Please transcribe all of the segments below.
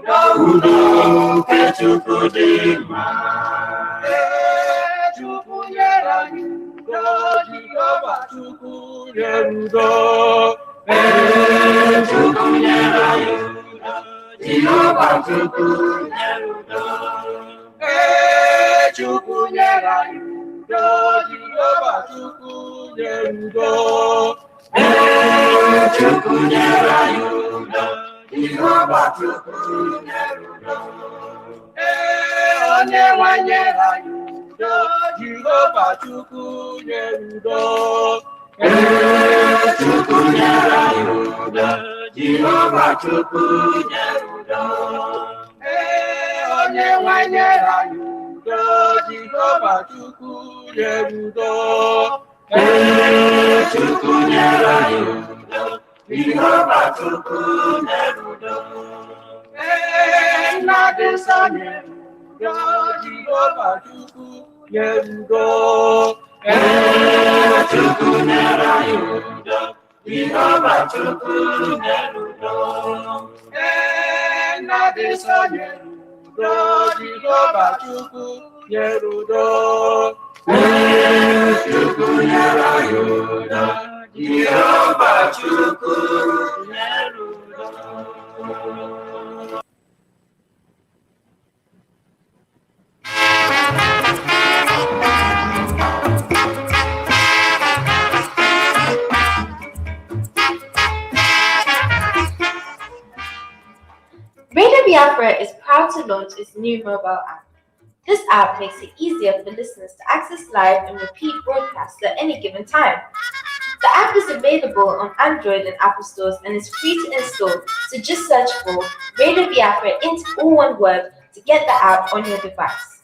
udo nke Chukwu dị mma. Chukwu nyere anyị udo, Jehova Chukwu nyere udo. Chukwu nyere anyị udo, Jehova Chukwu nyere udo. Chukwu nyere anyị udo, Jehova Chukwu nyere udo. Chukwu nyere anyị udo, Jehova Chukwu nyere udo. Onyenwe nyere anyị udo, Jehova Chukwu nyere udo. Chukwu nyere anyị udo, Jehova Chukwu nyere udo. Onyenwe nyere anyị udo, Jehova Chukwu nyere udo. Chukwu nyere anyị udo, Jehova Chukwu nyere udo. Nnamdi Nsọ nyere udo, Jehova Chukwu nyere udo. Chukwu nyere anyị udo, Jehova Chukwu nyere udo. Nnamdi Nsọ nyere udo, Jehova Chukwu nyere udo. Chukwu nyere anyị udo, Jehova Chukwu nyere udo. Radio Biafra is proud to launch its new mobile app. This app makes it easier for listeners to access live and repeat broadcasts at any given time. The app is available on Android and Apple stores and is free to install, so just search for Radio Biafra into all one word to get the app on your device.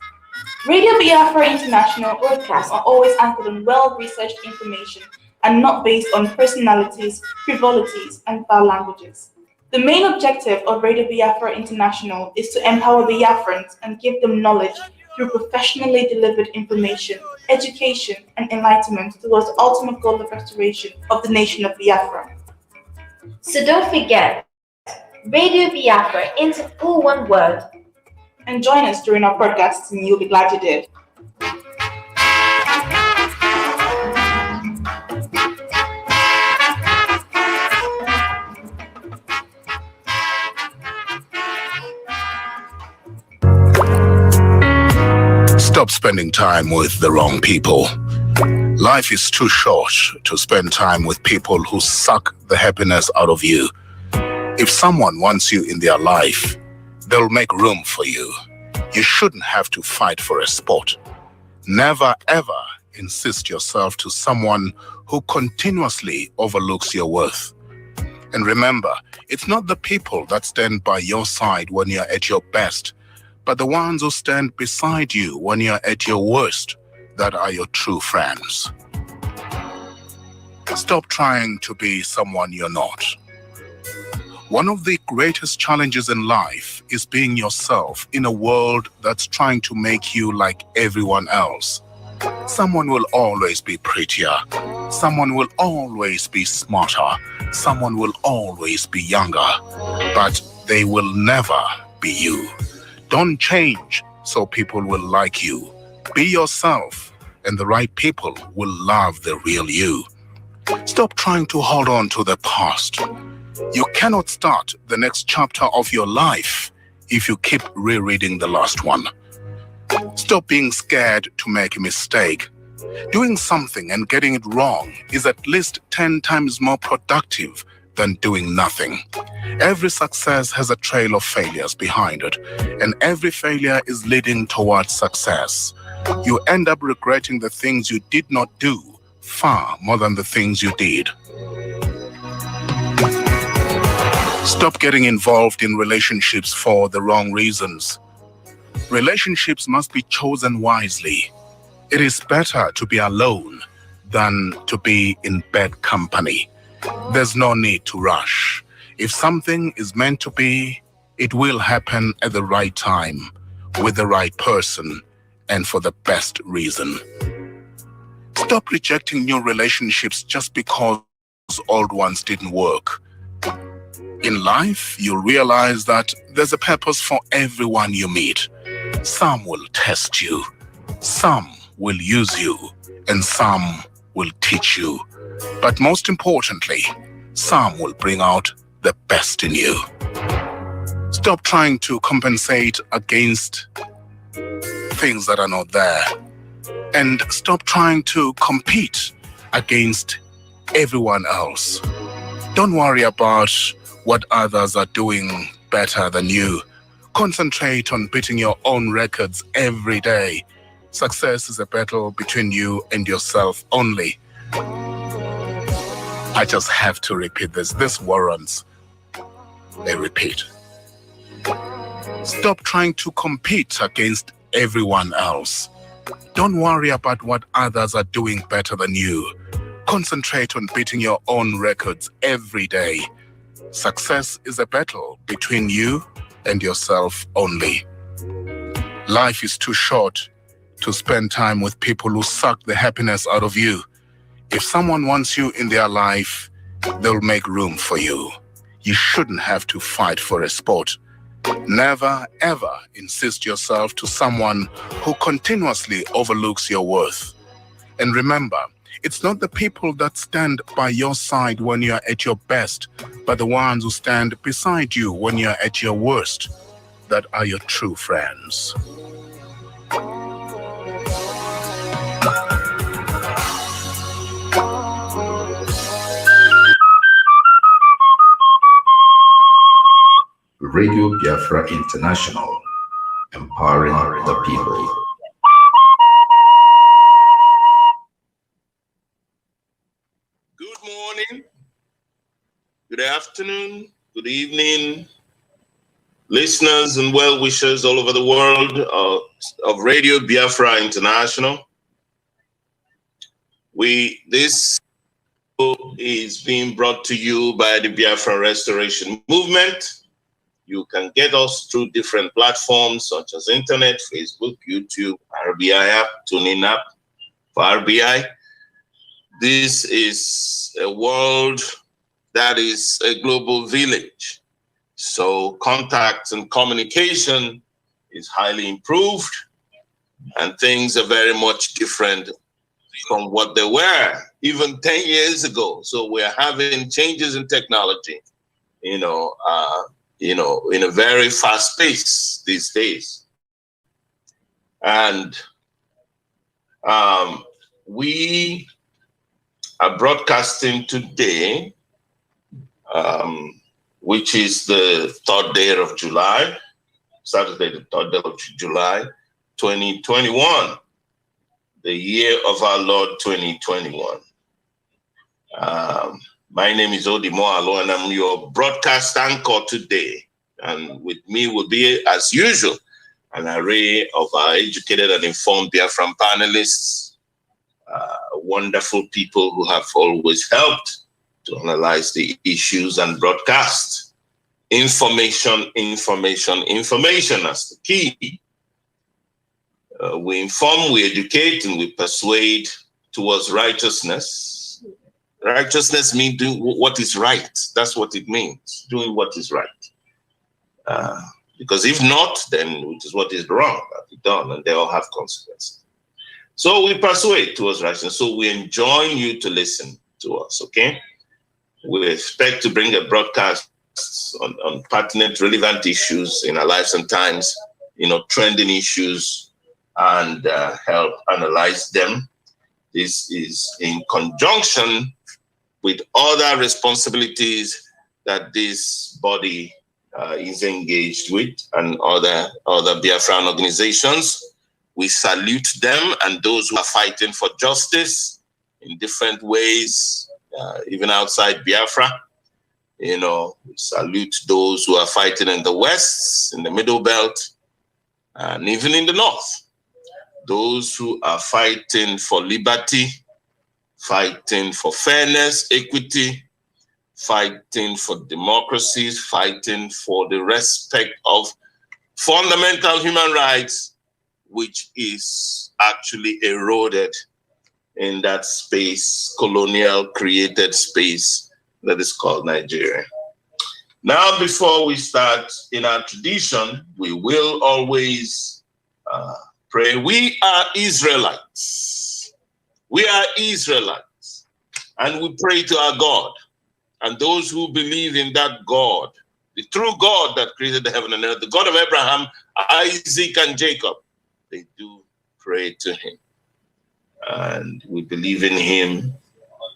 Radio Biafra International broadcasts are always anchored on well-researched information and not based on personalities, frivolities, and foul languages. The main objective of Radio Biafra International is to empower Biafrans and give them knowledge through professionally delivered information, education, and enlightenment towards the ultimate goal of restoration of the nation of Biafra. So don't forget, Radio Biafra into all one word. And join us during our podcasts, and you'll be glad you did. Stop spending time with the wrong people. Life is too short to spend time with people who suck the happiness out of you. If someone wants you in their life, they'll make room for you. You shouldn't have to fight for a spot. Never ever insist yourself to someone who continuously overlooks your worth. And remember, it's not the people that stand by your side when you're at your best, but the ones who stand beside you when you're at your worst that are your true friends. Stop trying to be someone you're not. One of the greatest challenges in life is being yourself in a world that's trying to make you like everyone else. Someone will always be prettier. Someone will always be smarter. Someone will always be younger. But they will never be you. Don't change so people will like you. Be yourself, and the right people will love the real you. Stop trying to hold on to the past. You cannot start the next chapter of your life if you keep rereading the last one. Stop being scared to make a mistake. Doing something and getting it wrong is at least 10 times more productive than doing nothing. Every success has a trail of failures behind it, and every failure is leading towards success. You end up regretting the things you did not do far more than the things you did. Stop getting involved in relationships for the wrong reasons. Relationships must be chosen wisely. It is better to be alone than to be in bad company. There's no need to rush. If something is meant to be, it will happen at the right time, with the right person, and for the best reason. Stop rejecting new relationships just because old ones didn't work. In life, you'll realize that there's a purpose for everyone you meet. Some will test you, some will use you, and some will teach you. But most importantly, some will bring out the best in you. Stop trying to compensate against things that are not there. And stop trying to compete against everyone else. Don't worry about what others are doing better than you. Concentrate on beating your own records every day. Success is a battle between you and yourself only. I just have to repeat this. This warrants a repeat. Stop trying to compete against everyone else. Don't worry about what others are doing better than you. Concentrate on beating your own records every day. Success is a battle between you and yourself only. Life is too short to spend time with people who suck the happiness out of you. If someone wants you in their life, they'll make room for you. You shouldn't have to fight for a spot. Never, ever insist yourself to someone who continuously overlooks your worth. And remember, it's not the people that stand by your side when you're at your best, but the ones who stand beside you when you're at your worst that are your true friends. Radio Biafra International, empowering the people. Good morning, good afternoon, good evening, listeners and well-wishers all over the world of Radio Biafra International. This is being brought to you by the Biafra Restoration Movement. You can get us through different platforms such as internet, Facebook, YouTube, RBI app, TuneIn app for RBI. This is a world that is a global village. So contact and communication is highly improved and things are very much different from what they were even 10 years ago. So we're having changes in technology, in a very fast pace these days. And we are broadcasting today, which is the 3rd day of July, Saturday, the 3rd day of July, 2021, the year of our Lord 2021. My name is Odimo Alo, and I'm your broadcast anchor today. And with me will be, as usual, an array of our educated and informed Biafran panelists, wonderful people who have always helped to analyze the issues and broadcast. Information as the key. We inform, we educate, and we persuade towards righteousness. Righteousness means doing what is right. That's what it means, doing what is right. Because if not, then it is what is wrong that we done, and they all have consequences. So we persuade towards righteousness. So we enjoin you to listen to us, okay? We expect to bring a broadcast on pertinent, relevant issues in our lives and times, trending issues, and help analyze them. This is in conjunction with other responsibilities that this body is engaged with, and other Biafran organizations. We salute them and those who are fighting for justice in different ways, even outside Biafra. We salute those who are fighting in the West, in the Middle Belt, and even in the North. Those who are fighting for liberty, fighting for fairness, equity, fighting for democracy, fighting for the respect of fundamental human rights, which is actually eroded in that space, colonial created space that is called Nigeria. Now, before we start, in our tradition, we will always pray. We are Israelites. We are Israelites. And we pray to our God. And those who believe in that God, the true God that created the heaven and earth, the God of Abraham, Isaac, and Jacob, they do pray to him. And we believe in him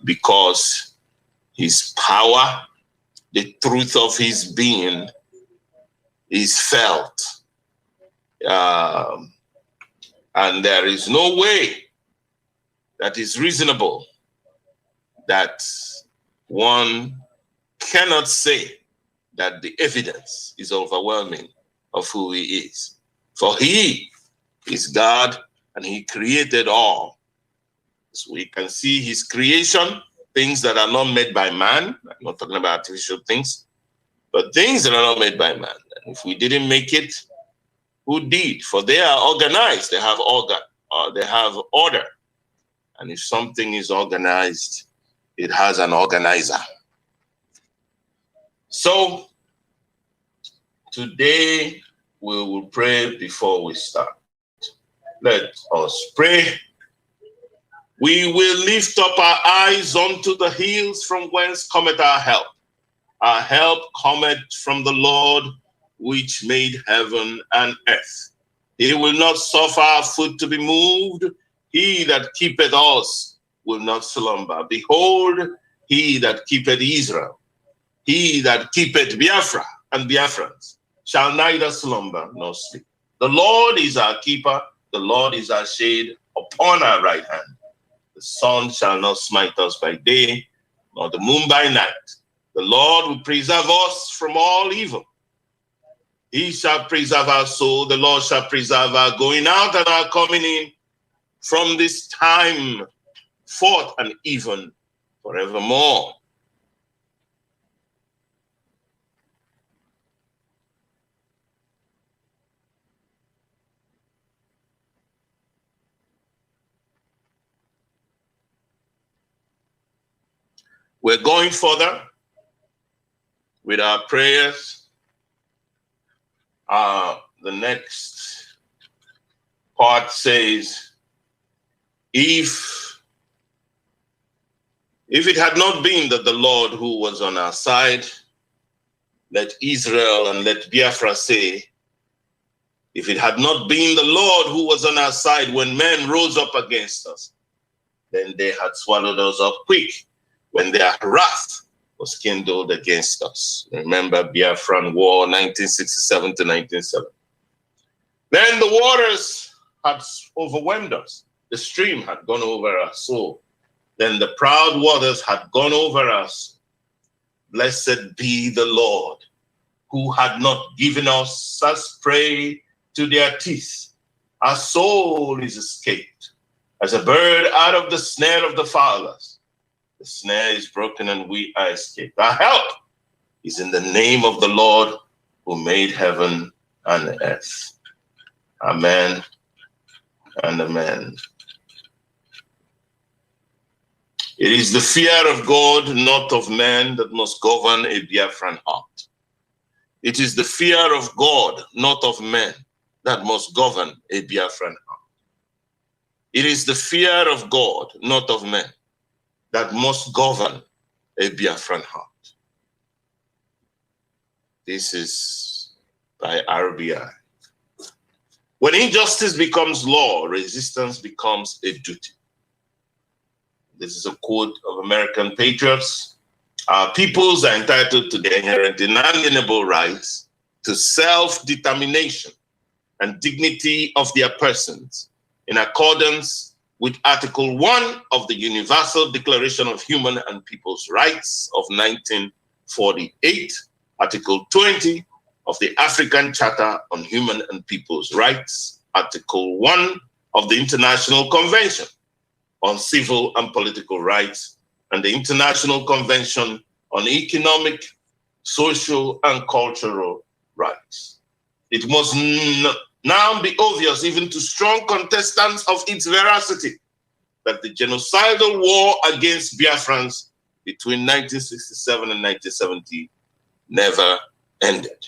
because his power, the truth of his being is felt. And there is no way that is reasonable that one cannot say that the evidence is overwhelming of who he is. For he is God and he created all. So we can see his creation, things that are not made by man. I'm not talking about artificial things, but things that are not made by man. And if we didn't make it, who did? For they are organized. They have order. And if something is organized, it has an organizer. So today we will pray before we start. Let us pray. We will lift up our eyes unto the hills from whence cometh our help. Our help cometh from the Lord, which made heaven and earth. He will not suffer our foot to be moved. He that keepeth us will not slumber. Behold, he that keepeth Israel, he that keepeth Biafra and Biafrans, shall neither slumber nor sleep. The Lord is our keeper. The Lord is our shade upon our right hand. The sun shall not smite us by day, nor the moon by night. The Lord will preserve us from all evil. He shall preserve our soul. The Lord shall preserve our going out and our coming in from this time forth and even forevermore. We're going further with our prayers. The next part says, if it had not been that the Lord who was on our side, let Israel and let Biafra say, if it had not been the Lord who was on our side when men rose up against us, then they had swallowed us up quick when their wrath was kindled against us. Remember Biafran War, 1967 to 1970. Then the waters had overwhelmed us. The stream had gone over our soul. Then the proud waters had gone over us. Blessed be the Lord, who had not given us as prey to their teeth. Our soul is escaped as a bird out of the snare of the fowlers. The snare is broken and we are escaped. Our help is in the name of the Lord who made heaven and earth. Amen and amen. It is the fear of God, not of man, that must govern a Biafran heart. It is the fear of God, not of man, that must govern a Biafran heart. It is the fear of God, not of man, that must govern a Biafran heart. This is by RBI. When injustice becomes law, resistance becomes a duty. This is a quote of American patriots. Our peoples are entitled to their inherent inalienable rights to self-determination and dignity of their persons in accordance with Article 1 of the Universal Declaration of Human and People's Rights of 1948, Article 20 of the African Charter on Human and People's Rights, Article 1 of the International Convention on Civil and Political Rights, and the International Convention on Economic, Social, and Cultural Rights. It must now be obvious, even to strong contestants of its veracity, that the genocidal war against Biafrans between 1967 and 1970 never ended.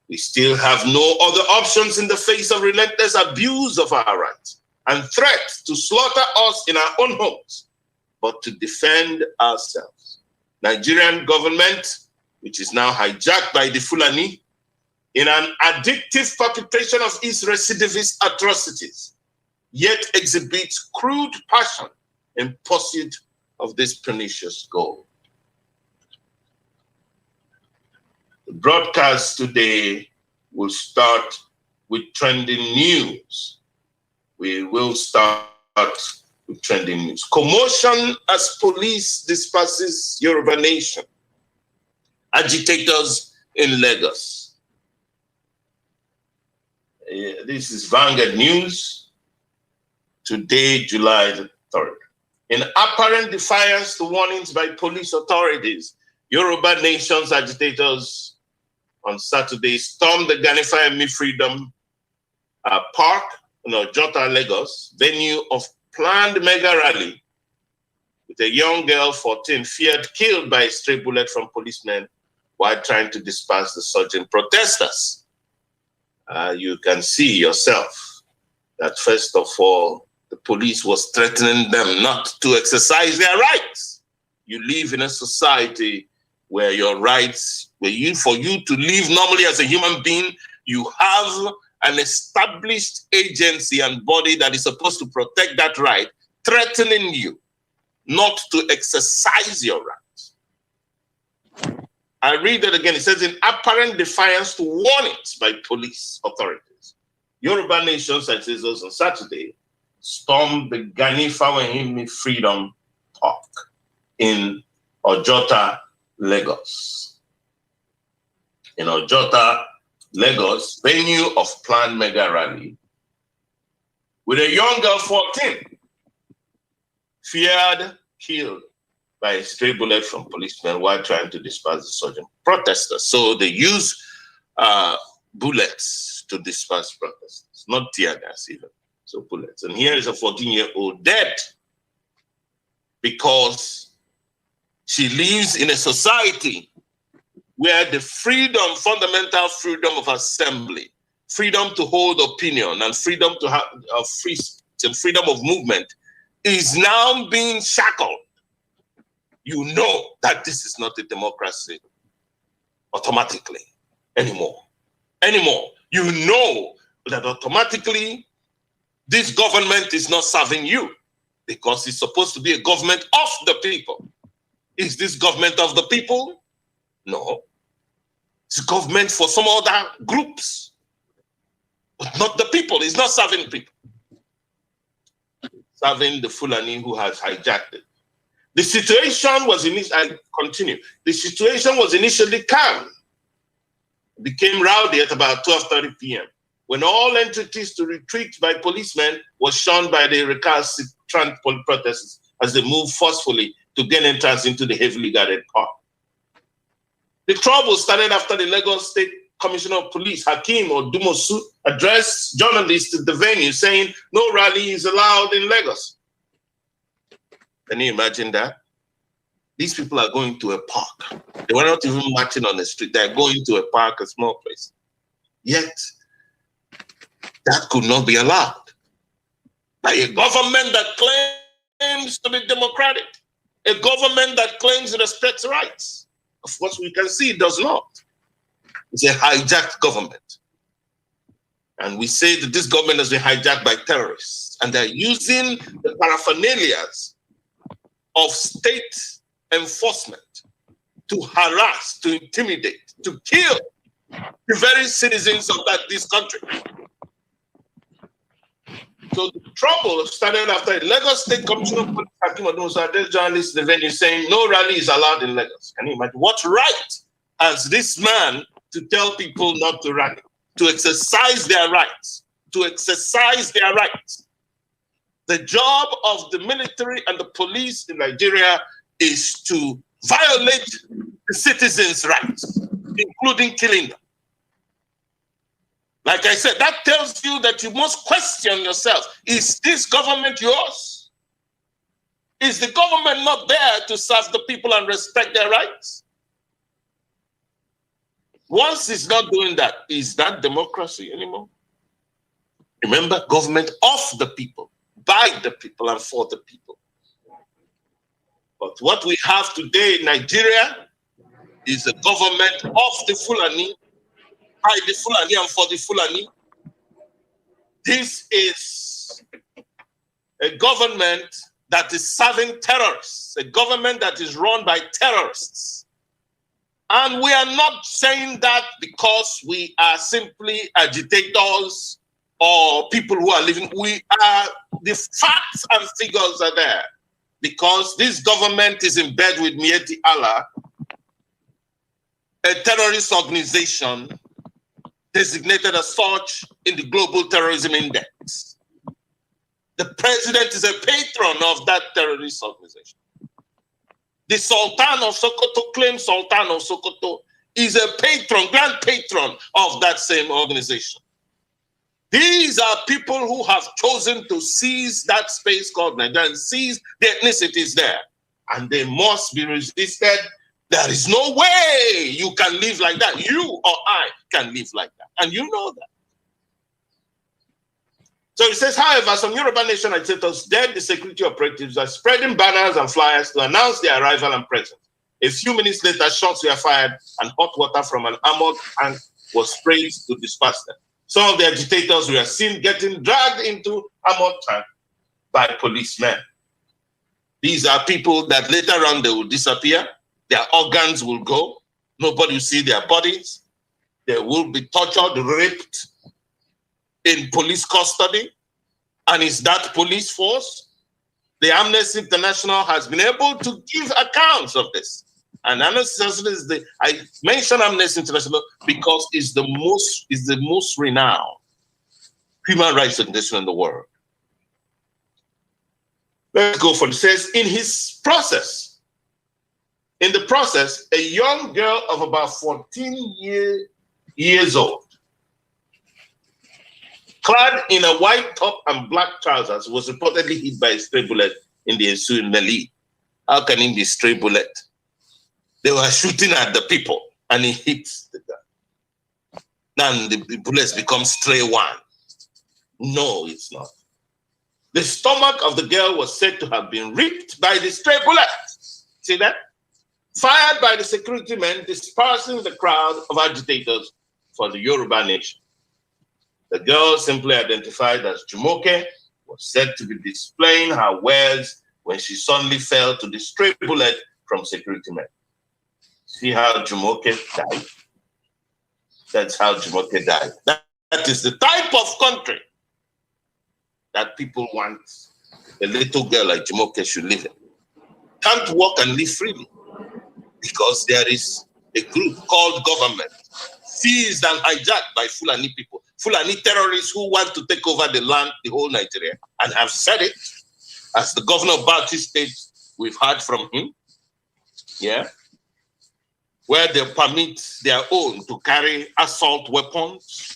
We still have no other options in the face of relentless abuse of our rights and threats to slaughter us in our own homes, but to defend ourselves. Nigerian government, which is now hijacked by the Fulani, in an addictive perpetration of its recidivist atrocities, yet exhibits crude passion in pursuit of this pernicious goal. The broadcast today will start with trending news. We will start with trending news. Commotion as police disperses Yoruba nation. Agitators in Lagos. This is Vanguard News. Today, July the 3rd. In apparent defiance to warnings by police authorities, Yoruba nation's agitators on Saturday stormed the Ganifayemi Freedom Park in Ojota, Lagos, venue of planned mega rally, with a young girl, 14, feared killed by a stray bullet from policemen while trying to disperse the surging protesters. You can see yourself that, first of all, the police was threatening them not to exercise their rights. You live in a society where your rights, for you to live normally as a human being, you have an established agency and body that is supposed to protect that right, threatening you not to exercise your rights. I read it again. It says, in apparent defiance to warnings by police authorities, Yoruba Nation citizens on Saturday stormed the Ganifayemi Freedom Park in Ojota, Lagos. In Ojota, Lagos, venue of planned mega rally, with a young girl, 14, feared killed by a stray bullet from policemen while trying to disperse the surging protesters. So they use bullets to disperse protesters, not tear gas even, so bullets. And here is a 14-year-old dead because she lives in a society where the freedom, fundamental freedom of assembly, freedom to hold opinion, and freedom to have free speech and freedom of movement is now being shackled. You know that this is not a democracy automatically anymore. You know that automatically this government is not serving you because it's supposed to be a government of the people. Is this government of the people? No. It's government for some other groups, but not the people. It's not serving people. Serving the Fulani who has hijacked it. The situation was The situation was initially calm. It became rowdy at about 12:30 p.m. when all entreaties to retreat by policemen was shunned by the recalcitrant protesters as they moved forcefully to gain entrance into the heavily guarded park. The trouble started after the Lagos State Commissioner of Police, Hakeem Odumosu, addressed journalists at the venue saying no rally is allowed in Lagos. Can you imagine that? These people are going to a park. They were not even marching on the street. They're going to a park, a small place. Yet, that could not be allowed by a government that claims to be democratic, a government that claims it respects rights. Of course, we can see it does not. It's a hijacked government. And we say that this government has been hijacked by terrorists, and they're using the paraphernalias of state enforcement to harass, to intimidate, to kill the very citizens of this country. So the trouble started after the Lagos State Commissioner of Police, Hakeem Odumosu, addressed journalists in the venue saying no rally is allowed in Lagos. Can you imagine? What right has this man to tell people not to rally, to exercise their rights, to exercise their rights? The job of the military and the police in Nigeria is to violate the citizens' rights, including killing them. Like I said, that tells you that you must question yourself. Is this government yours? Is the government not there to serve the people and respect their rights? Once it's not doing that, is that democracy anymore? Remember, government of the people, by the people, and for the people. But what we have today in Nigeria is a government of the Fulani, by the Fulani, and for the Fulani. This is a government that is serving terrorists, a government that is run by terrorists. And we are not saying that because we are simply agitators or people who are living. We are, the facts and figures are there. Because this government is in bed with Miyetti Allah, a terrorist organization designated as such in the Global Terrorism Index. The president is a patron of that terrorist organization. The Sultan of Sokoto, claimed Sultan of Sokoto, is a patron, grand patron of that same organization. These are people who have chosen to seize that space called Nigeria and seize the ethnicities there. And they must be resisted. There is no way you can live like that. You or I can live like that. And you know that. So it says, however, some Yoruba nation agitators, then the security operatives, are spreading banners and flyers to announce their arrival and presence. A few minutes later, shots were fired and hot water from an armored tank was sprayed to disperse them. Some of the agitators were seen getting dragged into armored tank by policemen. These are people that later on they will disappear. Their organs will go. Nobody will see their bodies. They will be tortured, raped in police custody. And it's that police force. The Amnesty International has been able to give accounts of this. And Amnesty International I mention Amnesty International because it's the most renowned human rights organization in the world. Let's go for it. It says, in the process, a young girl of about 14 years old, clad in a white top and black trousers, was reportedly hit by a stray bullet in the ensuing melee. How can it be stray bullet? They were shooting at the people and it hits the guy. Then the bullets become stray one. No, it's not. The stomach of the girl was said to have been ripped by the stray bullet. See that? Fired by the security men dispersing the crowd of agitators for the Yoruba nation. The girl, simply identified as Jumoke, was said to be displaying her wares when she suddenly fell to the stray bullet from security men. See how Jumoke died? That's how Jumoke died. That is the type of country that people want a little girl like Jumoke should live in. Can't walk and live freely because there is a group called government seized and hijacked by Fulani people, Fulani terrorists who want to take over the land, the whole Nigeria, and have said it. As the governor of Bauchi State, we've heard from him, yeah, where they permit their own to carry assault weapons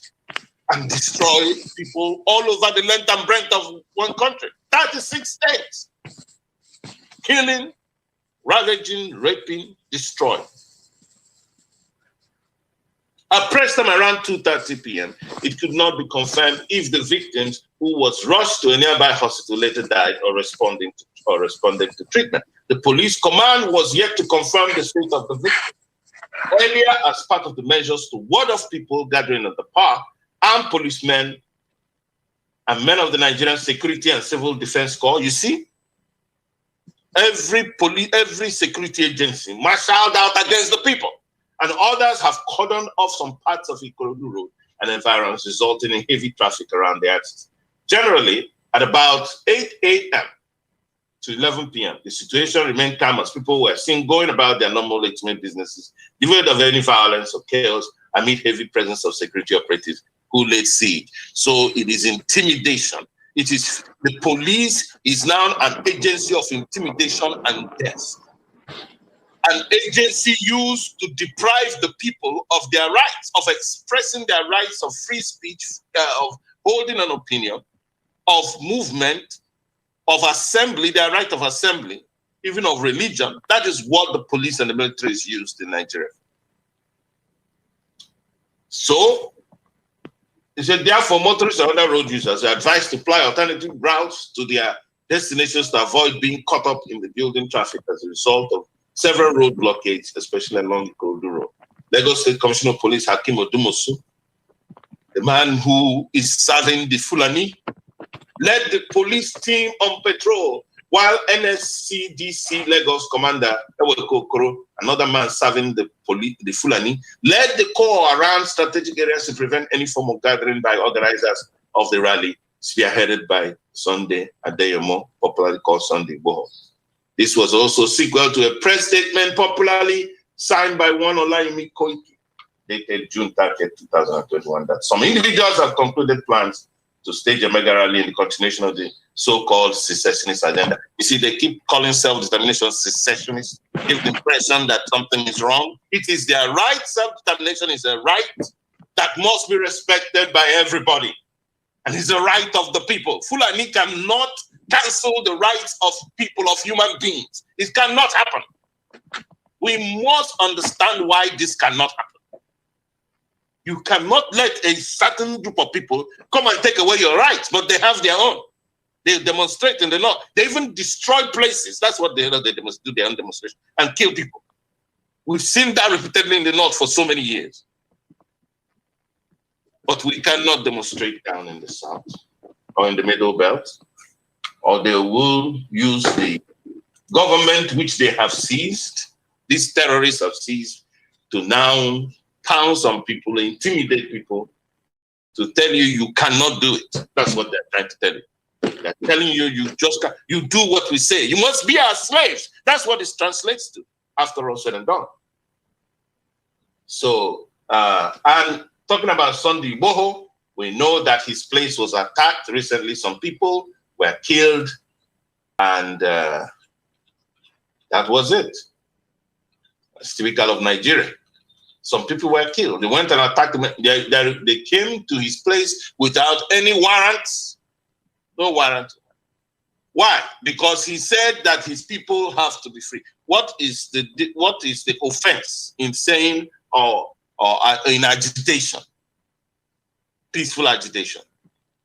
and destroy people all over the length and breadth of one country. 36 states. Killing, ravaging, raping, destroying. I pressed them around 2:30 p.m. It could not be confirmed if the victims who was rushed to a nearby hospital later died or responded to treatment. The police command was yet to confirm the state of the victim. Earlier, as part of the measures to ward off people gathering at the park, armed policemen and men of the Nigerian Security and Civil Defense Corps, you see, every security agency marshaled out against the people, and others have cordoned off some parts of Ikorodu Road and environs, resulting in heavy traffic around the axis. Generally, at about 8 a.m. to 11 p.m., the situation remained calm as people were seen going about their normal legitimate businesses, devoid of any violence or chaos, amid heavy presence of security operatives who laid siege. So it is intimidation. It is the police is now an agency of intimidation and death. An agency used to deprive the people of their rights, of expressing their rights of free speech, of holding an opinion, of movement, of assembly, their right of assembly, even of religion. That is what the police and the military is used in Nigeria. So, he said, therefore, motorists and other road users are advised to ply alternative routes to their destinations to avoid being caught up in the building traffic as a result of several road blockades, especially along the Ikorodu Road. Lagos State Commissioner of Police Hakeem Odumosu, the man who is serving the Fulani, led the police team on patrol, while NSCDC Lagos Commander Eweko Okoro, another man serving the Fulani, led the corps around strategic areas to prevent any form of gathering by organizers of the rally, spearheaded by Sunday Igboho, popularly called Sunday Igboho. This was also sequel to a press statement popularly signed by one Olayemi Koiki, dated June 30, 2021, that some individuals have concluded plans to stage a mega rally in the continuation of the so-called secessionist agenda. You see, they keep calling self-determination secessionist, give the impression that something is wrong. It is their right. Self-determination is a right that must be respected by everybody. And it's the right of the people. Fulani cannot cancel the rights of people, of human beings. It cannot happen. We must understand why this cannot happen. You cannot let a certain group of people come and take away your rights, but they have their own. They demonstrate in the north. They even destroy places. That's what they do. They do their own demonstration and kill people. We've seen that repeatedly in the north for so many years. But we cannot demonstrate down in the south or in the middle belt, or they will use the government which they have seized, these terrorists have seized, to now pounce on people, intimidate people, to tell you you cannot do it. That's what they're trying to tell you. They're telling you you just can't, you do what we say. You must be our slaves. That's what it translates to, after all said and done. So, and talking about Sunday Igboho, we know that his place was attacked recently. Some people were killed, and that was it. It's typical of Nigeria. Some people were killed. They went and attacked him. They came to his place without any warrants. No warrant. Why? Because he said that his people have to be free. What is the offense in saying or in agitation? Peaceful agitation.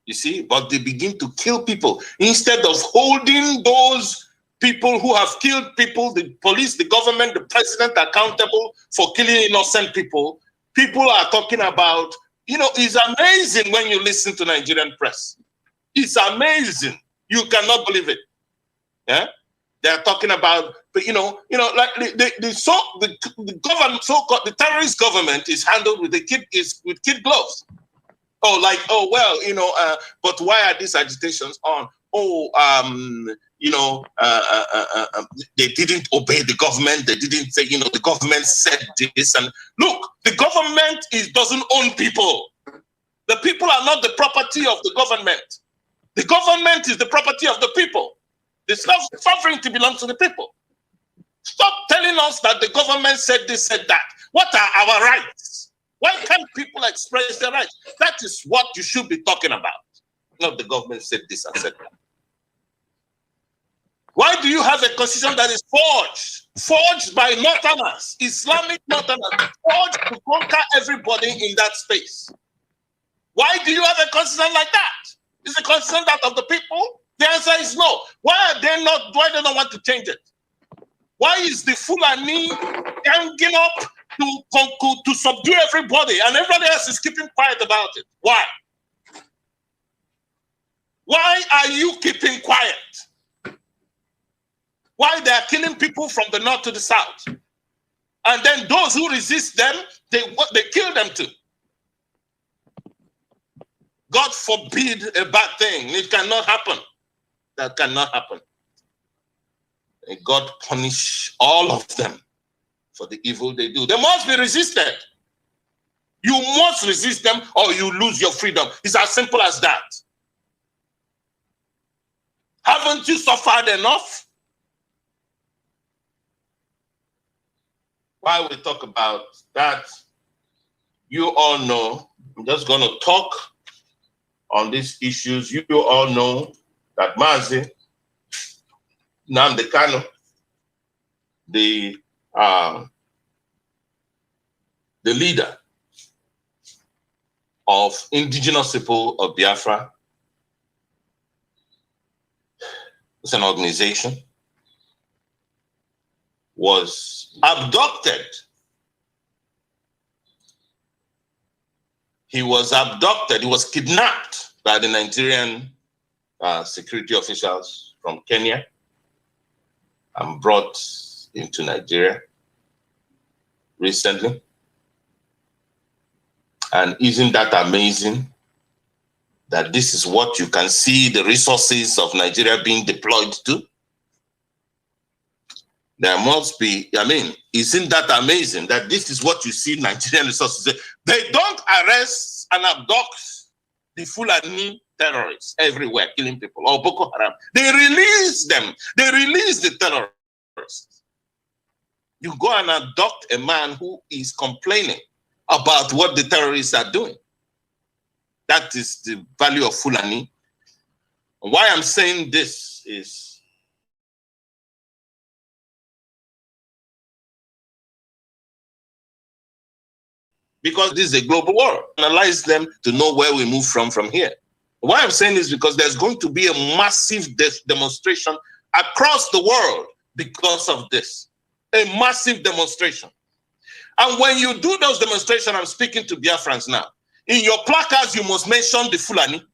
You see? But they begin to kill people. Instead of holding those people who have killed people, the police, the government, the president accountable for killing innocent people, people are talking about, it's amazing when you listen to Nigerian press. It's amazing. You cannot believe it. Yeah? They're talking about, like the government, so-called the terrorist government is handled with with kid gloves. But why are these agitations on? They didn't obey the government. They didn't say, the government said this. And look, the government doesn't own people. The people are not the property of the government. The government is the property of the people. The sovereignty belongs to the people. Stop telling us that the government said this, said that. What are our rights? Why can't people express their rights? That is what you should be talking about. Not the government said this and said that. Why do you have a constitution that is forged by Northerners, Islamic Northerners, forged to conquer everybody in that space? Why do you have a constitution like that? Is the constitution that of the people? The answer is no. Why do they not want to change it? Why is the Fulani ganging up to subdue everybody and everybody else is keeping quiet about it? Why? Why are you keeping quiet? Why they are killing people from the north to the south? And then those who resist them, they kill them too. God forbid a bad thing. It cannot happen. That cannot happen. And God punish all of them for the evil they do. They must be resisted. You must resist them or you lose your freedom. It's as simple as that. Haven't you suffered enough? While we talk about that, you all know, I'm just going to talk on these issues. You all know that Nnamdi Kanu, the leader of Indigenous People of Biafra. It's an organization, was abducted. He was abducted, he was kidnapped by the Nigerian security officials from Kenya and brought into Nigeria recently. And isn't that amazing that this is what you can see the resources of Nigeria being deployed to? There must be, I mean, isn't that amazing that this is what you see Nigerian resources? They don't arrest and abduct the Fulani terrorists everywhere, killing people, or Boko Haram. They release them. They release the terrorists. You go and abduct a man who is complaining about what the terrorists are doing. That is the value of Fulani. Why I'm saying this is because this is a global war. Analyze them to know where we move from here. Why I'm saying this is because there's going to be a massive demonstration across the world because of this. A massive demonstration. And when you do those demonstrations, I'm speaking to Biafrans now. In your placards, you must mention the Fulani.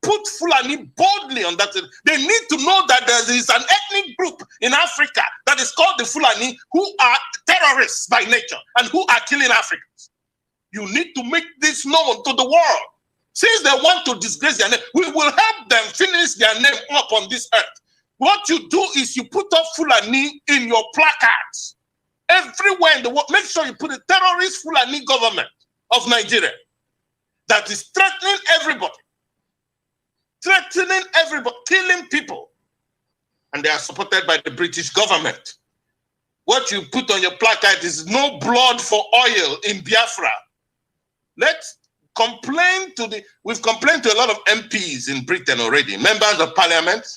Put Fulani boldly on that. They need to know that there is an ethnic group in Africa that is called the Fulani who are terrorists by nature and who are killing Africans. You need to make this known to the world. Since they want to disgrace their name, we will help them finish their name up on this earth. What you do is you put up Fulani in your placards. Everywhere in the world, make sure you put a terrorist Fulani government of Nigeria that is threatening everybody. Threatening everybody, killing people. And they are supported by the British government. What you put on your placard is no blood for oil in Biafra. Let's complain to the, we've complained to a lot of MPs in Britain already, members of parliament.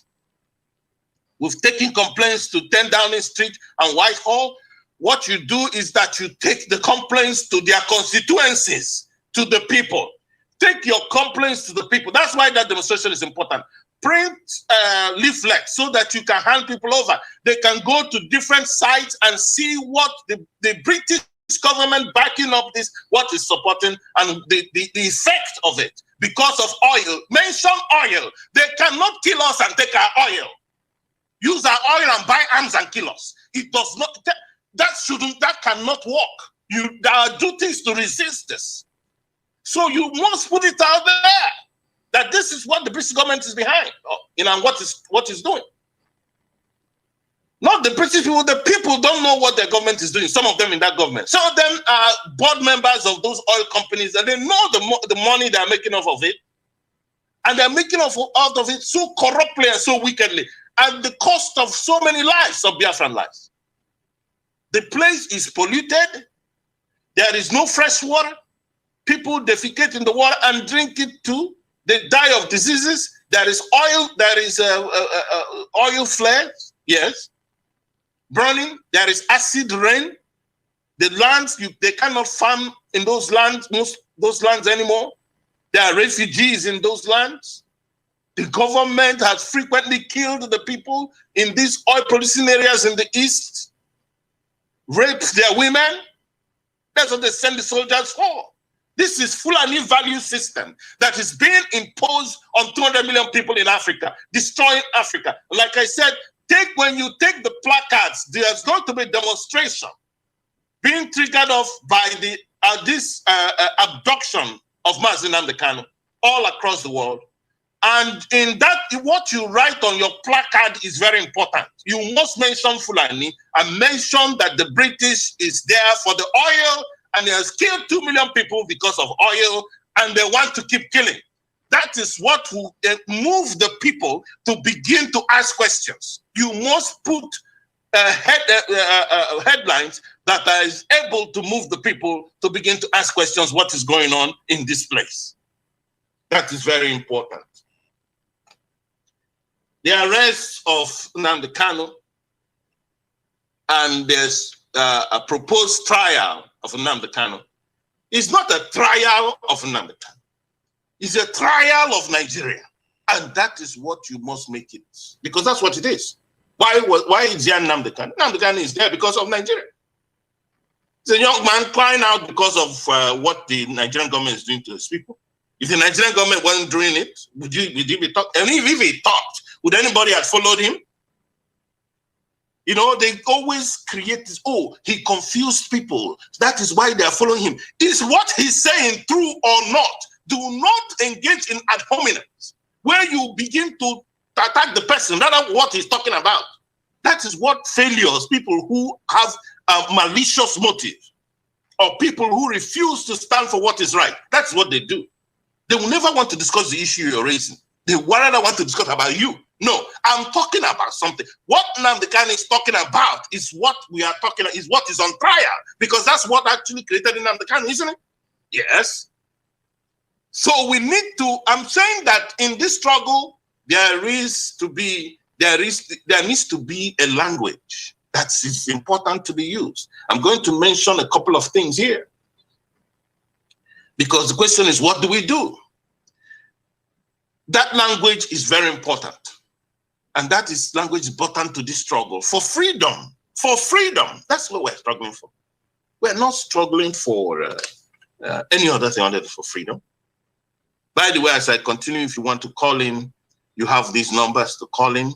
We've taken complaints to 10 Downing Street and Whitehall. What you do is that you take the complaints to their constituencies, to the people. Take your complaints to the people. That's why that demonstration is important. Print leaflets so that you can hand people over. They can go to different sites and see what the British government backing up this, what is supporting, and the effect of it. Because of oil. Mention oil. They cannot kill us and take our oil. Use our oil and buy arms and kill us. It does not, that cannot work. There are duties to resist this. So you must put it out there that this is what the British government is behind, and what is doing. Not the British people, the people don't know what their government is doing. Some of them in that government. Some of them are board members of those oil companies, and they know the money they're making off of it. And they're making out of it so corruptly and so wickedly, at the cost of so many lives, of Biafran lives. The place is polluted. There is no fresh water. People defecate in the water and drink it too. They die of diseases. There is oil. There is oil flares. Yes. Burning. There is acid rain. The lands, they cannot farm in those lands, those lands anymore. There are refugees in those lands. The government has frequently killed the people in these oil producing areas in the east, raped their women. That's what they send the soldiers for. This is Fulani value system that is being imposed on 200 million people in Africa, destroying Africa. Like I said, when you take the placards, there's going to be demonstration being triggered off by this abduction of Nnamdi Kanu all across the world. And in that, what you write on your placard is very important. You must mention Fulani and mention that the British is there for the oil and they has killed 2 million people because of oil and they want to keep killing. That is what will move the people to begin to ask questions. You must put headlines that is able to move the people to begin to ask questions, what is going on in this place. That is very important. The arrest of Nnamdi Kanu and there's a proposed trial of Nnamdi Kanu It's not a trial of Nnamdi Kanu. It's a trial of Nigeria. And that is what you must make it. Because that's what it is. Why is there Nnamdi Kanu? Nnamdi Kanu is there because of Nigeria. It's a young man crying out because of what the Nigerian government is doing to his people. If the Nigerian government wasn't doing it, would he be talking? And if he talked, would anybody have followed him? You know, they always create this, oh, he confused people. That is why they are following him. Is what he's saying true or not? Do not engage in ad hominem, where you begin to attack the person, not what he's talking about. That is what failures, people who have a malicious motive, or people who refuse to stand for what is right, that's what they do. They will never want to discuss the issue you're raising. They rather want to discuss about you. No, I'm talking about something. What Nnamdi Kanu is talking about is what we are talking about, is what is on trial, because that's what actually created Nnamdi Kanu, isn't it? Yes. So we need to, I'm saying that in this struggle, there needs to be a language that is important to be used. I'm going to mention a couple of things here, because the question is, what do we do? That language is very important. And that is language important to this struggle for freedom. For freedom. That's what we're struggling for. We're not struggling for any other thing other than for freedom. By the way, as I continue, if you want to call in, you have these numbers to call in: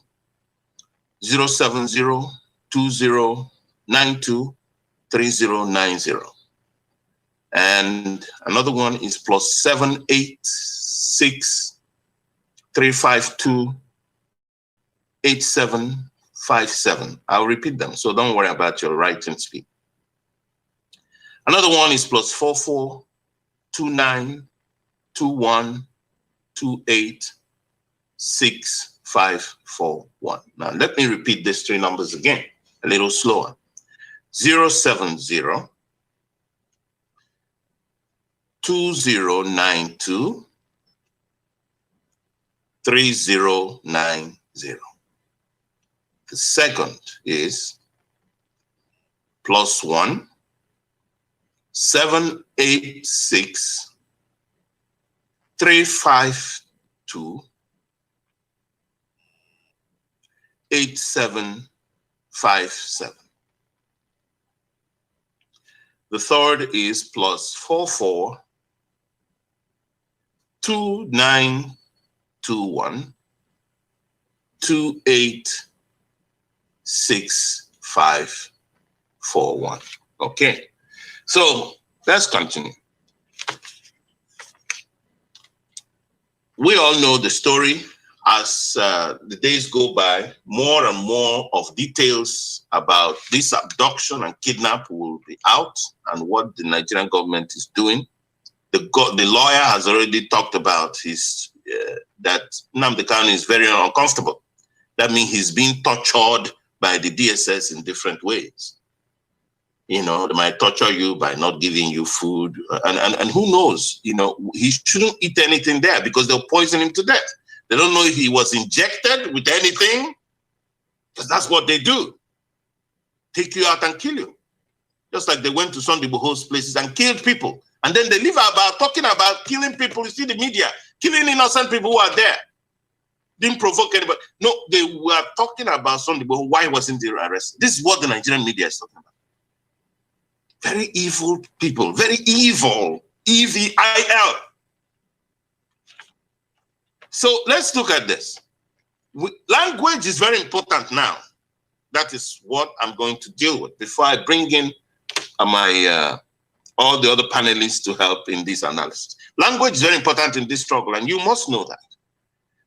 070-2092-3090. And another one is +786-352-8757. I'll repeat them, so don't worry about your writing speed. Another one is +442921286541. Now let me repeat these three numbers again, a little slower. 070-2092-3090. The second is +1-786-352-8757. The third is +44-2921-286541. Okay, so let's continue. We all know the story. As the days go by, more and more of details about this abduction and kidnap will be out, and what the Nigerian government is doing. The lawyer has already talked about that Nnamdi Kanu is very uncomfortable. That means he's being tortured by the DSS in different ways. You know, they might torture you by not giving you food, and who knows, you know, he shouldn't eat anything there because they'll poison him to death. They don't know if he was injected with anything, because that's what they do. Take you out and kill you. Just like they went to Sunday Igboho's places and killed people. And then they live about talking about killing people. You see the media, killing innocent people who are there. Didn't provoke anybody. No, they were talking about Sunday Igboho. Why wasn't he arrested? This is what the Nigerian media is talking about. Very evil people, very evil, EVIL. So let's look at this. Language is very important now. That is what I'm going to deal with before I bring in my all the other panelists to help in this analysis. Language is very important in this struggle, and you must know that.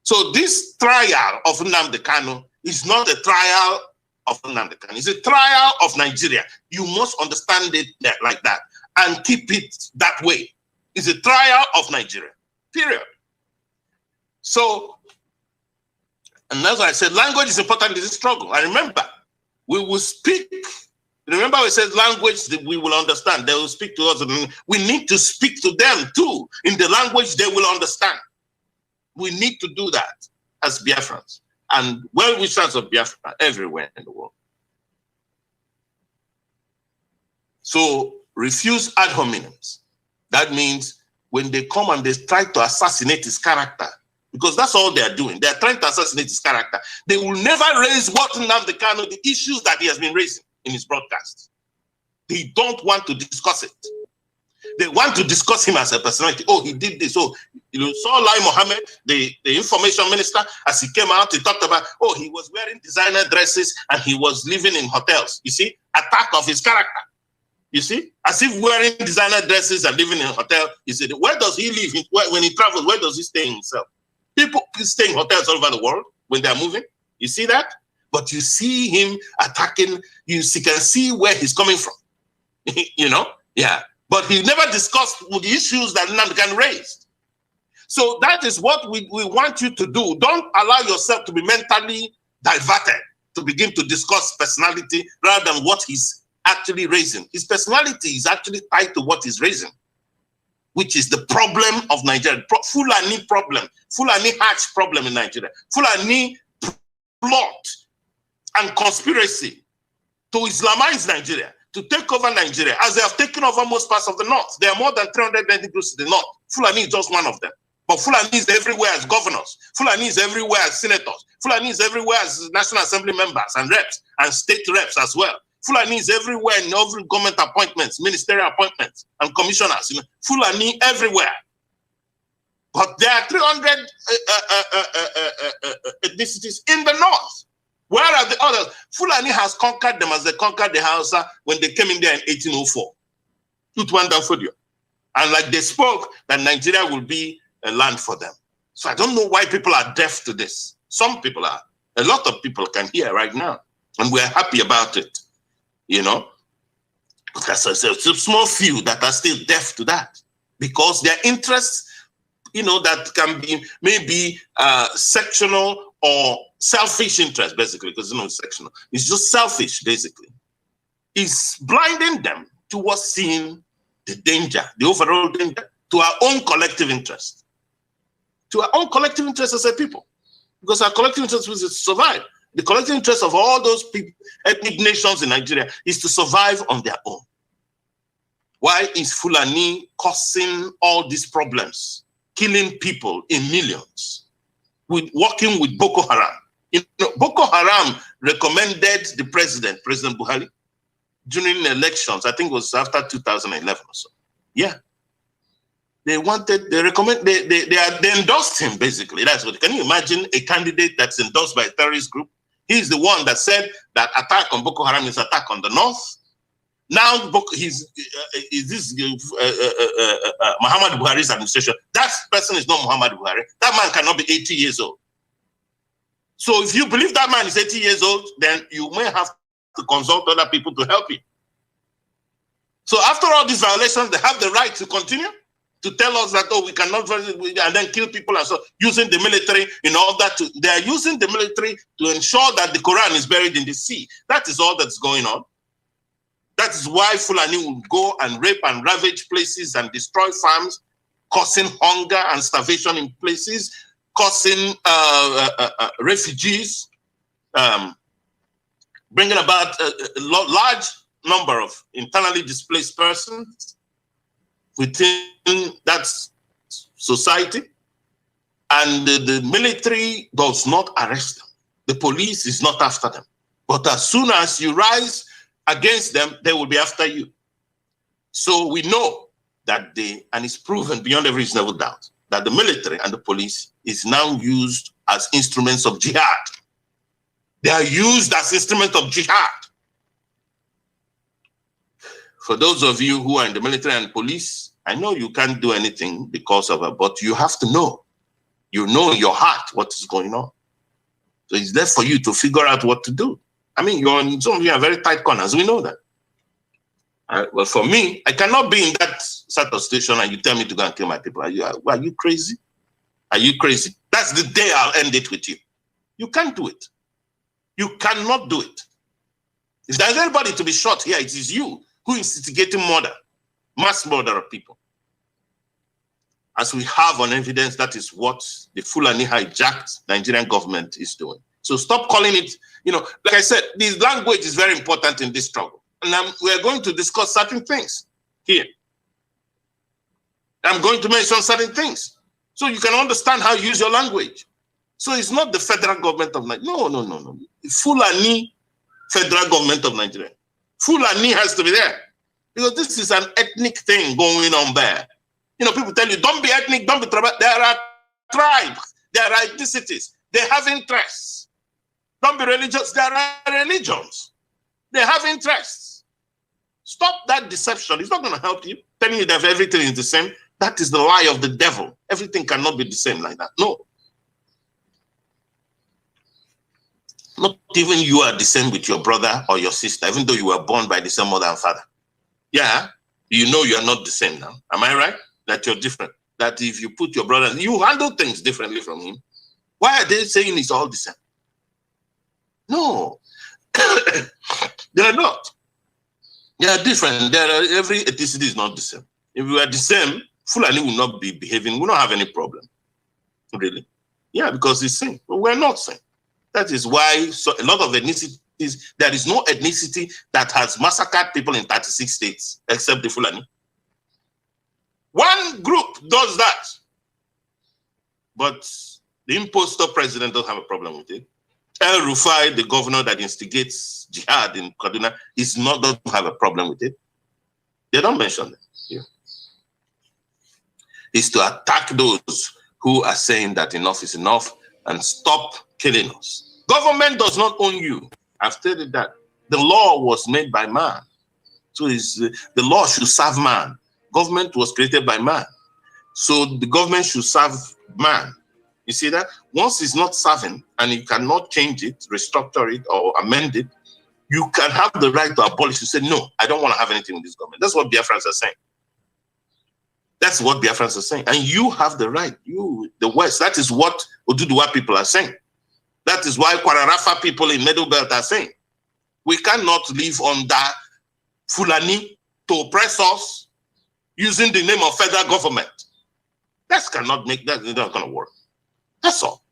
So this trial of Nnamdi Kanu is not a trial of Nnamdi Kanu. It's a trial of Nigeria. You must understand it like that and keep it that way. It's a trial of Nigeria, period. So, and that's why I said language is important in this struggle. And remember, we will speak. Remember, we said language that we will understand. They will speak to us. And we need to speak to them too in the language they will understand. We need to do that as Biafrans and well-wishers of Biafra everywhere in the world. So refuse ad hominems. That means when they come and they try to assassinate his character, because that's all they're doing. They're trying to assassinate his character. They will never raise what Nnamdi Kanu, the issues that he has been raising in his broadcast. They don't want to discuss it. They want to discuss him as a personality. Oh, he did this. Oh, you saw Lai Mohammed, the information minister, as he came out, he talked about, oh, he was wearing designer dresses and he was living in hotels. You see, attack of his character. You see, as if wearing designer dresses and living in a hotel. He said, where does he live? When he travels, where does he stay himself? People stay in hotels all over the world when they're moving. You see that? But you see him attacking, you can see where he's coming from. You know? Yeah. But he never discussed the issues that Nnamdi Kanu raised. So that is what we want you to do. Don't allow yourself to be mentally diverted to begin to discuss personality rather than what he's actually raising. His personality is actually tied to what he's raising, which is the problem of Nigeria. Fulani problem. Fulani hatch problem in Nigeria. Fulani plot and conspiracy to Islamize Nigeria, to take over Nigeria, as they have taken over most parts of the north. There are more than 390 groups in the north. Fulani is just one of them. But Fulani is everywhere as governors. Fulani is everywhere as senators. Fulani is everywhere as National Assembly members and reps and state reps as well. Fulani is everywhere in every government appointments, ministerial appointments, and commissioners. You know, Fulani everywhere. But there are 300 ethnicities in the north. Where are the others? Fulani has conquered them as they conquered the Hausa when they came in there in 1804. And like they spoke, that Nigeria will be a land for them. So I don't know why people are deaf to this. Some people are. A lot of people can hear right now. And we're happy about it. You know? There's a small few that are still deaf to that. Because their interests, you know, that can be maybe sectional or selfish interest, basically, because it's not sectional. It's just selfish, basically. It's blinding them towards seeing the danger, the overall danger, to our own collective interest. To our own collective interest as a people. Because our collective interest is to survive. The collective interest of all those people, ethnic nations in Nigeria is to survive on their own. Why is Fulani causing all these problems, killing people in millions, working with Boko Haram? You know, Boko Haram recommended the President Buhari, during the elections. I think it was after 2011 or so. Yeah. They endorsed him, basically. That's what. Can you imagine a candidate that's endorsed by a terrorist group? He's the one that said that attack on Boko Haram is attack on the north. Now, Muhammadu Buhari's administration. That person is not Muhammadu Buhari. That man cannot be 80 years old. So if you believe that man is 80 years old, then you may have to consult other people to help you. So after all these violations, they have the right to continue to tell us that, oh, we cannot, and then kill people and so, using the military in order to, they are using the military to ensure that the Quran is buried in the sea. That is all that's going on. That is why Fulani will go and rape and ravage places and destroy farms, causing hunger and starvation in places, causing refugees, bringing about a large number of internally displaced persons within that society. And the military does not arrest them. The police is not after them. But as soon as you rise against them, they will be after you. So we know that and it's proven beyond every reasonable doubt, that the military and the police is now used as instruments of jihad. They are used as instruments of jihad. For those of you who are in the military and police, I know you can't do anything because of it, but you have to know. You know in your heart what is going on. So it's left for you to figure out what to do. I mean, some of you are very tight corners. We know that. Well, for me, I cannot be in that sort of situation and you tell me to go and kill my people. Are you crazy? Are you crazy? That's the day I'll end it with you. You can't do it. You cannot do it. If there's anybody to be shot here, it is you who is instigating murder, mass murder of people. As we have on evidence, that is what the Fulani hijacked Nigerian government is doing. So stop calling it, you know, like I said, this language is very important in this struggle. And we are going to discuss certain things here. I'm going to mention certain things so you can understand how to use your language. So it's not the federal government of Nigeria. No. Fulani federal government of Nigeria. Fulani has to be there because this is an ethnic thing going on there. People tell you, don't be ethnic, don't be tribal. There are tribes, there are ethnicities, they have interests. Don't be religious, there are religions. They have interests. Stop that deception. It's not going to help you. Telling you that everything is the same. That is the lie of the devil. Everything cannot be the same like that. No. Not even you are the same with your brother or your sister, even though you were born by the same mother and father. Yeah, you know you are not the same now. Am I right? That you're different. That if you put your brother, you handle things differently from him. Why are they saying it's all the same? No. They are not. They are different. Every ethnicity is not the same. If we are the same, Fulani will not be behaving. We don't have any problem. Really? Yeah, because it's same. But we're not same. That is why a lot of ethnicities, there is no ethnicity that has massacred people in 36 states, except the Fulani. One group does that. But the impostor president doesn't have a problem with it. El Rufai, the governor that instigates jihad in Kaduna, doesn't have a problem with it. They don't mention it. Yeah. It's to attack those who are saying that enough is enough and stop killing us. Government does not own you. I've stated that. The law was made by man. So the law should serve man. Government was created by man. So the government should serve man. You see that? Once it's not serving and you cannot change it, restructure it, or amend it, you can have the right to abolish. You say, no, I don't want to have anything with this government. That's what Biafrans are saying. That's what Biafrans are saying. And you have the right, you, the West. That is what Oduduwa people are saying. That is why Kwararafa people in Middle Belt are saying, we cannot live under Fulani to oppress us using the name of federal government. That cannot make, that's not going to work. That's all.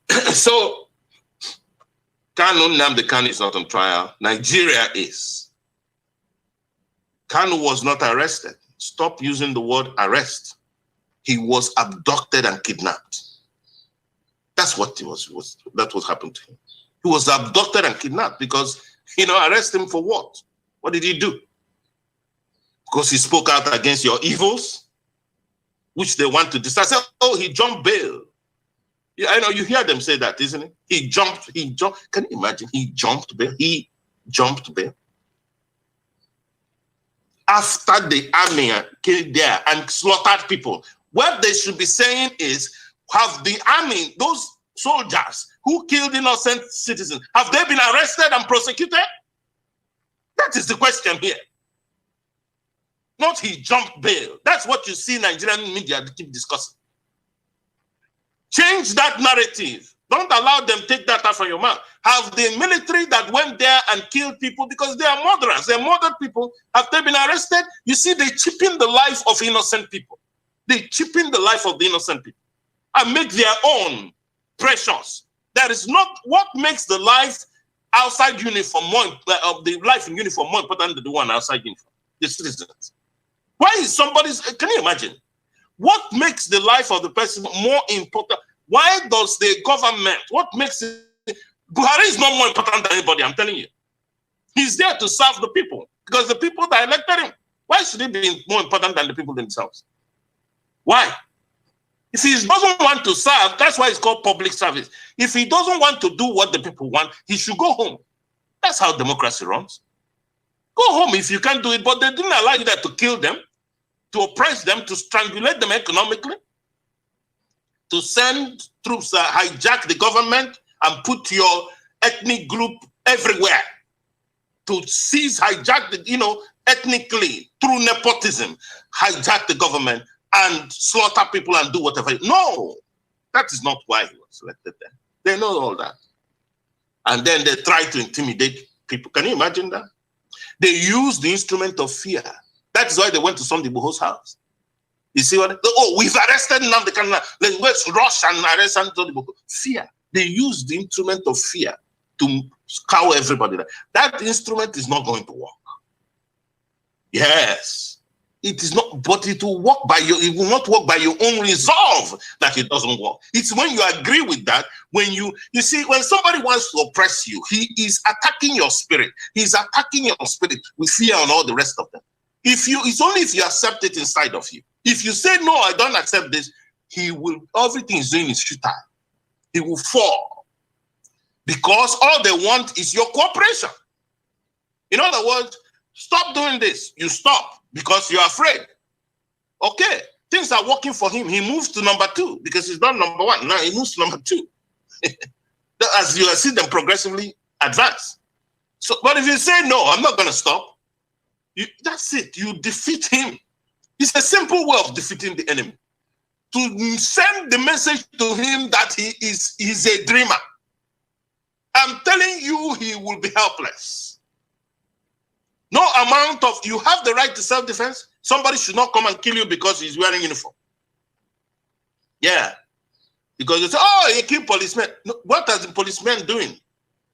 So, Nnamdi Kanu is not on trial. Nigeria is. Kanu was not arrested. Stop using the word arrest. He was abducted and kidnapped. That's what that was happened to him. He was abducted and kidnapped because, arrest him for what? What did he do? Because he spoke out against your evils, which they want to decide. Oh, he jumped bail. Yeah, I know you hear them say that, isn't it? He jumped. Can you imagine? He jumped bail. He jumped bail. After the army came there and slaughtered people, what they should be saying is, have the army, those soldiers who killed innocent citizens, have they been arrested and prosecuted? That is the question here. Not he jumped bail. That's what you see Nigerian media keep discussing. Change that narrative. Don't allow them take that out from your mouth. Have the military that went there and killed people because they are murderers, they murdered people, have they been arrested? You see, they cheapen the life of innocent people. They cheapen the life of the innocent people and make their own precious. That is not what makes the life outside uniform the life in uniform more important than the one outside uniform. The citizens. Why is somebody's? Can you imagine? What makes the life of the person more important? Why does the government? What makes it? Buhari is not more important than anybody. I'm telling you, he's there to serve the people because the people that elected him. Why should he be more important than the people themselves? Why? If he doesn't want to serve, that's why it's called public service. If he doesn't want to do what the people want, he should go home. That's how democracy runs. Go home if you can't do it, but they didn't allow you that to kill them, to oppress them, to strangulate them economically, to send troops that hijack the government and put your ethnic group everywhere, to seize, hijack the, ethnically through nepotism, hijack the government and slaughter people and do whatever. No, that is not why he was elected then. They know all that. And then they try to intimidate people. Can you imagine that? They use the instrument of fear. That is why they went to Sunday Igboho's house. You see what? Oh, we've arrested Nnamdi Kanu. Let's rush and arrest Sunday Igboho. Fear. They use the instrument of fear to cow everybody. That instrument is not going to work. Yes. It is not, but it will work by it will not work by your own resolve that it doesn't work. It's when you agree with that, when you see, when somebody wants to oppress you, he is attacking your spirit. He's attacking your spirit with fear and all the rest of them. It's only if you accept it inside of you. If you say, no, I don't accept this, everything he's doing is futile. He will fall. Because all they want is your cooperation. In other words, stop doing this. You stop because you're afraid. Okay, things are working for him. He moves to number 2 because he's not number 1. Now he moves to number 2. As you see them progressively advance. So, but if you say, no, I'm not going to stop, that's it. You defeat him. It's a simple way of defeating the enemy. To send the message to him that he's a dreamer. I'm telling you, he will be helpless. No amount of, you have the right to self-defense. Somebody should not come and kill you because he's wearing uniform. Yeah. Because you say, oh, you kill policemen. No, what are the policemen doing?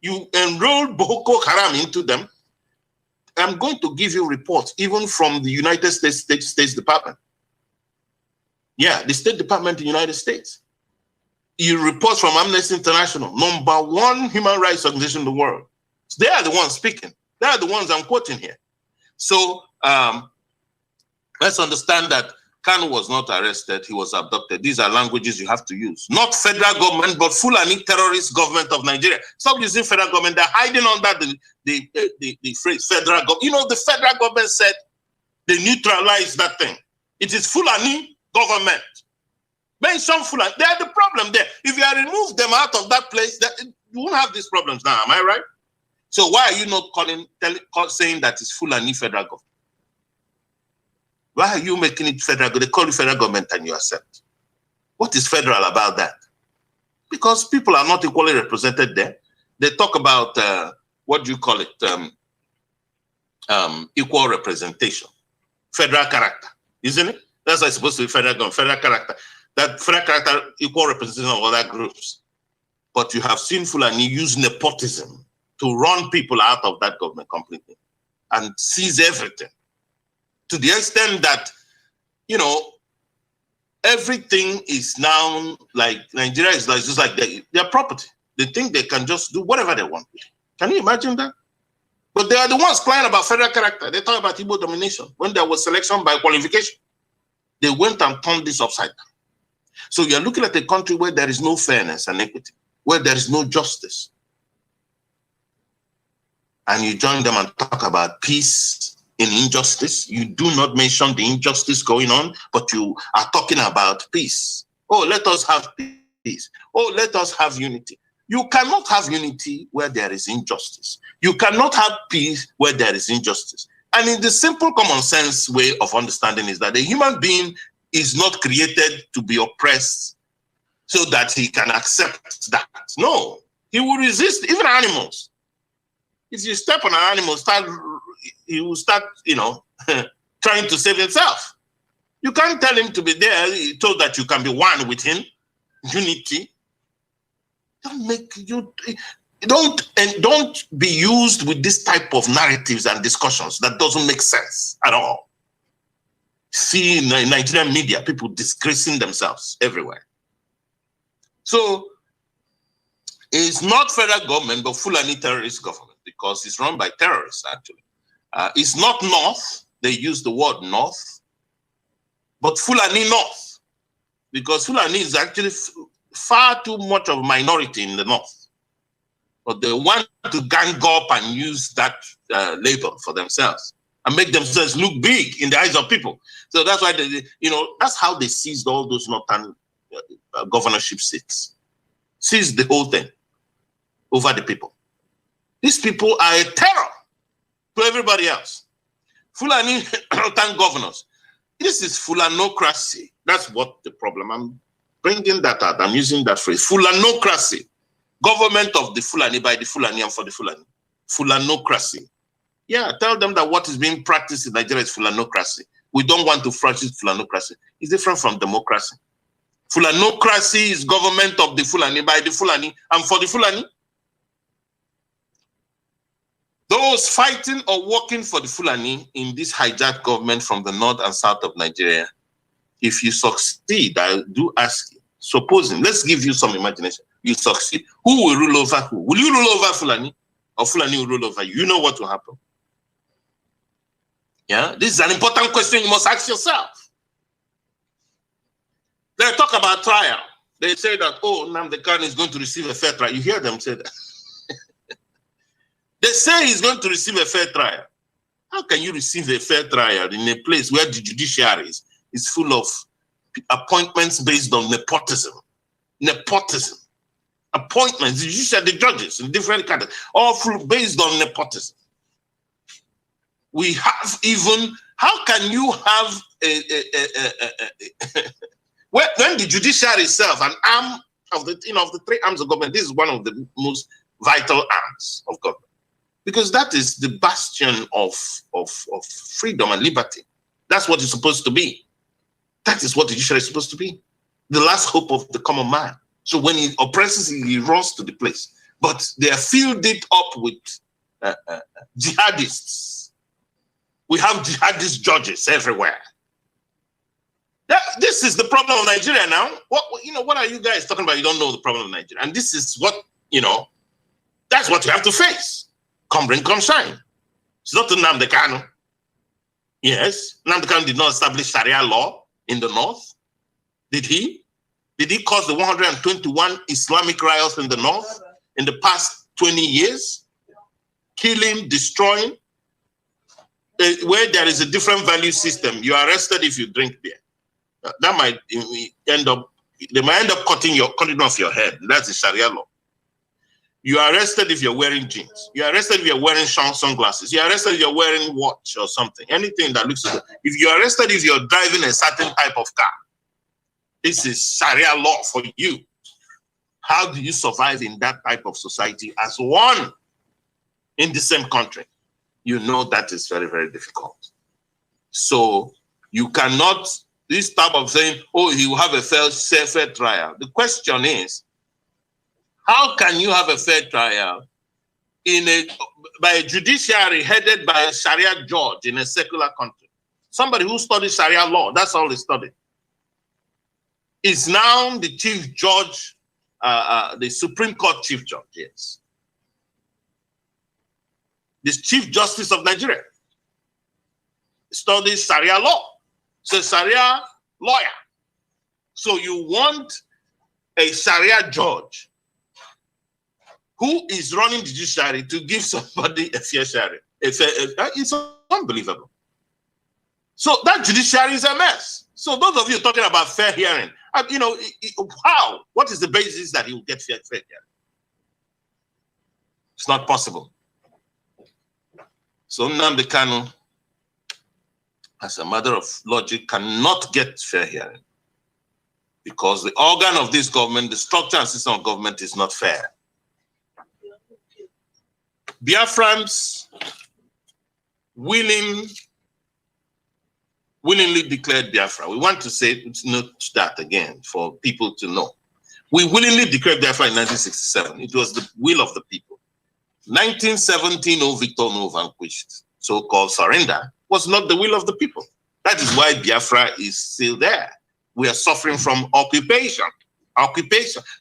You enroll Boko Haram into them. I'm going to give you reports, even from the United States State Department. Yeah, the State Department in the United States. You reports from Amnesty International, #1 human rights organization in the world. So they are the ones speaking. They are the ones I'm quoting here. So let's understand that Kanu was not arrested. He was abducted. These are languages you have to use. Not federal government, but Fulani terrorist government of Nigeria. Stop using federal government. They're hiding under the phrase federal government. You know, the federal government said they neutralized that thing. It is Fulani government. Mention Fulani. They are the problem there. If you remove them out of that place, you won't have these problems now. Am I right? So why are you not saying that it's Fulani federal government? Why are you making it federal? They call it federal government and you accept. What is federal about that? Because people are not equally represented there. They talk about, what do you call it? Equal representation. Federal character, isn't it? That's why it's supposed to be federal government, federal character. That federal character, equal representation of other groups. But you have seen Fulani use nepotism to run people out of that government completely and seize everything. To the extent that, you know, everything is now like Nigeria is like just like their property. They think they can just do whatever they want. Can you imagine that? But they are the ones crying about federal character. They talk about Igbo domination. When there was selection by qualification, they went and turned this upside down. So you're looking at a country where there is no fairness and equity, where there is no justice. And you join them and talk about peace in injustice. You do not mention the injustice going on, but you are talking about peace. Oh, let us have peace. Oh, let us have unity. You cannot have unity where there is injustice. You cannot have peace where there is injustice. And in the simple common sense way of understanding is that a human being is not created to be oppressed so that he can accept that. No, he will resist, even animals. If you step on an animal, he will start, you know, trying to save himself. You can't tell him to be there. He told that you can be one with him. Unity. Don't be used with this type of narratives and discussions that doesn't make sense at all. See in Nigerian media, people disgracing themselves everywhere. So it's not federal government, but Fulani terrorist government, because it's run by terrorists, actually. It's not North. They use the word North, but Fulani North, because Fulani is actually far too much of a minority in the North. But they want to gang up and use that label for themselves and make themselves look big in the eyes of people. So that's why, that's how they seized all those northern governorship seats. Seized the whole thing over the people. These people are a terror to everybody else. Fulani northern governors. This is Fulanocracy. That's what the problem. I'm bringing that out. I'm using that phrase. Fulanocracy. Government of the Fulani, by the Fulani, and for the Fulani. Fulanocracy. Yeah, tell them that what is being practiced in Nigeria is Fulanocracy. We don't want to practice Fulanocracy. It's different from democracy. Fulanocracy is government of the Fulani, by the Fulani, and for the Fulani. Those fighting or working for the Fulani in this hijacked government from the north and south of Nigeria, if you succeed, I do ask you, supposing, let's give you some imagination, you succeed, who will rule over who? Will you rule over Fulani? Or Fulani will rule over you? You know what will happen. Yeah, this is an important question you must ask yourself. They talk about trial. They say that, oh, Nnamdi Kanu is going to receive a fair trial. You hear them say that. They say he's going to receive a fair trial. How can you receive a fair trial in a place where the judiciary is full of appointments based on nepotism? Nepotism. Appointments, the judiciary, the judges in different categories, all based on nepotism. We have even, how can you have when the judiciary itself, an arm of the, of the three arms of government, this is one of the most vital arms of government. Because that is the bastion of freedom and liberty. That's what it's supposed to be. That is what the judiciary is supposed to be. The last hope of the common man. So when he oppresses, he runs to the place. But they are filled it up with jihadists. We have jihadist judges everywhere. This is the problem of Nigeria now. What are you guys talking about? You don't know the problem of Nigeria. And this is what, that's what you have to face. Come rain, come shine. It's not Nnamdi Kanu. Yes, Nnamdi Kanu did not establish Sharia law in the north. Did he? Did he cause the 121 Islamic riots in the north in the past 20 years? Killing, destroying. Where there is a different value system, you are arrested if you drink beer. That might end up, they might end up cutting off your head. That's the Sharia law. You are arrested if you're wearing jeans. You are arrested if you're wearing sunglasses. You are arrested if you're wearing watch or something. Anything that looks good. If you're arrested if you're driving a certain type of car. This is Sharia law for you. How do you survive in that type of society as one in the same country? You know that is very, very difficult. So you cannot, this type of saying, oh, he will have a fair trial. The question is, how can you have a fair trial by a judiciary headed by a Sharia judge in a secular country? Somebody who studied Sharia law, that's all he studied, is now the chief judge, the Supreme Court chief judge, yes. This Chief Justice of Nigeria studies Sharia law. So Sharia lawyer. So you want a Sharia judge who is running the judiciary to give somebody a fair Sharia. It's unbelievable. So that judiciary is a mess. So those of you talking about fair hearing, how? What is the basis that he will get fair hearing? It's not possible. So Nnamdi Kanu, as a matter of logic, cannot get fair hearing because the organ of this government, the structure and system of government is not fair. Biafrans willingly declared Biafra. We want to note that again for people to know. We willingly declared Biafra in 1967. It was the will of the people. 1917, no victor, no vanquished. So-called surrender was not the will of the people. That is why Biafra is still there. We are suffering from occupation.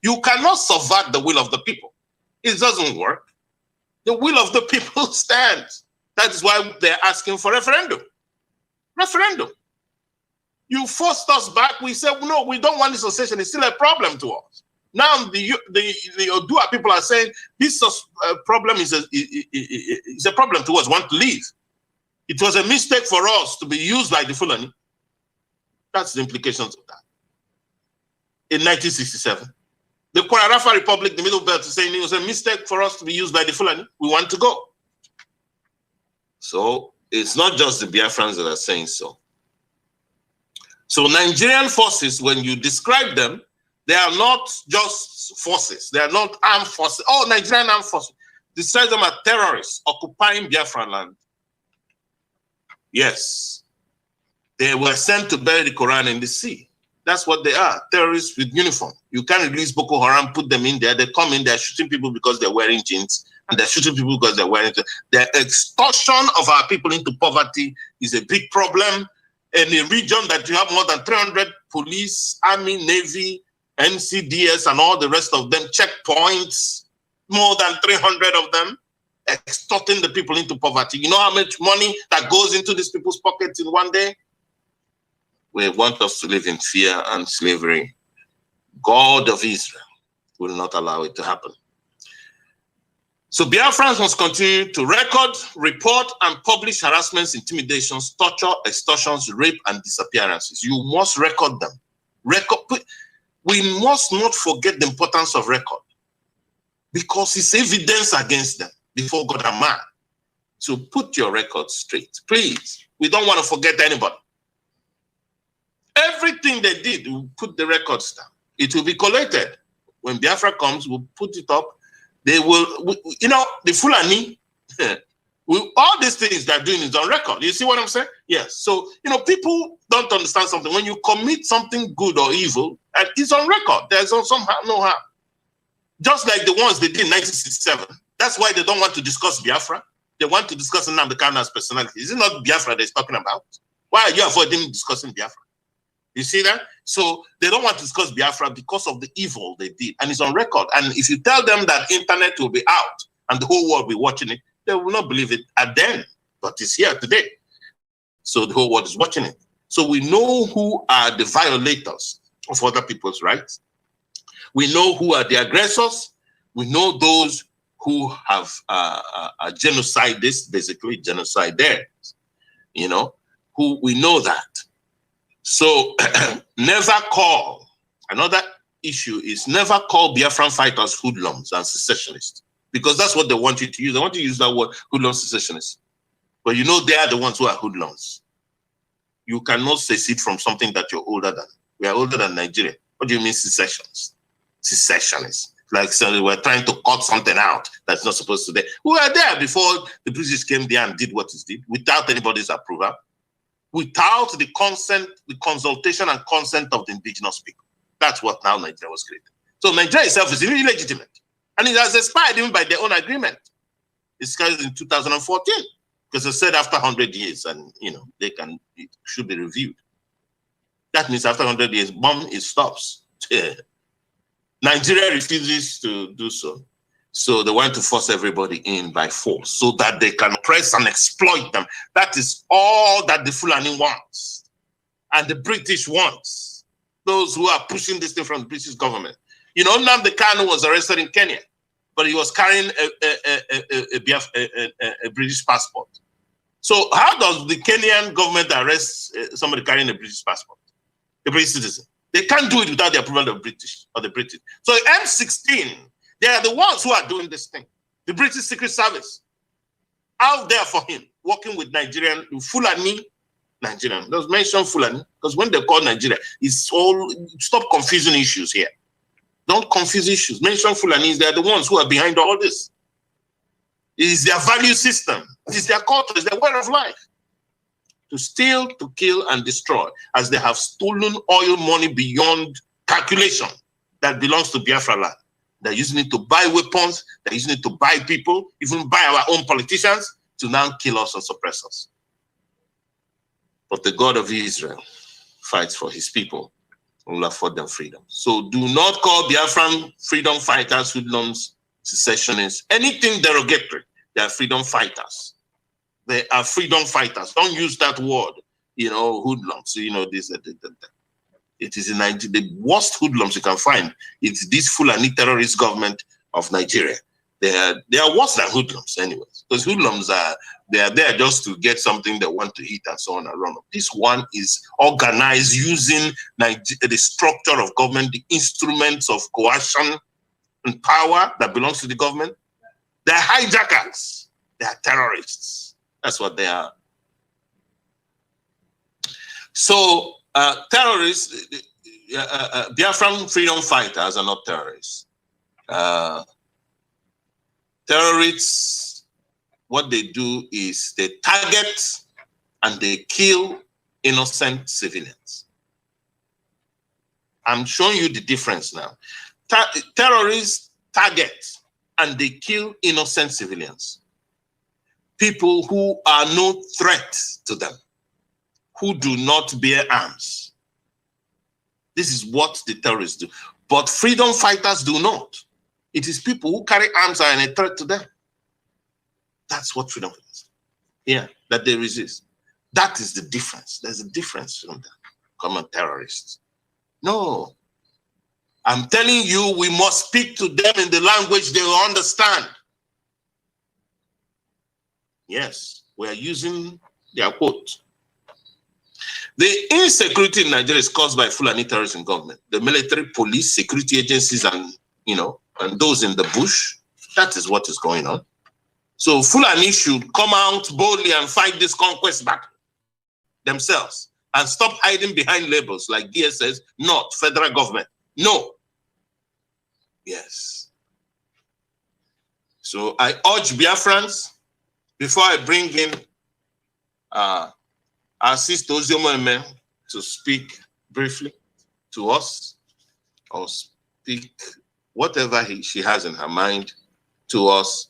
You cannot subvert the will of the people. It doesn't work. The will of the people stands. That is why they're asking for referendum. You forced us back. We said, no, we don't want this association. It's still a problem to us. Now the Odua people are saying this problem is a problem to us, want to leave. It was a mistake for us to be used by the Fulani. That's the implications of that. In 1967, the Kwara Republic, the Middle Belt, is saying it was a mistake for us to be used by the Fulani. We want to go. So it's not just the Biafrans that are saying so. So Nigerian forces, when you describe them, they are not just forces. They are not armed forces. Oh, Nigerian armed forces. Describe them as terrorists occupying Biafran land. Yes. They were sent to bury the Quran in the sea. That's what they are, terrorists with uniform. You can't release Boko Haram, put them in there. They come in there shooting people because they're wearing jeans and they're shooting people because they're wearing it. The extortion of our people into poverty is a big problem. In a region that you have more than 300 police, army, navy, NCDS, and all the rest of them, checkpoints, more than 300 of them, extorting the people into poverty. You know how much money that goes into these people's pockets in one day? We want us to live in fear and slavery. God of Israel will not allow it to happen. So Biafrans must continue to record, report, and publish harassments, intimidations, torture, extortions, rape, and disappearances. You must record them. We must not forget the importance of record, because it's evidence against them before God and man. So put your records straight, please. We don't want to forget anybody. Everything they did, we'll put the records down. It will be collated. When Biafra comes, we'll put it up. They will, you know, the Fulani, all these things they're doing is on record. You see what I'm saying? Yes. So, you know, people don't understand something. When you commit something good or evil, and it's on record. There's no harm. Just like the ones they did in 1967. That's why they don't want to discuss Biafra. They want to discuss Nnamdi Kanu's personality. Is it not Biafra they're talking about? Why are you avoiding discussing Biafra? You see that? So they don't want to discuss Biafra because of the evil they did. And it's on record. And if you tell them that internet will be out and the whole world will be watching it, they will not believe it at then. But it's here today. So the whole world is watching it. So we know who are the violators of other people's rights. We know who are the aggressors. We know those who have genocidists, basically genocide there. You know, who we know that. So never call, another issue is never call Biafran fighters hoodlums and secessionists, because that's what they want you to use. They want you to use that word, hoodlums, secessionists. But you know they are the ones who are hoodlums. You cannot secede from something that you're older than. We are older than Nigeria. What do you mean secessionists? Secessionists. Like so we're trying to cut something out that's not supposed to be. We were there before the British came there and did what it did without anybody's approval. Without the consent, the consultation and consent of the indigenous people. That's what now Nigeria was created. So Nigeria itself is illegitimate. And it has expired even by their own agreement. It's expired in 2014. Because they said after 100 years, and you know, it should be reviewed. That means after 100 years, boom, it stops. Nigeria refuses to do so. So they want to force everybody in by force so that they can oppress and exploit them. That is all that the Fulani wants. And the British wants. Those who are pushing this thing from the British government. You know, Nnamdi Kanu was arrested in Kenya, but he was carrying a British passport. So how does the Kenyan government arrest somebody carrying a British passport? A British citizen. They can't do it without the approval of the British. So M16, they are the ones who are doing this thing. The British Secret Service out there for him, working with Nigerian, Fulani, Nigerian. Let's mention Fulani, because when they call Nigeria, it's all, stop confusing issues here. Don't confuse issues. Mention Fulanis, they're the ones who are behind all this. It is their value system. It is their culture, it's their way of life. To steal, to kill, and destroy, as they have stolen oil money beyond calculation that belongs to Biafra land. They're using it to buy weapons, they're using it to buy people, even buy our own politicians, to now kill us and suppress us. But the God of Israel fights for his people and will afford them freedom. So do not call Biafran freedom fighters, hoodlums, secessionists, anything derogatory. They are freedom fighters. They are freedom fighters. Don't use that word, you know, hoodlums, you know, this, that. It is in Nigeria, the worst hoodlums you can find. It's this Fulani terrorist government of Nigeria. They are worse than hoodlums anyways. Because hoodlums they are there just to get something they want to eat and so on and run up. This one is organized using the structure of government, the instruments of coercion and power that belongs to the government. They are hijackers. They are terrorists. That's what they are. So terrorists, Biafran freedom fighters are not terrorists. Terrorists, what they do is they target and they kill innocent civilians. I'm showing you the difference now. Terrorists target and they kill innocent civilians. People who are no threat to them, who do not bear arms. This is what the terrorists do. But freedom fighters do not. It is people who carry arms are a threat to them. That's what freedom is. Yeah, that they resist. That is the difference. There's a difference from the common terrorists. No. I'm telling you, we must speak to them in the language they will understand. Yes, we are using their quote. The insecurity in Nigeria is caused by Fulani terrorism government, the military, police, security agencies, and and those in the bush. That is what is going on. So Fulani should come out boldly and fight this conquest battle themselves and stop hiding behind labels like DSS, not federal government. No. Yes. So I urge Biafrans, before I bring in our sister Ozioma to speak briefly to us, or speak whatever she has in her mind to us,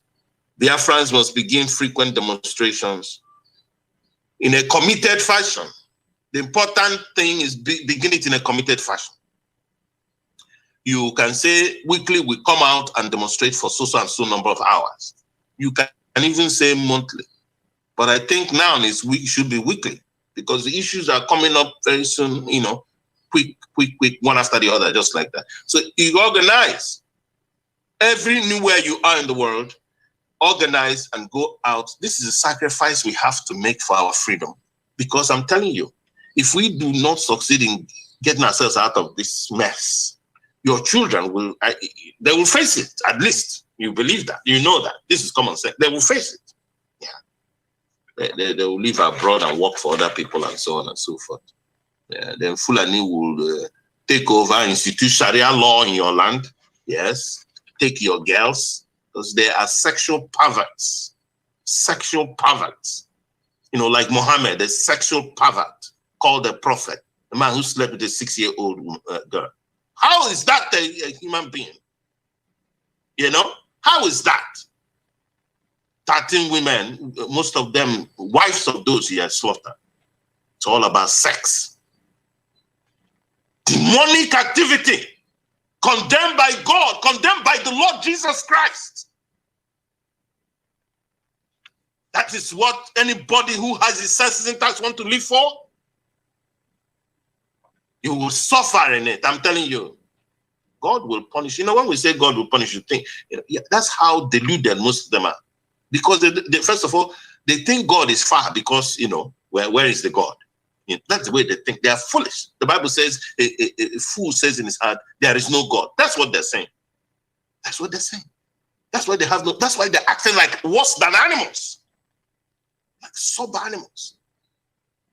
Biafrans must begin frequent demonstrations in a committed fashion. The important thing is begin it in a committed fashion. You can say weekly we come out and demonstrate for so and so number of hours. You can even say monthly. But I think now we should be weekly, because the issues are coming up very soon, quick, one after the other, just like that. So you organize. Everywhere you are in the world, organize and go out. This is a sacrifice we have to make for our freedom. Because I'm telling you, if we do not succeed in getting ourselves out of this mess, your children they will face it. At least you believe that, you know that. This is common sense. They will face it. Yeah, they will live abroad and work for other people and so on and so forth. Yeah, then Fulani will take over, institute Sharia law in your land. Yes, take your girls, because they are sexual perverts. Sexual perverts. Like Muhammad, a sexual pervert called a prophet, a man who slept with a 6-year-old girl. How is that a human being? How is that? 13 women, most of them wives of those he has slaughtered. It's all about sex. Demonic activity, condemned by God, condemned by the Lord Jesus Christ. That is what anybody who has his senses intact want to live for. You will suffer in it. I'm telling you. God will punish. When we say God will punish, you think, that's how deluded most of them are. Because they first of all, they think God is far because, where is the God? That's the way they think. They are foolish. The Bible says, a fool says in his heart, there is no God. That's what they're saying. That's what they're saying. That's why that's why they're acting like worse than animals. Like sub-animals.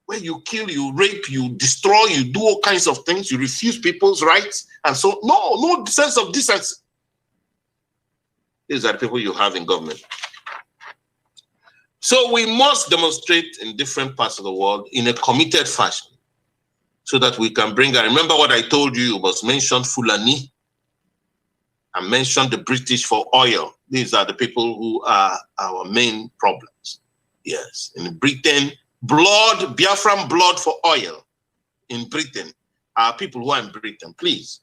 Where you kill, you rape, you destroy, you do all kinds of things, you refuse people's rights, and so no sense of decency. These are the people you have in government. So we must demonstrate in different parts of the world in a committed fashion, so that we can bring. I remember what I told you was mentioned Fulani. I mentioned the British for oil. These are the people who are our main problems. Yes, in Britain. Blood, Biafran blood for oil in Britain. Our people who are in Britain, please,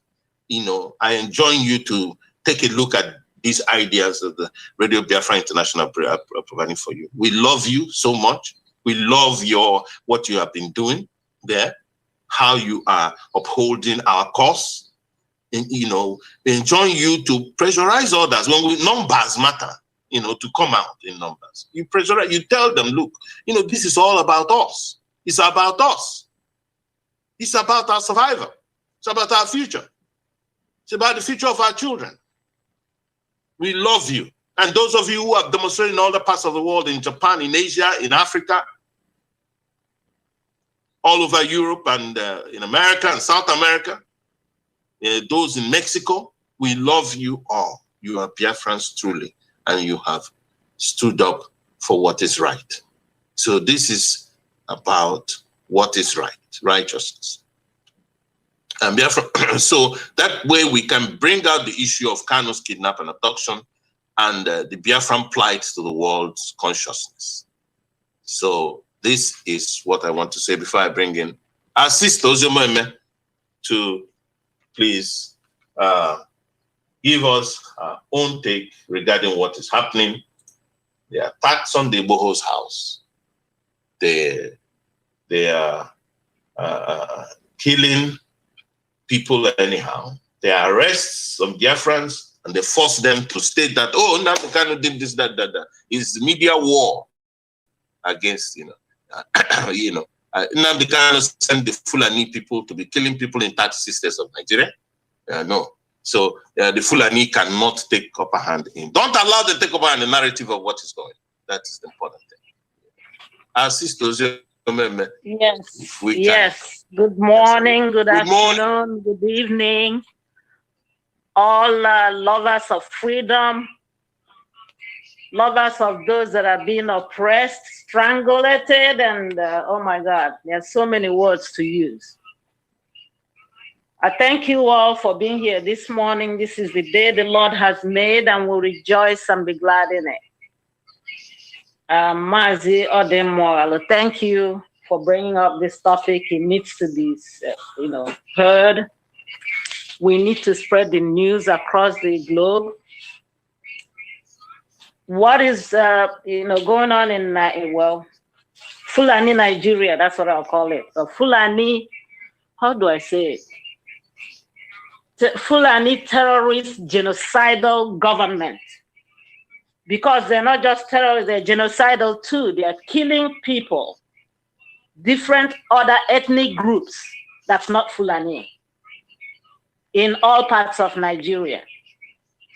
I enjoin you to take a look at these ideas that the Radio Biafra International are providing for you. We love you so much. We love what you have been doing there, how you are upholding our cause, and enjoin you to pressurize others when numbers matter. To come out in numbers. You pressurize, you tell them, look, this is all about us. It's about us. It's about our survival. It's about our future. It's about the future of our children. We love you. And those of you who have demonstrated in all the parts of the world, in Japan, in Asia, in Africa, all over Europe and in America and South America, those in Mexico, we love you all. You are Biafrans truly. And you have stood up for what is right. So this is about what is right, righteousness. And so that way we can bring out the issue of Kanu's kidnap and abduction and the Biafran plight to the world's consciousness. So this is what I want to say before I bring in our sister Ozomeme to please give us our own take regarding what is happening. The attacks on the Igboho's house. They are killing people anyhow. They arrest some Biafrans and they force them to state that, oh, Nnamdi Kanu did this, that. It's media war against, Nnamdi Kanu sent the Fulani people to be killing people in 36 states of Nigeria. No. So the Fulani cannot take upper hand in. Don't allow them to take upper hand in the narrative of what is going. That is the important thing. Our sisters, yes, yes. Good morning, good afternoon, good evening. All lovers of freedom, lovers of those that are being oppressed, strangulated, and oh my God, there's so many words to use. I thank you all for being here this morning. This is the day the Lord has made, and we'll rejoice and be glad in it. Mazi Odemoral, thank you for bringing up this topic. It needs to be, heard. We need to spread the news across the globe. What is, going on in Fulani, Nigeria? That's what I'll call it. Fulani, how do I say it? Fulani terrorist genocidal government. Because they're not just terrorists, they're genocidal too. They are killing people, different other ethnic groups that's not Fulani in all parts of Nigeria.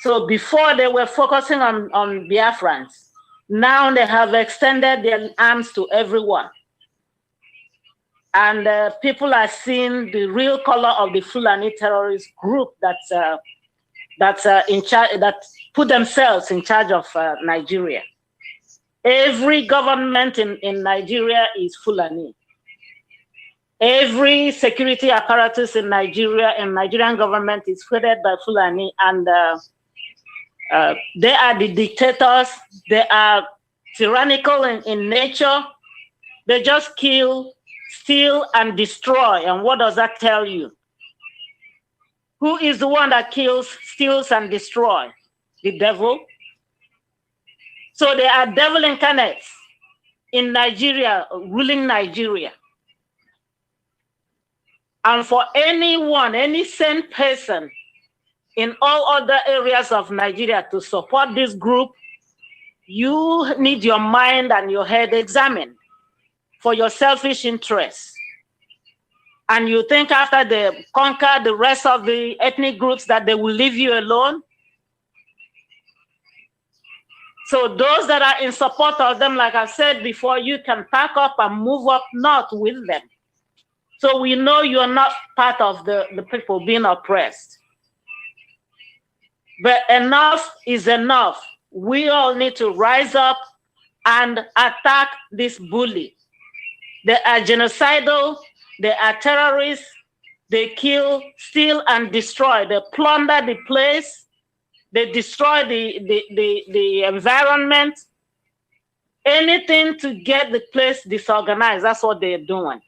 So before they were focusing on Biafrans, now they have extended their arms to everyone. And people are seeing the real color of the Fulani terrorist group that's in charge, that put themselves in charge of Nigeria. Every government in Nigeria is Fulani. Every security apparatus in Nigeria and Nigerian government is headed by Fulani, and they are the dictators. They are tyrannical in nature. They just kill, steal, and destroy. And what does that tell you? Who is the one that kills, steals, and destroys? The devil. So they are devil incarnates in Nigeria, ruling Nigeria. And for anyone, any sane person in all other areas of Nigeria to support this group, you need your mind and your head examined for your selfish interests. And you think after they conquer the rest of the ethnic groups that they will leave you alone? So those that are in support of them, like I said before, you can pack up and move up north with them. So we know you're not part of the people being oppressed. But enough is enough. We all need to rise up and attack this bully. They are genocidal, they are terrorists, they kill, steal, and destroy. They plunder the place, they destroy the environment. Anything to get the place disorganized, that's what they're doing.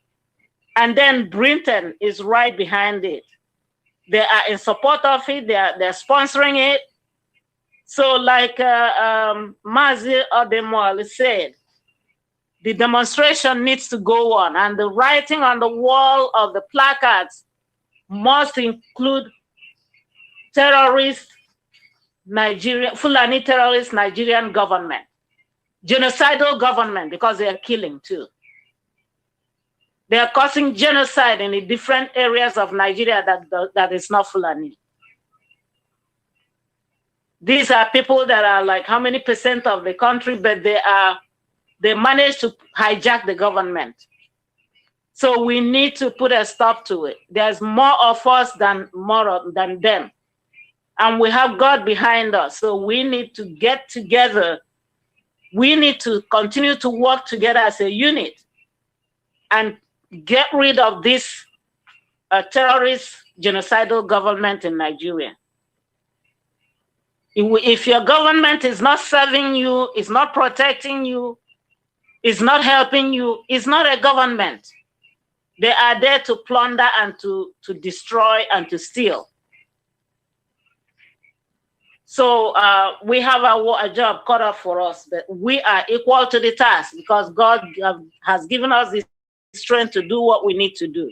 And then Britain is right behind it. They are in support of it, they're sponsoring it. So like Mazi Odemoal said, the demonstration needs to go on, and the writing on the wall of the placards must include terrorist Nigerian, Fulani terrorist Nigerian government, genocidal government, because they are killing too. They are causing genocide in the different areas of Nigeria that is not Fulani. These are people that are like how many percent of the country, but they managed to hijack the government. So we need to put a stop to it. There's more of us than them. And we have God behind us. So we need to get together. We need to continue to work together as a unit and get rid of this terrorist genocidal government in Nigeria. If your government is not serving you, is not protecting you, is not helping you, it's not a government. They are there to plunder and to destroy and to steal. So we have a job cut off for us, but we are equal to the task because God has given us the strength to do what we need to do.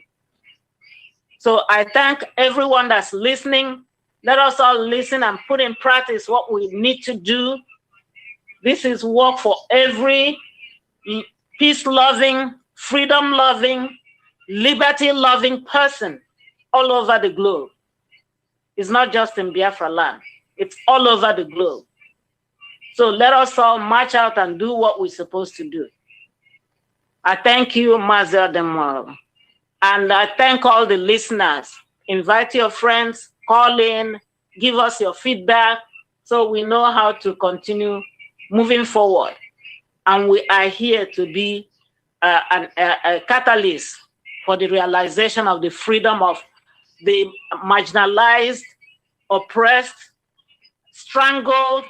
So I thank everyone that's listening. Let us all listen and put in practice what we need to do. This is work for every peace-loving, freedom-loving, liberty-loving person all over the globe. It's not just in Biafra land. It's all over the globe. So let us all march out and do what we're supposed to do. I thank you, Mazer Demoro. And I thank all the listeners. Invite your friends, call in, give us your feedback so we know how to continue moving forward. And we are here to be a catalyst for the realization of the freedom of the marginalized, oppressed, strangled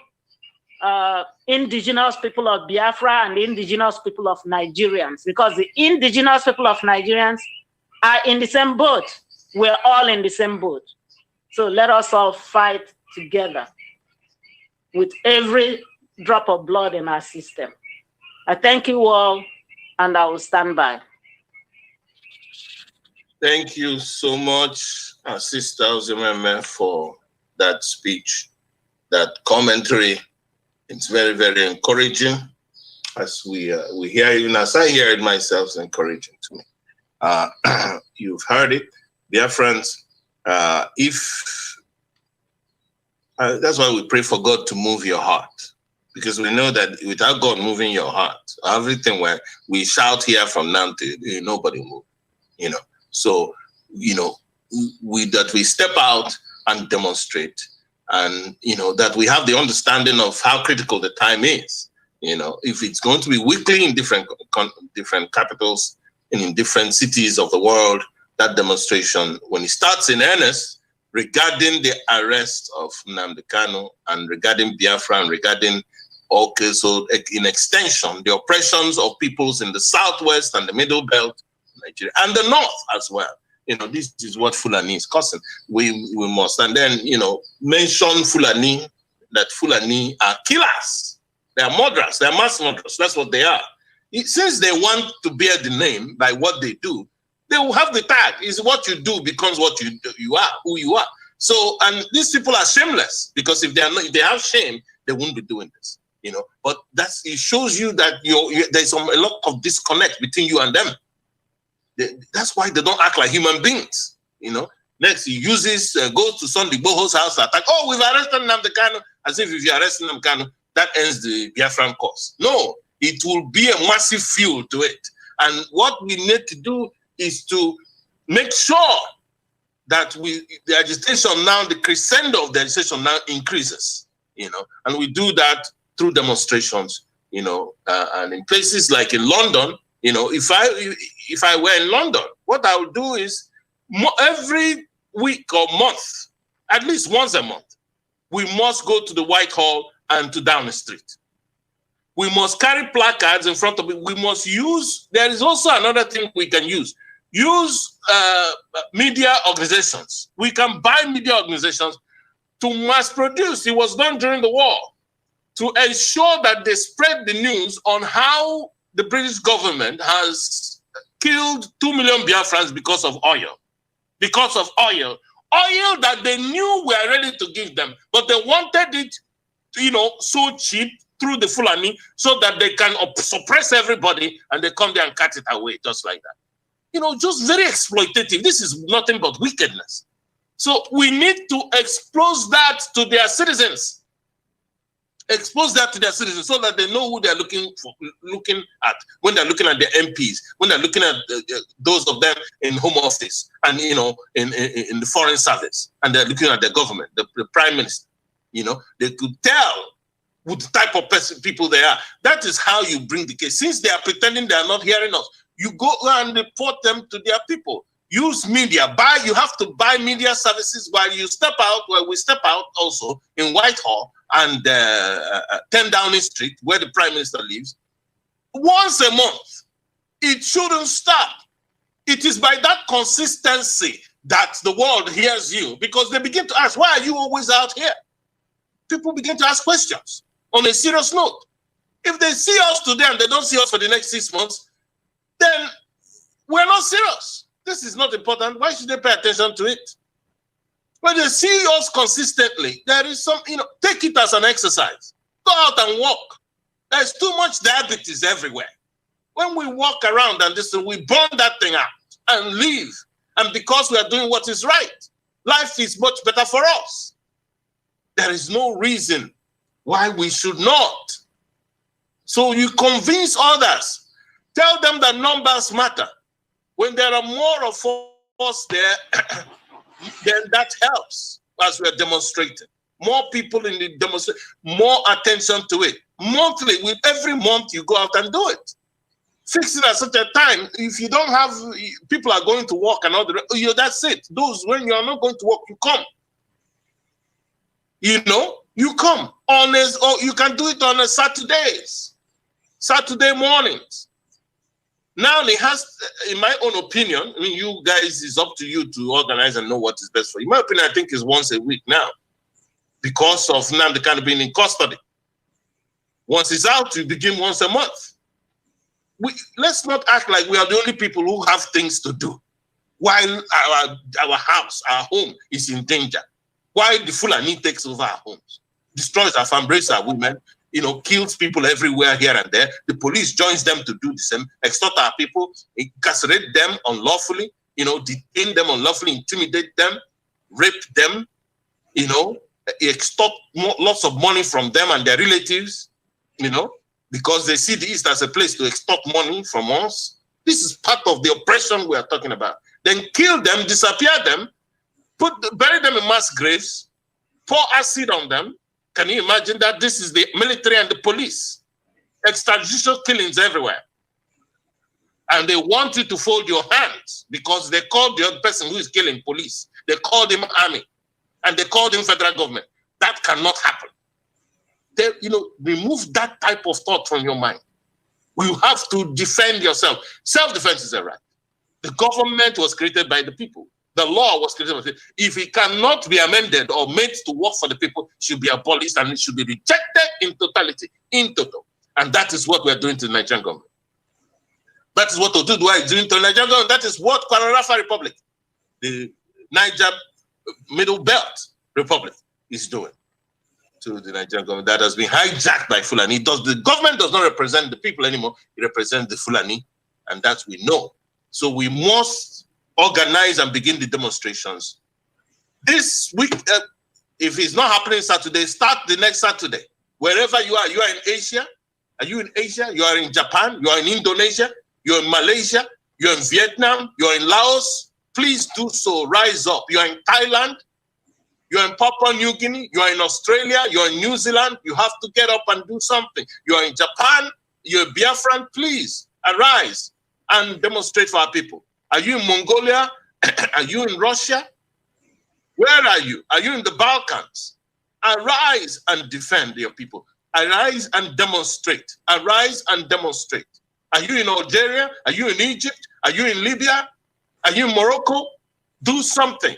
indigenous people of Biafra and the indigenous people of Nigerians, because the indigenous people of Nigerians are in the same boat. We're all in the same boat. So let us all fight together with every drop of blood in our system. I thank you all, and I will stand by. Thank you so much, Sister Ozememe, for that speech, that commentary. It's very, very encouraging. As we hear, even as I hear it myself, it's encouraging to me. You've heard it, dear friends. That's why we pray for God to move your heart, because we know that without God moving your heart, everything where we shout here from now to nobody move, So, that we step out and demonstrate, and that we have the understanding of how critical the time is. If it's going to be weekly in different capitals and in different cities of the world, that demonstration, when it starts in earnest, regarding the arrest of Nnamdi Kanu and regarding Biafra and regarding, so in extension, the oppressions of peoples in the southwest and the middle belt, Nigeria, and the north as well. This is what Fulani is causing. We must, and then, mention Fulani, that Fulani are killers. They are murderers. They are mass murderers. That's what they are. Since they want to bear the name by what they do, they will have the tag. Is what you do becomes what you are, who you are. So, and these people are shameless, because if they have shame, they won't be doing this. But it shows you that there's a lot of disconnect between you and them. That's why they don't act like human beings. Next, he goes to Sunday Igboho's house, attack. Oh, we've arrested Nnamdi Kanu, as if you arrest Nnamdi Kanu, that ends the Biafran cause. No, it will be a massive fuel to it. And what we need to do is to make sure that the agitation now, the crescendo of the agitation now increases, and we do that through demonstrations, and in places like in London, if I were in London, what I would do is every week or month, at least once a month, we must go to the Whitehall and to Downing Street. We must carry placards in front of it. We must there is also another thing we can use. Use media organizations. We can buy media organizations to mass produce. It was done during the war, to ensure that they spread the news on how the British government has killed 2 million Biafrans because of oil. Because of oil. Oil that they knew we are ready to give them, but they wanted it, so cheap through the Fulani so that they can suppress everybody and they come there and cut it away just like that. Just very exploitative. This is nothing but wickedness. So we need to expose that to their citizens. Expose that to their citizens so that they know who they're looking at when they're looking at their MPs, when they're looking at those of them in home office and in the foreign service, and they're looking at their government, the prime minister. They could tell with the type of people they are. That is how you bring the case. Since they are pretending they are not hearing us, you go and report them to their people. Use media. You have to buy media services while you step out, while we step out also in Whitehall and 10 Downing Street, where the Prime Minister lives, once a month. It shouldn't stop. It is by that consistency that the world hears you, because they begin to ask, why are you always out here? People begin to ask questions on a serious note. If they see us today and they don't see us for the next 6 months, then we're not serious. This is not important. Why should they pay attention to it? When they see us consistently, there is some, take it as an exercise. Go out and walk. There's too much diabetes everywhere. When we walk around and we burn that thing out and leave. And because we are doing what is right, life is much better for us. There is no reason why we should not. So you convince others. Tell them that numbers matter. When there are more of us there, then that helps as we are demonstrating. More people in the demonstration, more attention to it. Monthly, with every month you go out and do it. Fix it at such a time. If you don't have, people are going to work and all the, that's it. Those, when you are not going to work, you come. You come on this, or you can do it on a Saturday mornings. Now it has, in my own opinion, I mean, you guys, it's up to you to organize and know what is best for you. In my opinion, I think it's once a week now, because of Nnamdi Kanu being in custody. Once it's out, we begin once a month. Let's not act like we are the only people who have things to do, while our house, our home is in danger. Why the Fulani takes over our homes, destroys our farm, rapes our women, kills people everywhere here and there. The police joins them to do the same, extort our people, incarcerate them unlawfully, detain them unlawfully, intimidate them, rape them, extort lots of money from them and their relatives, because they see the East as a place to extort money from us. This is part of the oppression we are talking about. Then kill them, disappear them, bury them in mass graves, pour acid on them. Can you imagine that? This is the military and the police. Extrajudicial killings everywhere. And they want you to fold your hands because they called the other person who is killing police. They called him army. And they called him federal government. That cannot happen. Remove that type of thought from your mind. You have to defend yourself. Self-defense is a right. The government was created by the people. The law was created by the people. If it cannot be amended or made to work for the people, it should be abolished and it should be rejected in totality, in total. And that is what we are doing to the Nigerian government. That is what Oduduwa is doing to the Nigerian government. That is what Kwara Rafa Republic, the Niger Middle Belt Republic, is doing to the Nigerian government. That has been hijacked by Fulani. The government does not represent the people anymore. It represents the Fulani, and that we know. So we must organize and begin the demonstrations. This week, if it's not happening Saturday, start the next Saturday. Wherever you are in Asia. Are you in Asia? You are in Japan? You are in Indonesia? You're in Malaysia? You're in Vietnam? You're in Laos? Please do so. Rise up. You're in Thailand? You're in Papua New Guinea? You're in Australia? You're in New Zealand? You have to get up and do something. You're in Japan? You're Biafran? Please arise and demonstrate for our people. Are you in Mongolia? Are you in Russia? Where are you? Are you in the Balkans? Arise and defend your people. Arise and demonstrate. Arise and demonstrate. Are you in Algeria? Are you in Egypt? Are you in Libya? Are you in Morocco? Do something.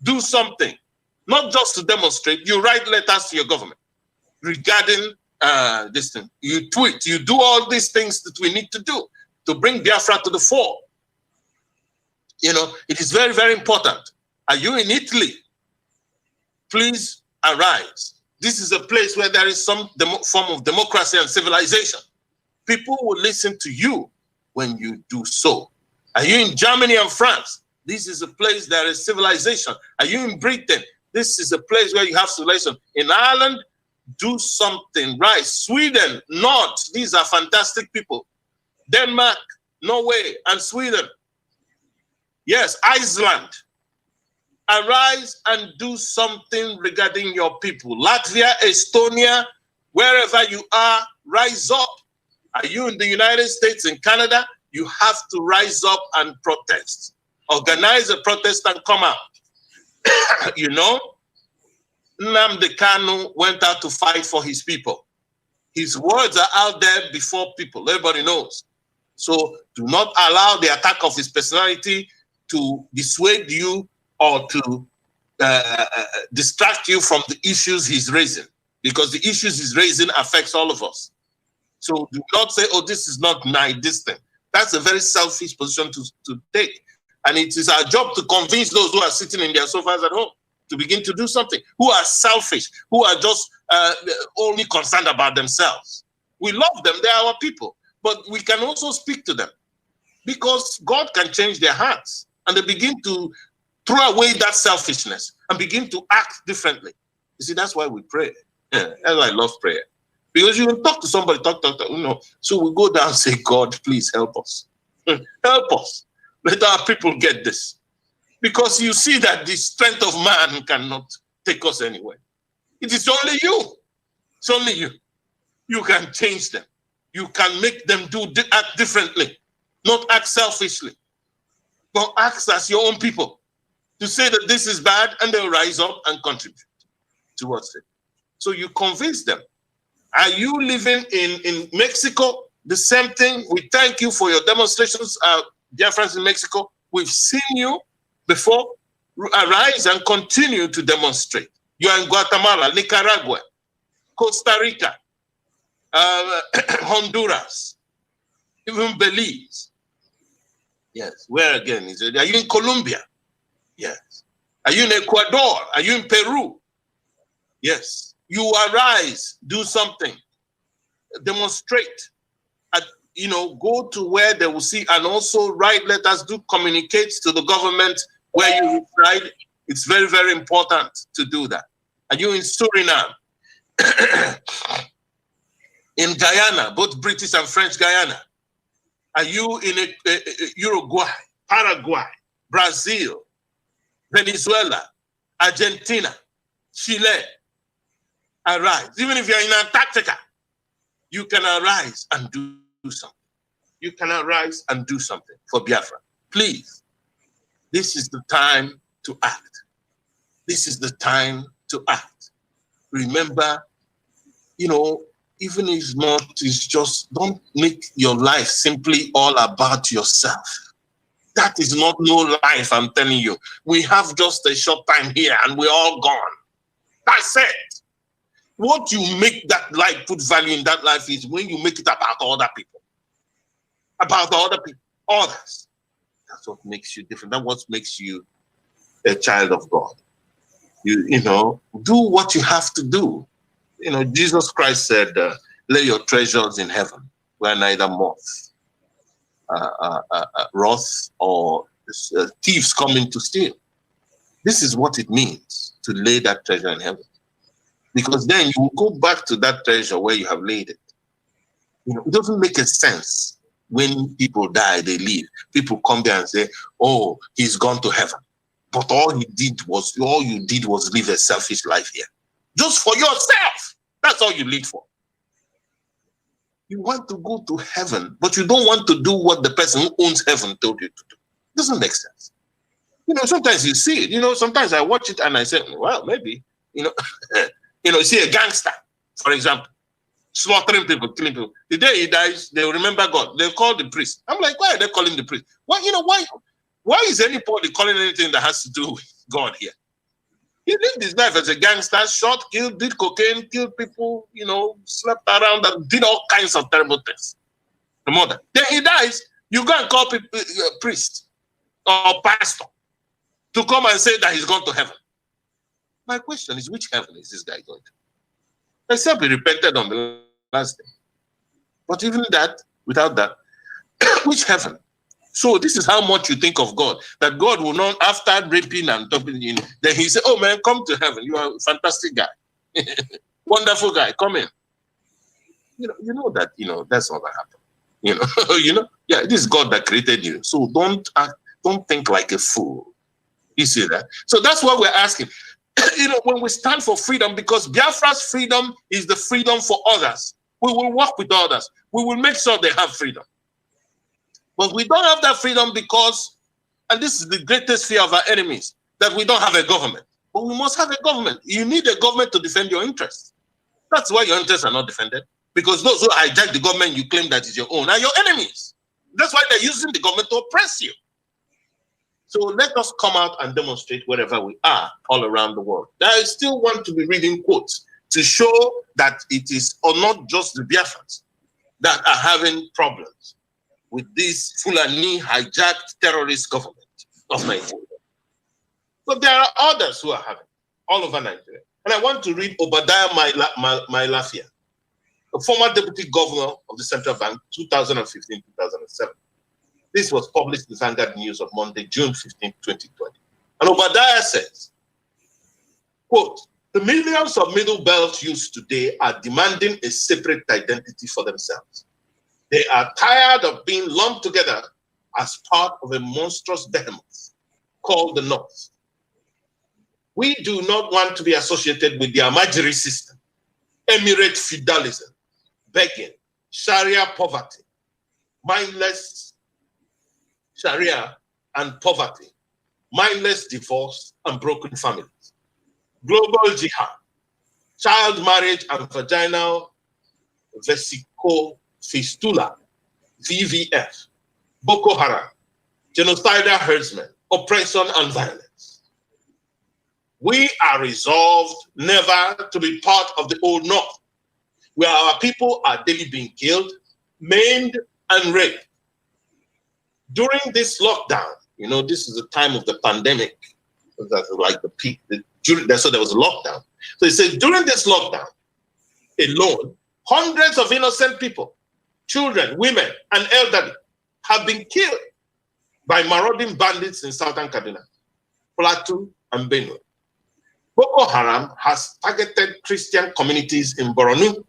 Do something. Not just to demonstrate. You write letters to your government regarding this thing. You tweet. You do all these things that we need to do to bring Biafra to the fore. It is very, very important. Are you in Italy? Please arise. This is a place where there is some form of democracy and civilization. People will listen to you when you do so. Are you in Germany and France? This is a place there is civilization. Are you in Britain? This is a place where you have civilization. In Ireland, do something right. Sweden, North, these are fantastic people. Denmark, Norway, and Sweden. Yes, Iceland. Arise and do something regarding your people. Latvia, Estonia, wherever you are, rise up. Are you in the United States, in Canada? You have to rise up and protest. Organize a protest and come out. Nnamdi Kanu went out to fight for his people. His words are out there before people. Everybody knows. So do not allow the attack of his personality to dissuade you or to distract you from the issues he's raising, because the issues he's raising affects all of us. So do not say, oh, this is not nice, this thing. That's a very selfish position to take. And it is our job to convince those who are sitting in their sofas at home to begin to do something, who are selfish, who are just only concerned about themselves. We love them, they're our people, but we can also speak to them because God can change their hearts and they begin to throw away that selfishness and begin to act differently. You see, that's why we pray. Yeah, I love prayer. Because you can talk to somebody, talk, you know. So we go down and say, God, please help us. Help us. Let our people get this. Because you see that the strength of man cannot take us anywhere. It is only you. It's only you. You can change them. You can make them act differently. Not act selfishly. But act as your own people. To say that this is bad, and they'll rise up and contribute towards it. So you convince them. Are you living in Mexico? The same thing. We thank you for your demonstrations, dear friends in Mexico. We've seen you before. Arise and continue to demonstrate. You are in Guatemala, Nicaragua, Costa Rica, Honduras, even Belize. Yes. Where again is it? Are you in Colombia? Yes. Are you in Ecuador? Are you in Peru? Yes. You arise, do something, demonstrate, you know, go to where they will see, and also write letters, do communicate to the government where you reside. It's very, very important to do that. Are you in Suriname? In Guyana, both British and French Guyana? Are you in Uruguay, Paraguay, Brazil, Venezuela, Argentina, Chile? Arise. Even if you're in Antarctica, you can arise and do something. You can arise and do something for Biafra. Please, this is the time to act. This is the time to act. Remember, you know, even if it's just, don't make your life simply all about yourself. That is not no life, I'm telling you. We have just a short time here and we're all gone. That's it. What you make that life, put value in that life, is when you make it about other people. About other people, others. That's what makes you different. That's what makes you a child of God. You know, do what you have to do. You know, Jesus Christ said, lay your treasures in heaven, where neither moth, wrath, or thieves come in to steal. This is what it means to lay that treasure in heaven. Because then you will go back to that treasure where you have laid it. You know, it doesn't make a sense when people die, they leave. People come there and say, oh, he's gone to heaven. But all you did was live a selfish life here. Just for yourself. That's all you live for. You want to go to heaven, but you don't want to do what the person who owns heaven told you to do. It doesn't make sense. You know, sometimes you see it. You know, sometimes I watch it and I say, well, maybe, you know, you know, you see a gangster, for example, slaughtering people, killing people. The day he dies, they will remember God. They'll call the priest. I'm like, why are they calling the priest? Why, you know, why is anybody calling anything that has to do with God here? He lived his life as a gangster, shot, killed, did cocaine, killed people, you know, slept around, and did all kinds of terrible things. The mother. Then he dies, you go and call people, priest or pastor to come and say that he's gone to heaven. My question is, which heaven is this guy going to? Except he repented on the last day. But even that, without that, which heaven? So this is how much you think of God. That God will not, after raping and dumping in, then he said, oh man, come to heaven. You are a fantastic guy. Wonderful guy, come in. You know that, you know, that's not going to happen. You know, you know, yeah, this is God that created you. So don't think like a fool. You see that? So that's what we're asking. You know, when we stand for freedom, because Biafra's freedom is the freedom for others. We will work with others. We will make sure they have freedom. But we don't have that freedom because, and this is the greatest fear of our enemies, that we don't have a government. But we must have a government. You need a government to defend your interests. That's why your interests are not defended. Because those who hijack the government you claim that is your own are your enemies. That's why they're using the government to oppress you. So let us come out and demonstrate wherever we are all around the world. I still want to be reading quotes to show that it is not just the Biafrans that are having problems with this Fulani hijacked terrorist government of Nigeria. But there are others who are having all over Nigeria. And I want to read Obadiah Mailafia, the former deputy governor of the Central Bank, 2015-2007. This was published in Vanguard News of Monday, June 15, 2020. And Obadiah says, quote, the millions of Middle Belt youths today are demanding a separate identity for themselves. They are tired of being lumped together as part of a monstrous behemoth called the North. We do not want to be associated with the Amajiri system, emirate feudalism, begging, Sharia poverty, mindless Sharia and poverty, mindless divorce and broken families, global jihad, child marriage and vaginal vesicle fistula, VVF, Boko Haram, genocidal herdsmen, oppression and violence. We are resolved never to be part of the old North, where our people are daily being killed, maimed, and raped. During this lockdown, you know, this is the time of the pandemic, that's like the peak. So there was a lockdown. So it says during this lockdown alone, hundreds of innocent people, children, women, and elderly have been killed by marauding bandits in southern Kaduna, Plateau, and Benue. Boko Haram has targeted Christian communities in Borno,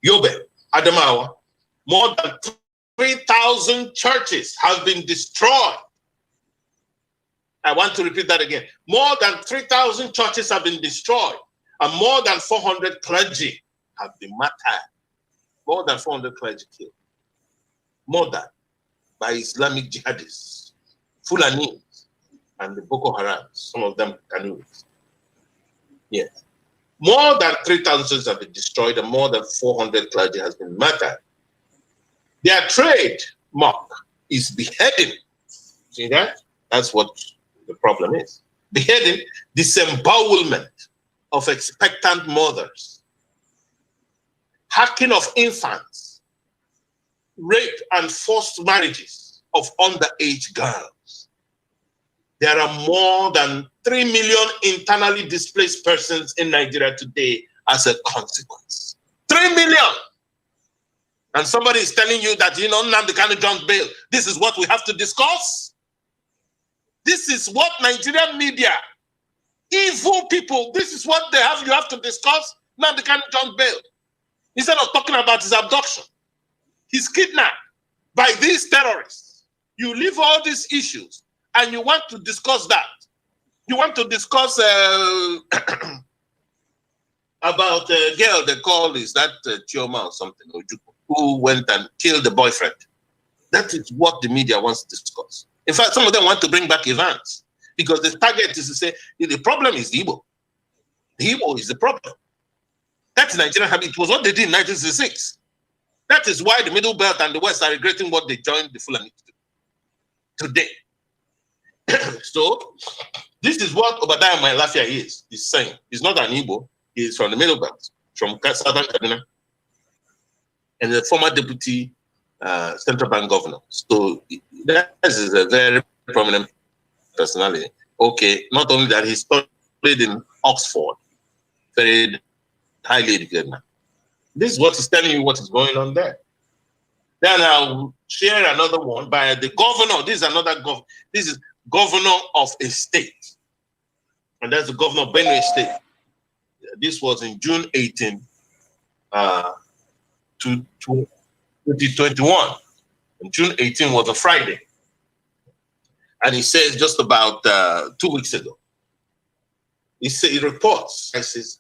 Yobe, Adamawa. More than 3,000 churches have been destroyed. I want to repeat that again. More than 3,000 churches have been destroyed, and more than 400 clergy have been martyred. More than 400 clergy killed. Murdered by Islamic jihadists, Fulanis, and the Boko Haram, some of them Kanus. Yes. More than 3,000 have been destroyed, and more than 400 clergy has been martyred. Their trademark is beheading. See that? That's what the problem is. Beheading, disembowelment of expectant mothers, hacking of infants, rape and forced marriages of underage girls. There are more than 3 million internally displaced persons in Nigeria today as a consequence. 3 million! And somebody is telling you that, you know, Nnamdi Kanu jumped bail. This is what we have to discuss. This is what Nigerian media, evil people, this is what they have. You have to discuss. Nnamdi Kanu jumped bail. Instead of talking about his abduction, he's kidnapped by these terrorists. You leave all these issues and you want to discuss that. You want to discuss about a girl they call is that Chioma or something, who went and killed the boyfriend. That is what the media wants to discuss. In fact, some of them want to bring back events because the target is to say the problem is the Igbo. The Igbo is the problem. That's Nigerian habit. It was what they did in 1966. That is why the Middle Belt and the West are regretting what they joined the Fulanis today. So, this is what Obadiah Mailafia is saying. He's not an Igbo. He's from the Middle Belt, from southern Kaduna, and the former deputy central bank governor. So, that is a very prominent personality. Okay, not only that, he studied in Oxford, very highly educated man. This is what he's telling you what is going on there. Then I'll share another one by the governor. This is another governor. This is governor of a state. And that's the governor of Benue State. This was in June 18, 2021. And June 18 was a Friday. And he says just about 2 weeks ago, he reports as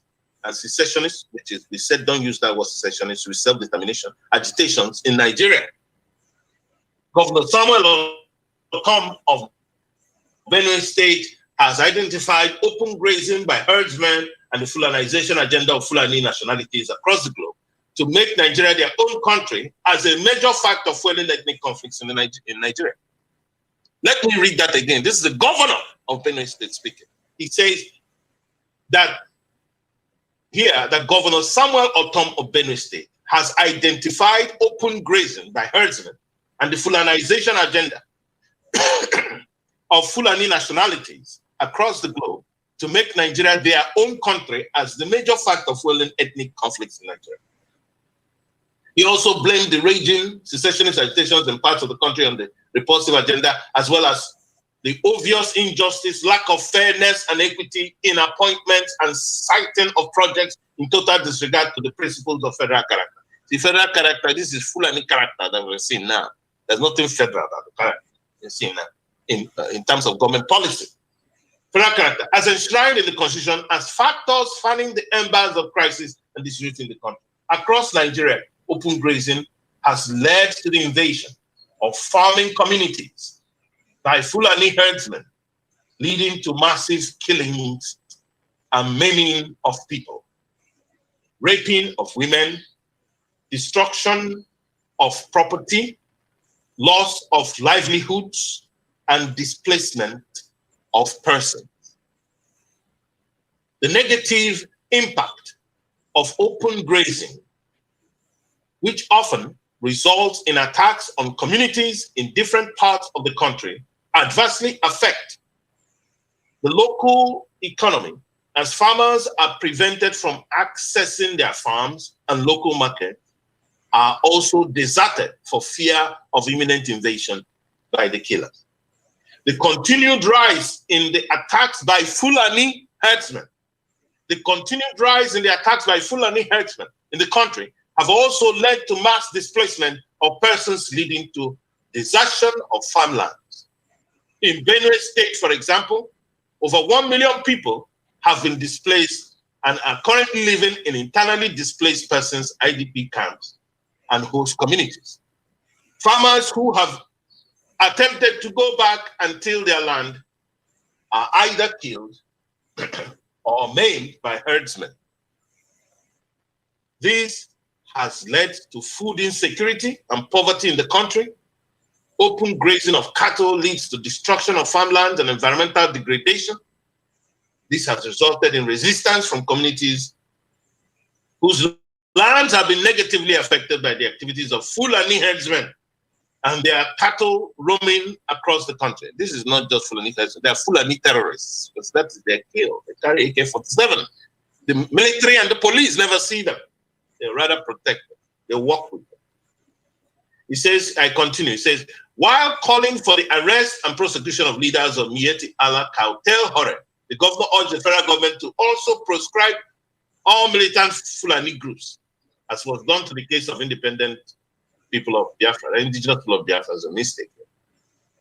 secessionist, which is, we said don't use that word secessionist, with self-determination, agitations in Nigeria. Governor Samuel Otom of Benue State has identified open grazing by herdsmen and the Fulanization agenda of Fulani nationalities across the globe to make Nigeria their own country as a major factor of fueling ethnic conflicts in Nigeria. Let me read that again. This is the governor of Benue State speaking. He says that here that Governor Samuel Otom of Benue State has identified open grazing by herdsmen and the Fulanization agenda of Fulani nationalities across the globe to make Nigeria their own country as the major factor of fueling ethnic conflicts in Nigeria. He also blamed the raging secessionist agitations in parts of the country on the repulsive agenda, as well as the obvious injustice, lack of fairness and equity in appointments and citing of projects in total disregard to the principles of federal character. The federal character, this is Fulani character that we're seeing now. There's nothing federal about the character we're seeing now in terms of government policy. Federal character, as enshrined in the Constitution as factors fanning the embers of crisis and disunity in the country. Across Nigeria, open grazing has led to the invasion of farming communities by Fulani herdsmen, leading to massive killings and maiming of people, raping of women, destruction of property, loss of livelihoods, and displacement of persons. The negative impact of open grazing, which often results in attacks on communities in different parts of the country, adversely affect the local economy as farmers are prevented from accessing their farms and local markets are also deserted for fear of imminent invasion by the killers. The continued rise in the attacks by Fulani herdsmen, in the country have also led to mass displacement of persons, leading to desertion of farmlands. In Benue State, for example, over 1 million people have been displaced and are currently living in internally displaced persons IDP camps and host communities. Farmers who have attempted to go back and till their land are either killed or maimed by herdsmen. This has led to food insecurity and poverty in the country. Open grazing of cattle leads to destruction of farmland and environmental degradation. This has resulted in resistance from communities whose lands have been negatively affected by the activities of Fulani herdsmen and their cattle roaming across the country. This is not just Fulani herdsmen, they are Fulani terrorists, because that's their kill. They carry AK-47. The military and the police never see them. They rather protect them. They work with them. He says, I continue, he says, while calling for the arrest and prosecution of leaders of Miyetti Allah Kautel Hore, the governor urged the federal government to also proscribe all militant Fulani groups, as was done to the case of independent people of Biafra, indigenous people of Biafra, is a mistake.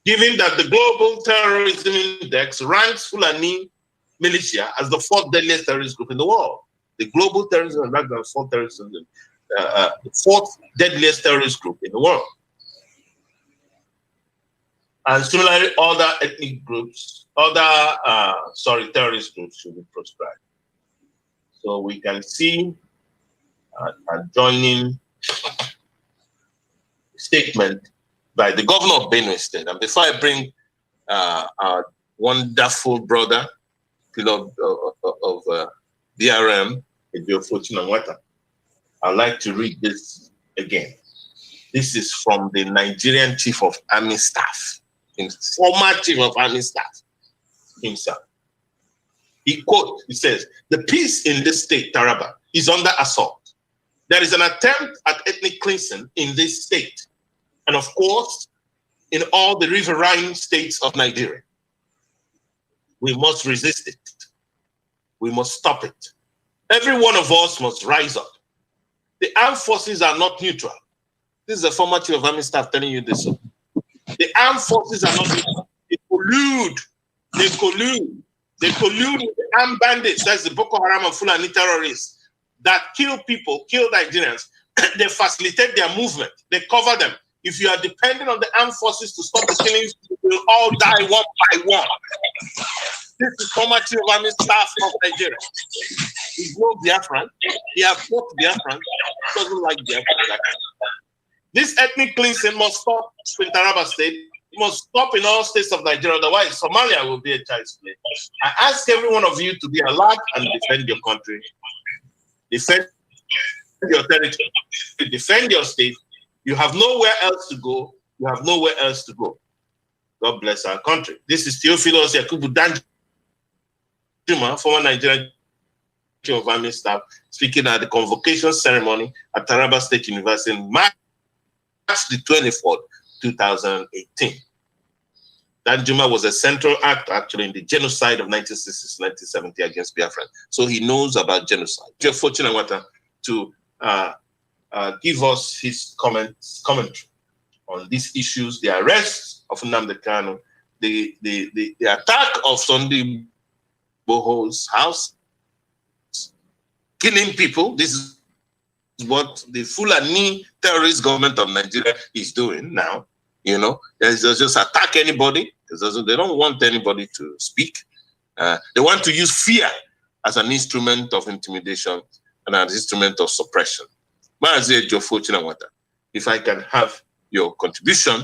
Given that the Global Terrorism Index ranks Fulani militia as the 4th deadliest terrorist group in the world. The Global Terrorism Index ranks the 4th deadliest terrorist group in the world. And similarly, other ethnic groups, terrorist groups should be proscribed. So we can see a joining statement by the governor of Benue State. And before I bring our wonderful brother, pillar of DRM, I'd like to read this again. This is from the Nigerian Chief of Army Staff, former Chief of Army Staff himself. He says, the peace in this state, Taraba, is under assault. There is an attempt at ethnic cleansing in this state, and of course, in all the riverine states of Nigeria. We must resist it. We must stop it. Every one of us must rise up. The armed forces are not neutral. This is a former Chief of Army Staff telling you this. The armed forces are not neutral. They collude. They collude. They collude with the armed bandits. That's the Boko Haram and Fulani terrorists that kill people, kill Nigerians. They facilitate their movement. They cover them. If you are dependent on the armed forces to stop the killings, you will all die one by one. This is former Chief of Army Staff of Nigeria. He's no Biafran. He has fought Biafran. Doesn't like Biafran. This ethnic cleansing must stop in Taraba State. It must stop in all states of Nigeria. Otherwise, Somalia will be a child's play. I ask every one of you to be alert and defend your country. Defend your territory. Defend your state. You have nowhere else to go. You have nowhere else to go. God bless our country. This is Theophilus Yakubu Danjuma, former Nigerian Chief of Army Staff, speaking at the convocation ceremony at Taraba State University in March the 24th, 2018. Danjuma was a central actor actually in the genocide of 1960-1970 against Biafran. So he knows about genocide. Jeff Fortunawata to give us his commentary on these issues, the arrest of Nnamdi Kanu, the attack of Sunday Igboho's house, killing people. This is what the Fulani terrorist government of Nigeria is doing now. You know, they just attack anybody. They don't want anybody to speak. They want to use fear as an instrument of intimidation and an instrument of suppression. If I can have your contribution,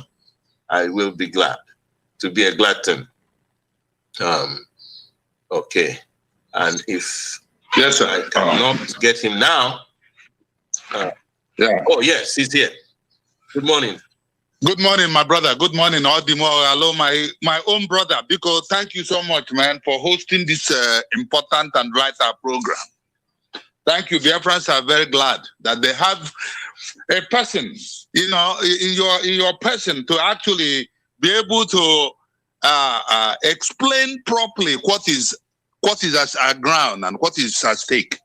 I will be glad to be a glutton. Okay. And if I cannot get him now, oh, yes, he's here. Good morning. Good morning, my brother. Good morning, Odimo. Hello, my own brother. Because thank you so much, man, for hosting this important and vital program. Thank you. Biafrans are very glad that they have a person, you know, in your person to actually be able to explain properly what is at ground and what is at stake.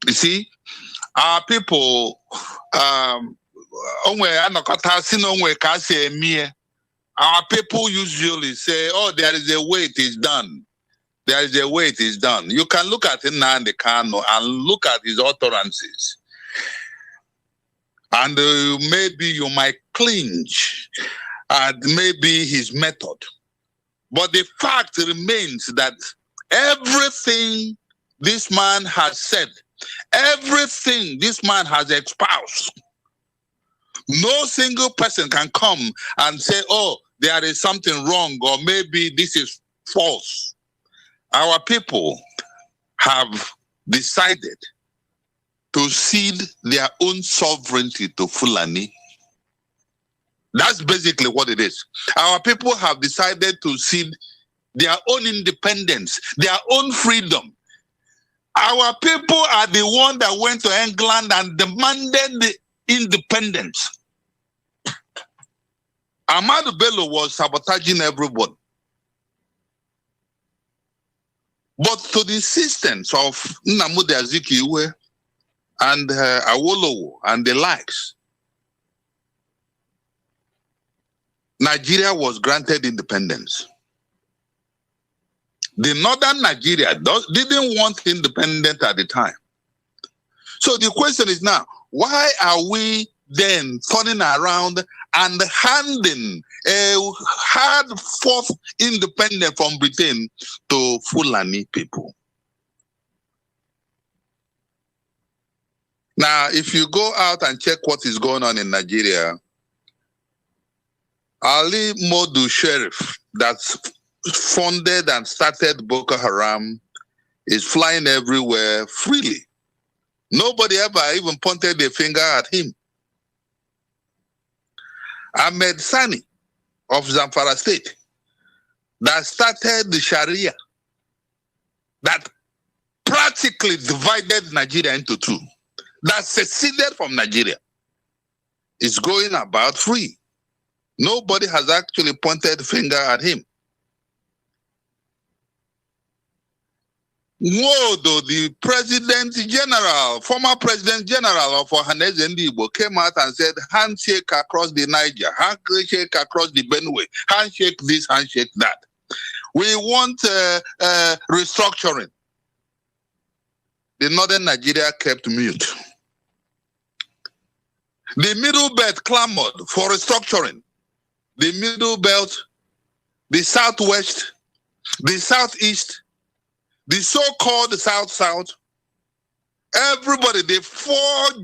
You see, our people, our people usually say, oh, there is a way it is done. There is a way it is done. You can look at Nnamdi Kanu and look at his utterances. And maybe you might clinch at maybe his method. But the fact remains that everything this man has said, everything this man has espoused, no single person can come and say, oh, there is something wrong or maybe this is false. Our people have decided to cede their own sovereignty to Fulani. That's basically what it is. Our people have decided to cede their own independence, their own freedom. Our people are the one that went to England and demanded the independence. Ahmadu Bello was sabotaging everyone. But to the insistence of Nnamdi Azikiwe and Awolowo and the likes, Nigeria was granted independence. The northern Nigeria didn't want independence at the time. So the question is now, why are we then turning around and handing a hard-fought independence from Britain to Fulani people? Now, if you go out and check what is going on in Nigeria, Ali Modu Sheriff, that's funded and started Boko Haram, is flying everywhere freely. Nobody ever even pointed a finger at him. Ahmed Sani of Zamfara State, that started the Sharia, that practically divided Nigeria into two, that seceded from Nigeria, is going about free. Nobody has actually pointed a finger at him. Wodo, the President General, former President General of Ohaneze Ndigbo, came out and said, handshake across the Niger, handshake across the Benue, handshake this, handshake that. We want restructuring. The northern Nigeria kept mute. The Middle Belt clamored for restructuring. The Middle Belt, the Southwest, the Southeast, the so-called South-South, everybody, the four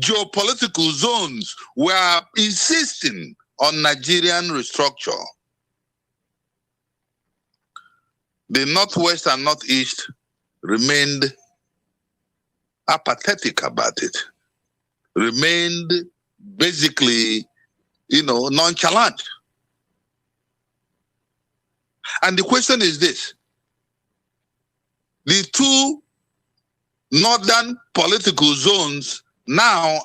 geopolitical zones were insisting on Nigerian restructure. The Northwest and Northeast remained apathetic about it, remained basically, nonchalant. And the question is this: the two northern political zones now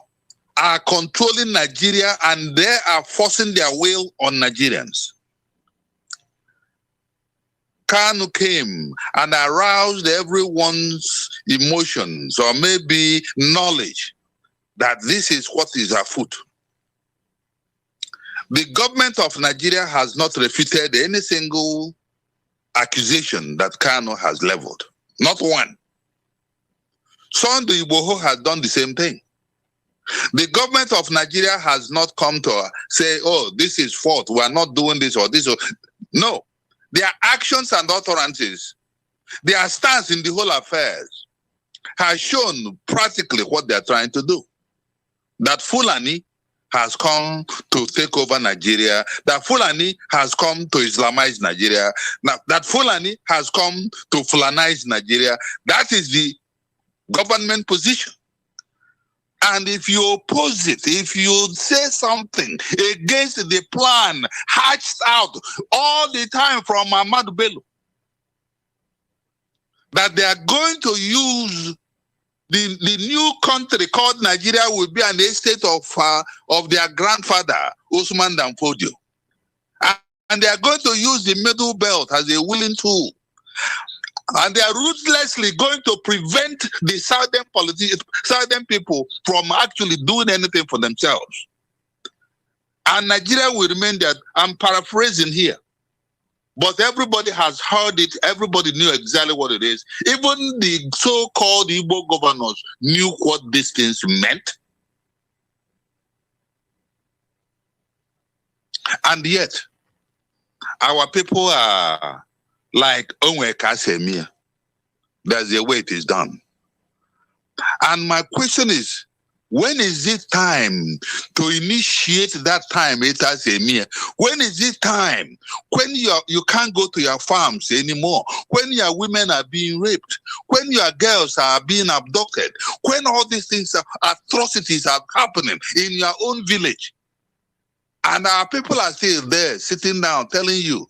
are controlling Nigeria, and they are forcing their will on Nigerians. Kanu came and aroused everyone's emotions, or maybe knowledge, that this is what is afoot. The government of Nigeria has not refuted any single accusation that Kanu has leveled. Not one. Sunday Igboho has done the same thing. The government of Nigeria has not come to say, oh, this is fault, we are not doing this or this. No. Their actions and utterances, their stance in the whole affairs has shown practically what they are trying to do. That Fulani has come to take over Nigeria, that Fulani has come to Islamize Nigeria, that Fulani has come to Fulanize Nigeria. That is the government position. And if you oppose it, if you say something against the plan hatched out all the time from Muhammadu Buhari, that they are going to use the new country called Nigeria will be an estate of their grandfather, Usman Danfodio. And they are going to use the Middle Belt as a willing tool. And they are ruthlessly going to prevent the southern people from actually doing anything for themselves. And Nigeria will remain there. I'm paraphrasing here. But everybody has heard it. Everybody knew exactly what it is. Even the so-called Igbo governors knew what these things meant. And yet, our people are like Onwe Kasemia. There's a way it is done. And my question is, when is it time to initiate that time? When is it time? When you can't go to your farms anymore. When your women are being raped. When your girls are being abducted. When all these things, atrocities are happening in your own village. And our people are still there, sitting down, telling you,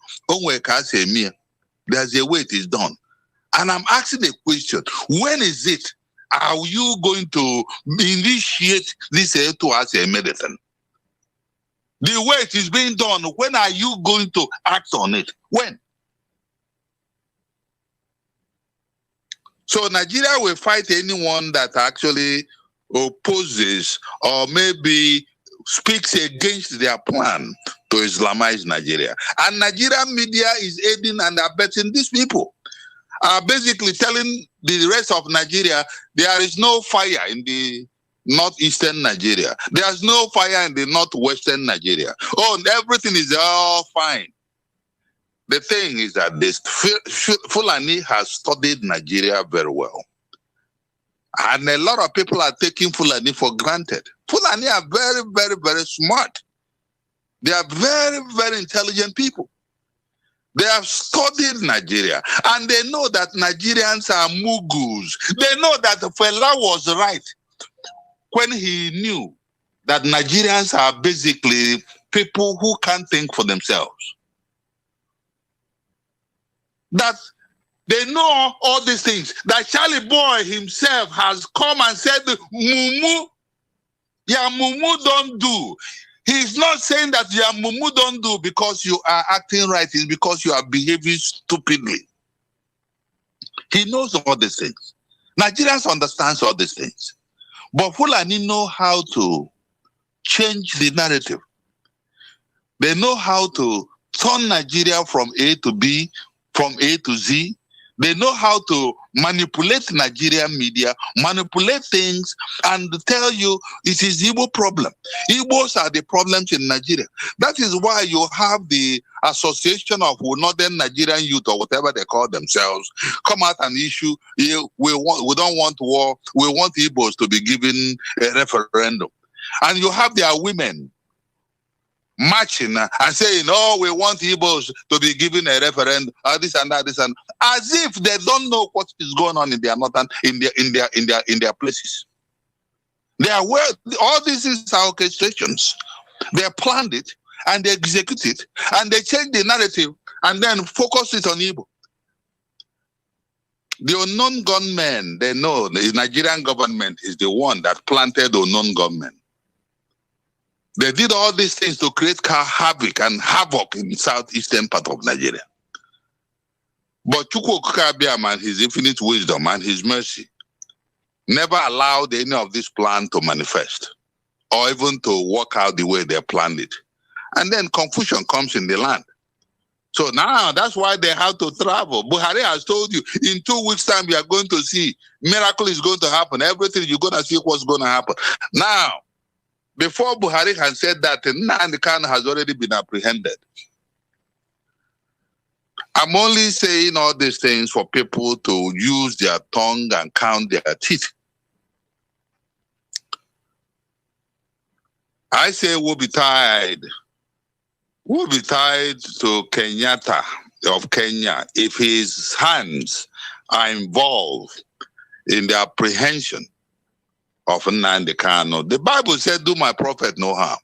there's a way it is done. And I'm asking the question, when is it? Are you going to initiate this to us a medicine? The way it is being done, when are you going to act on it? When? So Nigeria will fight anyone that actually opposes or maybe speaks against their plan to Islamize Nigeria. And Nigerian media is aiding and abetting these people. Are basically telling the rest of Nigeria there is no fire in the northeastern Nigeria. There's no fire in the northwestern Nigeria. Oh, everything is all fine. The thing is that this Fulani has studied Nigeria very well. And a lot of people are taking Fulani for granted. Fulani are very, very, very smart. They are very, very intelligent people. They have studied Nigeria, and they know that Nigerians are mugus. They know that Fela was right when he knew that Nigerians are basically people who can't think for themselves. That they know all these things. That Charlie Boy himself has come and said, Mumu, yeah, Mumu don't do. He's not saying that your mumu don't do because you are acting right. It's because you are behaving stupidly. He knows all these things. Nigerians understand all these things. But Fulani know how to change the narrative. They know how to turn Nigeria from A to B, from A to Z, They know how to manipulate Nigerian media, manipulate things, and tell you it is Igbo problem. Igbos are the problems in Nigeria. That is why you have the Association of Northern Nigerian Youth, or whatever they call themselves, come out and issue, we don't want war, we want Igbos to be given a referendum. And you have their women marching and saying, oh, we want Igbos to be given a referendum, this and that, as if they don't know what is going on in their northern, in their places. They are aware. All these things are orchestrations. They planned it and they execute it and they change the narrative and then focus it on Igbo. The unknown gunmen, they know the Nigerian government is the one that planted the unknown gunmen. They did all these things to create havoc in the southeastern part of Nigeria. But Chukwu Okike and his infinite wisdom and his mercy never allowed any of this plan to manifest or even to work out the way they planned it. And then confusion comes in the land. So now that's why they have to travel. Buhari has told you, in 2 weeks' time, you are going to see, miracle is going to happen. Everything, you're going to see what's going to happen. Now, before Buhari has said that, Nnamdi Kanu has already been apprehended. I'm only saying all these things for people to use their tongue and count their teeth. I say we'll be tied. We'll be tied to Kenyatta of Kenya if his hands are involved in the apprehension of Nnamdi Kanu. The Bible said, do my prophet no harm.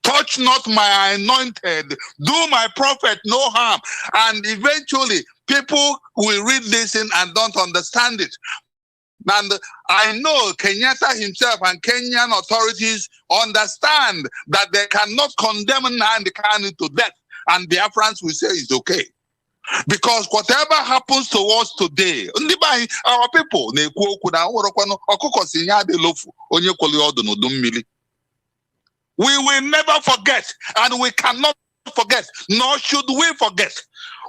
Touch not my anointed, do my prophet no harm. And eventually, people will read this in and don't understand it. And I know Kenyatta himself and Kenyan authorities understand that they cannot condemn Nnamdi Kanu to death. And Biafrans will say it's okay. Because whatever happens to us today, our people, we will never forget, and we cannot forget, nor should we forget,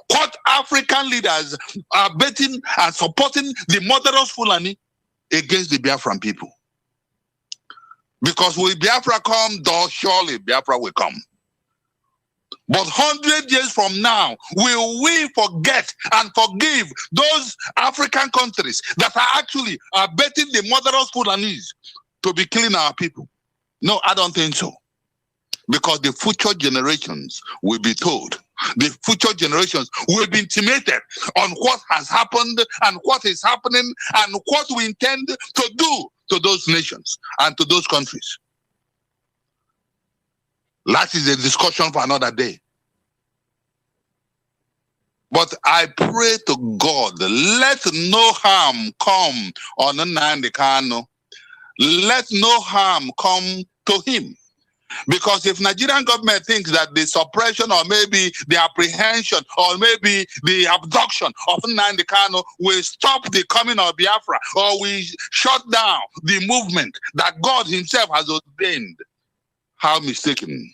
what African leaders are betting and supporting the murderous Fulani against the Biafran people. Because will Biafra come, though surely Biafra will come. But 100 years from now, will we forget and forgive those African countries that are actually betting the murderous Fulanis to be killing our people? No, I don't think so. Because the future generations will be told. The future generations will be intimated on what has happened and what is happening and what we intend to do to those nations and to those countries. That is a discussion for another day. But I pray to God, let no harm come on Nnamdi Kanu. Let no harm come to him. Because if Nigerian government thinks that the suppression or maybe the apprehension or maybe the abduction of Nnamdi Kanu will stop the coming of Biafra or we shut down the movement that God himself has ordained, how mistaken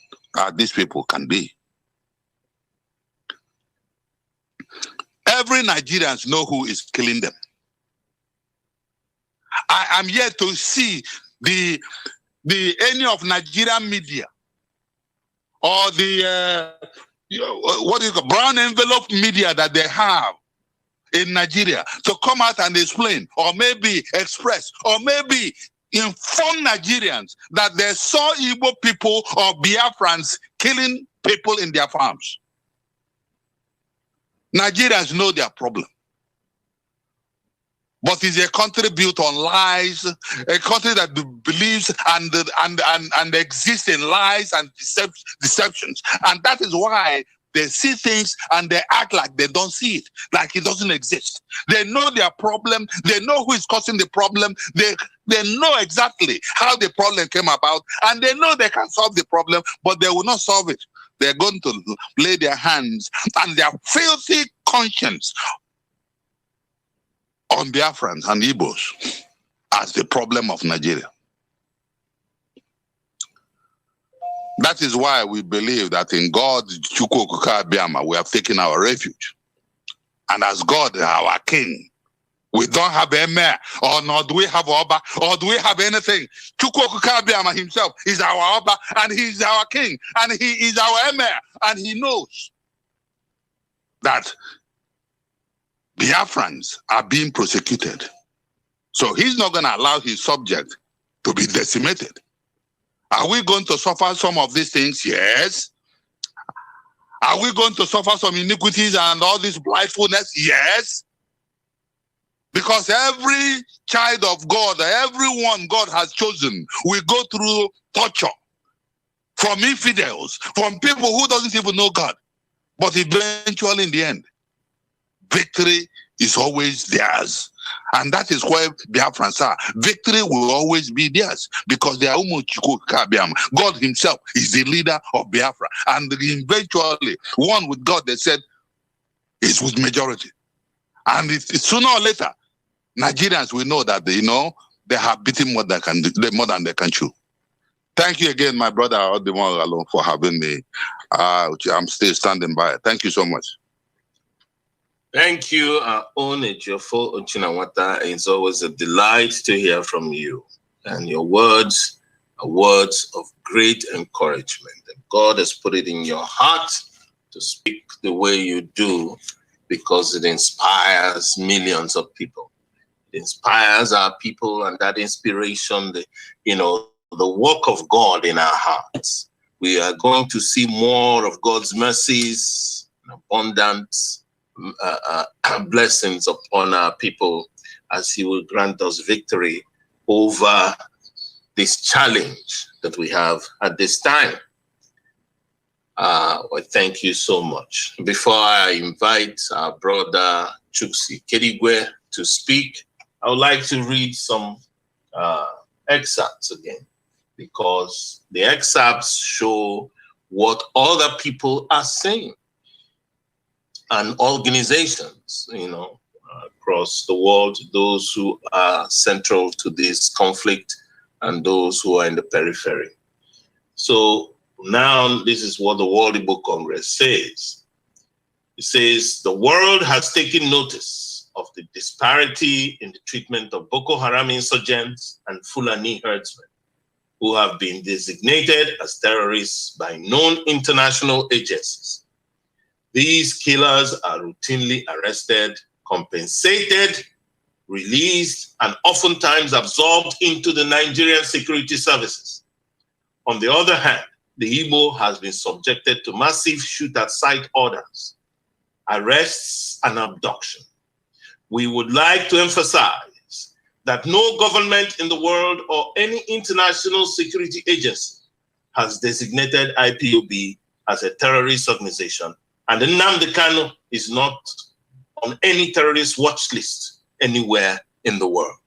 these people can be. Every Nigerians know who is killing them. I am yet to see any of Nigerian media or the what is it, brown envelope media that they have in Nigeria to come out and explain or maybe express or maybe inform Nigerians that they saw Igbo people or Biafrans killing people in their farms. Nigerians know their problem. But it's a country built on lies, a country that believes and exists in lies and deceptions. And that is why they see things and they act like they don't see it, like it doesn't exist. They know their problem. They know who is causing the problem. They know exactly how the problem came about, and they know they can solve the problem, but they will not solve it. They're going to lay their hands and their filthy conscience on Biafrans and Igbos as the problem of Nigeria. That is why we believe that in God, Chukwu Okike Abiama, we have taken our refuge. and as God, our king. We don't have a mayor, or nor do we have Oba, or do we have anything. Chukwuka Abiyama himself is our Oba, and he is our king, and he is our emir, and he knows that Biafrans are being prosecuted. So he's not going to allow his subject to be decimated. Are we going to suffer some of these things? Yes. Are we going to suffer some iniquities and all this blindfoldness? Yes. Because every child of God, everyone God has chosen, will go through torture from infidels, from people who doesn't even know God. But eventually, in the end, victory is always theirs. And that is where Biafrans are. Victory will always be theirs because they are God himself is the leader of Biafra. And eventually, one with God, they said, is with majority. And sooner or later, Nigerians will know that they have beaten more than they can chew. Thank you again, my brother Odimon, for having me. I'm still standing by. Thank you so much. Thank you, Own Ejiofor Ochinawata. It's always a delight to hear from you. And your words are words of great encouragement. And God has put it in your heart to speak the way you do because it inspires millions of people. It inspires our people, and that inspiration, the work of God in our hearts. We are going to see more of God's mercies, abundance, blessings upon our people as He will grant us victory over this challenge that we have at this time. I thank you so much. Before I invite our brother Chuksi Kedigwe to speak, I would like to read some excerpts again, because the excerpts show what other people are saying. And organizations, across the world, those who are central to this conflict and those who are in the periphery. So now this is what the World Igbo Congress says. It says, the world has taken notice of the disparity in the treatment of Boko Haram insurgents and Fulani herdsmen, who have been designated as terrorists by known international agencies. These killers are routinely arrested, compensated, released, and oftentimes absorbed into the Nigerian security services. On the other hand, the Igbo has been subjected to massive shoot-at-sight orders, arrests, and abduction. We would like to emphasize that no government in the world or any international security agency has designated IPOB as a terrorist organization, and Nnamdi Kanu is not on any terrorist watch list anywhere in the world.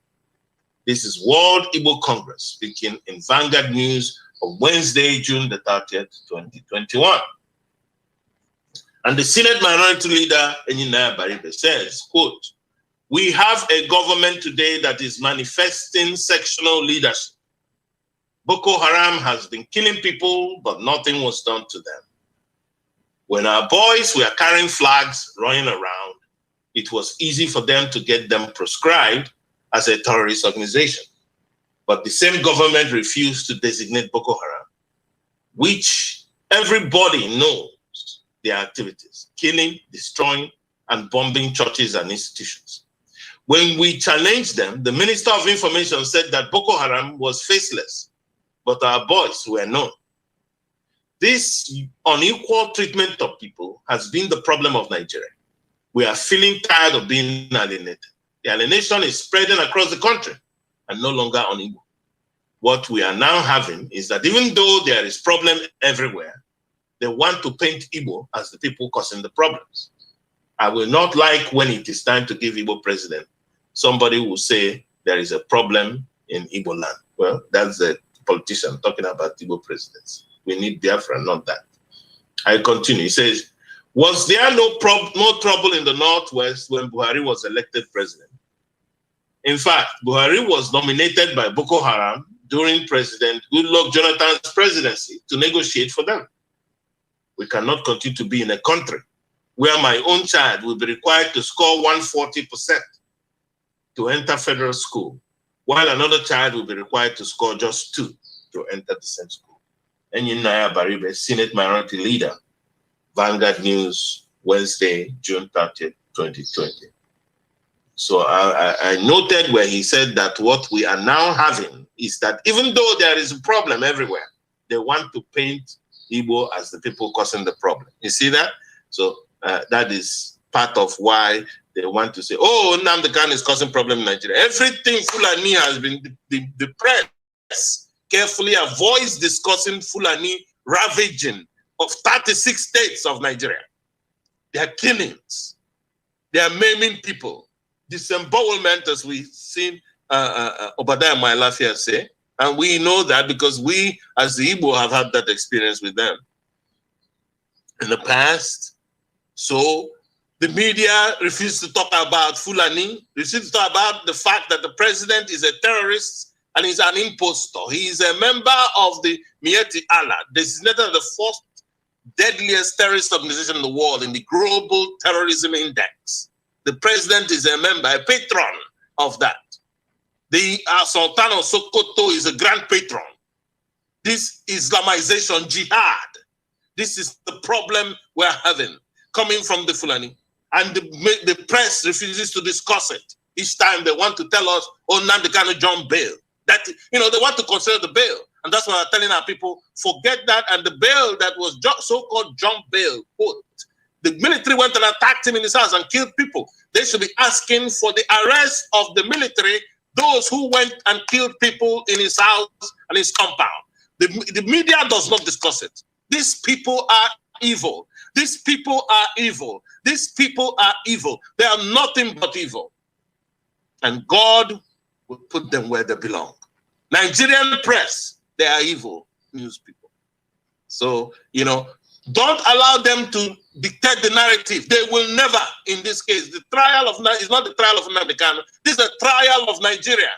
This is World Igbo Congress speaking in Vanguard News of Wednesday, June the 30th, 2021. And the Senate Minority Leader, Enyinaya Baribe, says, quote, we have a government today that is manifesting sectional leadership. Boko Haram has been killing people, but nothing was done to them. When our boys were carrying flags running around, it was easy for them to get them proscribed as a terrorist organization. But the same government refused to designate Boko Haram, which everybody knows their activities, killing, destroying, and bombing churches and institutions. When we challenged them, the Minister of Information said that Boko Haram was faceless, but our boys were known. This unequal treatment of people has been the problem of Nigeria. We are feeling tired of being alienated. The alienation is spreading across the country and no longer on Igbo. What we are now having is that even though there is problem everywhere, they want to paint Igbo as the people causing the problems. I will not like when it is time to give Igbo president, somebody will say there is a problem in Igbo land. Well, that's a politician talking about Igbo presidents. We need Biafra, not that. I continue. He says, was there no trouble in the Northwest when Buhari was elected president? In fact, Buhari was nominated by Boko Haram during President Goodluck Jonathan's presidency to negotiate for them. We cannot continue to be in a country where my own child will be required to score 140% to enter federal school, while another child will be required to score just 2 to enter the same school. Enyinaya Baribe, Senate Minority Leader, Vanguard News, Wednesday, June 30th, 2020. So I noted where he said that what we are now having is that even though there is a problem everywhere, they want to paint Igbo as the people causing the problem. You see that? So that is part of why they want to say, oh, Nnamdi Kanu is causing problem in Nigeria. Everything Fulani has been, the press carefully avoids discussing Fulani ravaging of 36 states of Nigeria. They are killings. They are maiming people. Disembowelment, as we've seen Obadiah Mailafia say, and we know that because we, as the Igbo, have had that experience with them in the past. So the media refused to talk about Fulani, refused to talk about the fact that the president is a terrorist and is an impostor. He is a member of the Miyetti Allah, designated the fourth deadliest terrorist organization in the world in the Global Terrorism Index. The president is a member, a patron of that. The Sultan of Sokoto is a grand patron. This Islamization jihad, this is the problem we're having coming from the Fulani. And the press refuses to discuss it. Each time they want to tell us, oh, Nnamdi Kanu jump bail. That, they want to consider the bail. And that's why I'm telling our people, forget that. And the bail that was so-called jump bail, quote, the military went and attacked him in his house and killed people. They should be asking for the arrest of the military, those who went and killed people in his house and his compound. The media does not discuss it. These people are evil. These people are evil. These people are evil. They are nothing but evil. And God will put them where they belong. Nigerian press, they are evil news people. So, don't allow them to dictate the narrative. They will never, in this case, the trial of is not the trial of Nnamdi Kanu. This is a trial of Nigeria.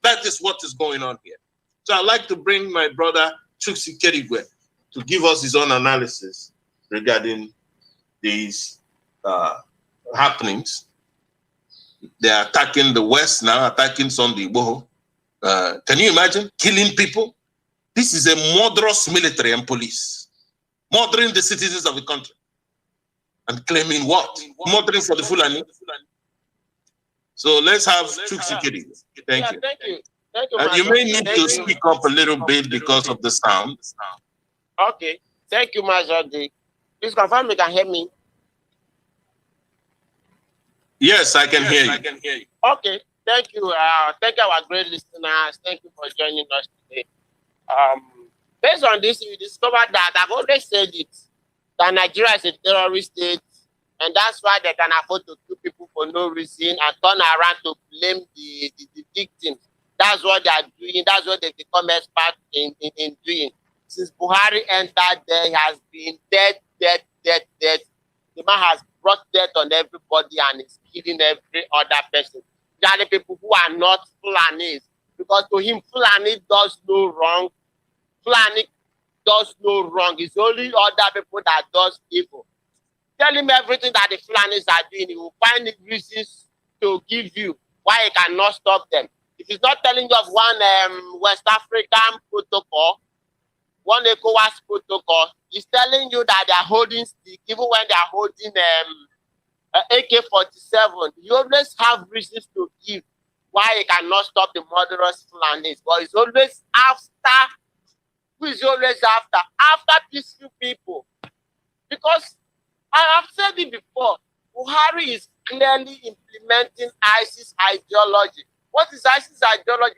That is what is going on here. So I'd like to bring my brother Chuksi Kerigwe to give us his own analysis regarding these happenings. They are attacking the West now, attacking Sunday Igboho. Can you imagine killing people? This is a murderous military and police, murdering the citizens of the country. And claiming what? Murdering for the Fulani. So let's have Chuksi Kerigwe. Thank you. Thank you. Thank you, You may need to speak up a little bit because of the sound. Okay. Thank you, Majority. Please confirm you can hear me. Yes, I can hear you. Okay. Thank you. Thank you, our great listeners. Thank you for joining us today. Based on this, we discovered that I've always said it, that Nigeria is a terrorist state, and that's why they can afford to kill people for no reason and turn around to blame the victims. That's what they are doing. That's what they become expert in doing. Since Buhari entered, there has been death. The man has brought death on everybody and is killing every other person. There are the people who are not Fulanis, because to him, Fulani does no wrong. Fulani does no wrong. It's only other people that does evil. Tell him everything that the Fulanis are doing. He will find reasons to give you why he cannot stop them. If he's not telling you of one West African protocol, one ECOWAS protocol, he's telling you that they are holding stick, even when they are holding AK-47. You always have reasons to give why he cannot stop the murderous Fulanis. But it's always after. Who is always after? After peaceful people. Because I have said it before, Buhari is clearly implementing ISIS ideology. What is ISIS ideology?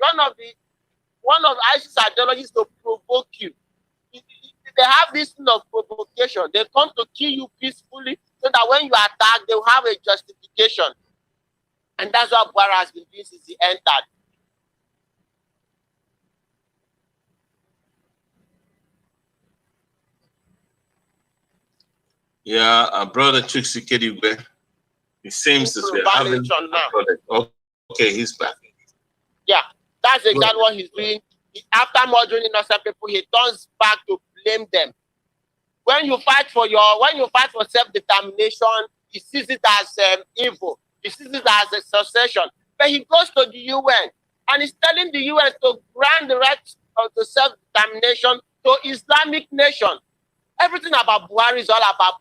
One of ISIS ideologies is to provoke you. They have this thing of provocation. They come to kill you peacefully so that when you attack, they will have a justification. And that's what Buhari has been doing since he entered. Yeah, brother Chuksi Kerigwe, it seems that we're having now. Okay, he's back. Yeah, that's exactly what he's doing. After murdering innocent people, he turns back to blame them. When you fight for self-determination, he sees it as evil. He sees it as a secession. But he goes to the UN and he's telling the UN to grant the right to self-determination to Islamic nation. Everything about Buhari is all about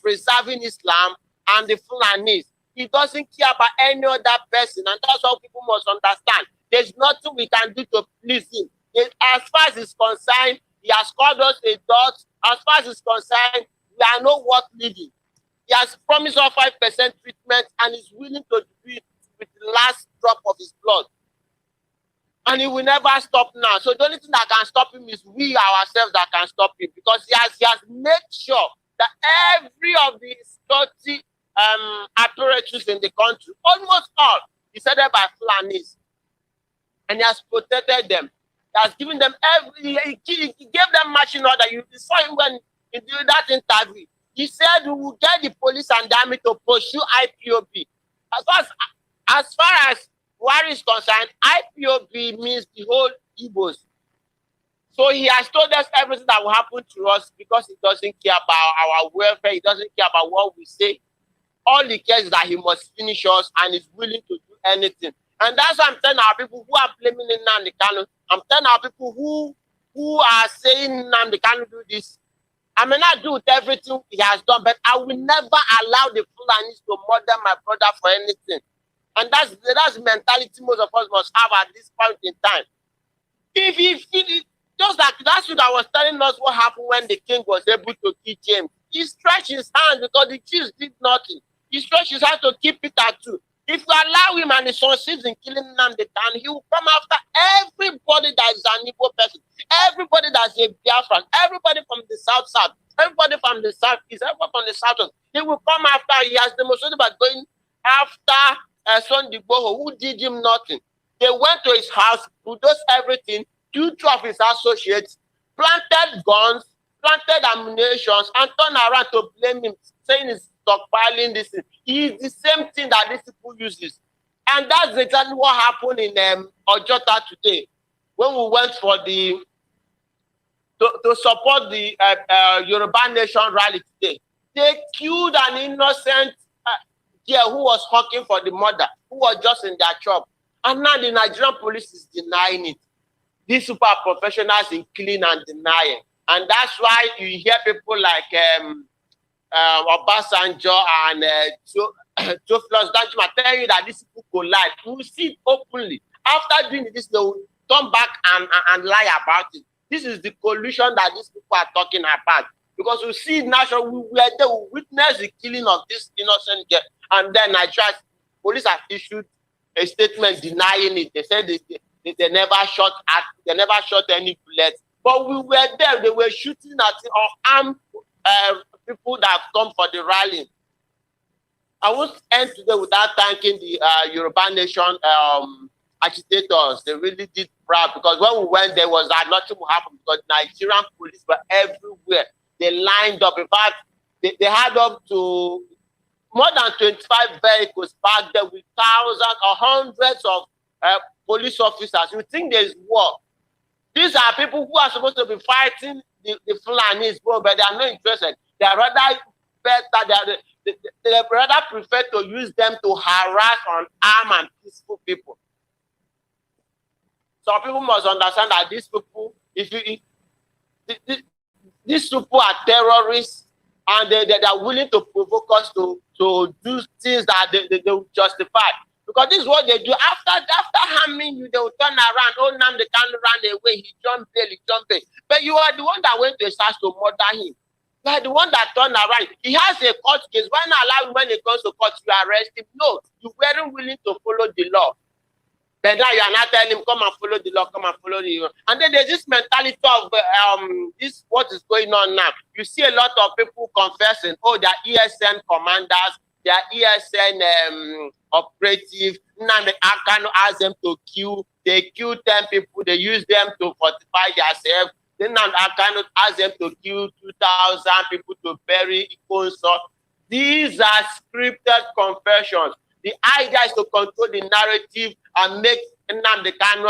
preserving Islam and the Fulanis. He doesn't care about any other person, and that's what people must understand. There's nothing we can do to please him. As far as he's concerned, he has called us a dot. As far as he's concerned, we are not worth living. He has promised us 5% treatment and is willing to do it with the last drop of his blood. And he will never stop now. So the only thing that can stop him is we ourselves that can stop him, because he has made sure that every of the security apparatus in the country, almost all, is headed by Fulanis. And he has protected them. He has given them he gave them marching order. You saw him when he did that interview. He said we will get the police and the army to pursue IPOB. As far as Buhari is concerned, IPOB means the whole Igbos. So he has told us everything that will happen to us because he doesn't care about our welfare. He doesn't care about what we say. All he cares is that he must finish us and is willing to do anything. And that's why I'm telling our people who are blaming Nnamdi Kanu. I'm telling our people who are saying Nnamdi Kanu do this. I may not do with everything he has done, but I will never allow the Fulanis to murder my brother for anything. And that's the mentality most of us must have at this point in time. If he just like that's what I was telling us what happened when the king was able to kill James. He stretched his hand because the chiefs did nothing. He stretched his hand to keep Peter too. If you allow him and his succeeds in killing Nnamdi Kanu, he will come after everybody that is an Igbo person, everybody that's a Biafran, everybody from the south, everybody from the southeast, everybody from the south. He will come after. He has demonstrated by going after Sunday Igboho, who did him nothing. They went to his house, bulldozed everything, two of his associates, planted guns, planted ammunition, and turned around to blame him, saying he's stockpiling this thing. It's the same thing that these people uses. And that's exactly what happened in Ojota today, when we went for to support the Yoruba Nation rally today. They killed an innocent girl who was hawking for the mother, who was just in their shop. And now the Nigerian police is denying it. These super professionals in killing and denying. And that's why you hear people like Obasanjo and Theophilus Danjuma telling you that these people collide. You will see it openly. After doing this, they will turn back and lie about it. This is the collusion that these people are talking about. Because we see national, we were there, we witnessed the killing of this innocent girl. And then Nigeria police have issued a statement denying it. They said they never shot any bullets. But we were there. They were shooting at armed people that have come for the rally. I won't end today without thanking the Yoruba Nation agitators. They really did proud, because when we went there was that nothing would happen, because Nigerian police were everywhere. They lined up. In fact, they had up to more than 25 vehicles back there with thousands or hundreds of police officers. You think there's war. These are people who are supposed to be fighting the Fulanis, but they are not interested. They are rather better. They rather prefer to use them to harass and arm and peaceful people. So people must understand that these people, these people are terrorists, and they are willing to provoke us to do things that they will justify. Because this is what they do. After harming you, they will turn around. Oh, Nnamdi Kanu ran away. He jumped bail. But you are the one that went to his house to murder him. You are the one that turned around. He has a court case. Why not allow him when he comes to court, you arrest him? No, you weren't willing to follow the law. But now you are not telling him, come and follow the law, come and follow the law. And then there's this mentality of this what is going on now. You see a lot of people confessing, oh, they are ESN commanders, they are ESN operative. Nnamdi Kanu asked them to kill. They kill 10 people. They use them to fortify themselves. Then Nnamdi Kanu asked them to kill 2,000 people to bury Ikonso. These are scripted confessions. The idea is to control the narrative and make Nnamdi Kanu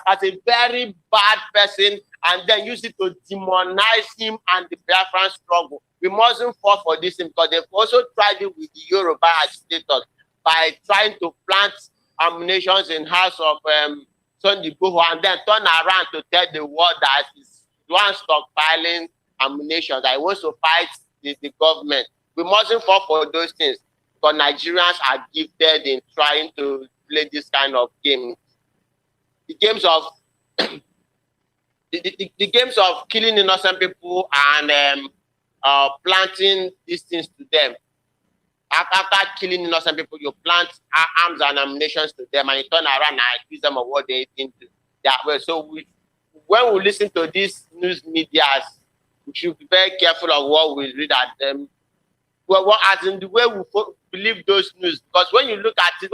as a very bad person and then use it to demonize him and the Biafran struggle. We mustn't fall for this because they've also tried it with the Yoruba agitators by trying to plant ammunitions in house of Sunday Igboho and then turn around to tell the world that he's one stockpiling ammunition, that he wants to fight the government. We mustn't fall for those things because Nigerians are gifted in trying to play this kind of game. The games of the games of killing innocent people and planting these things to them. After killing innocent people, you plant arms and ammunition to them, and you turn around and accuse them of what they think that way. So when we listen to these news medias, we should be very careful of what we read at them. Well, as in the way we believe those news, because when you look at the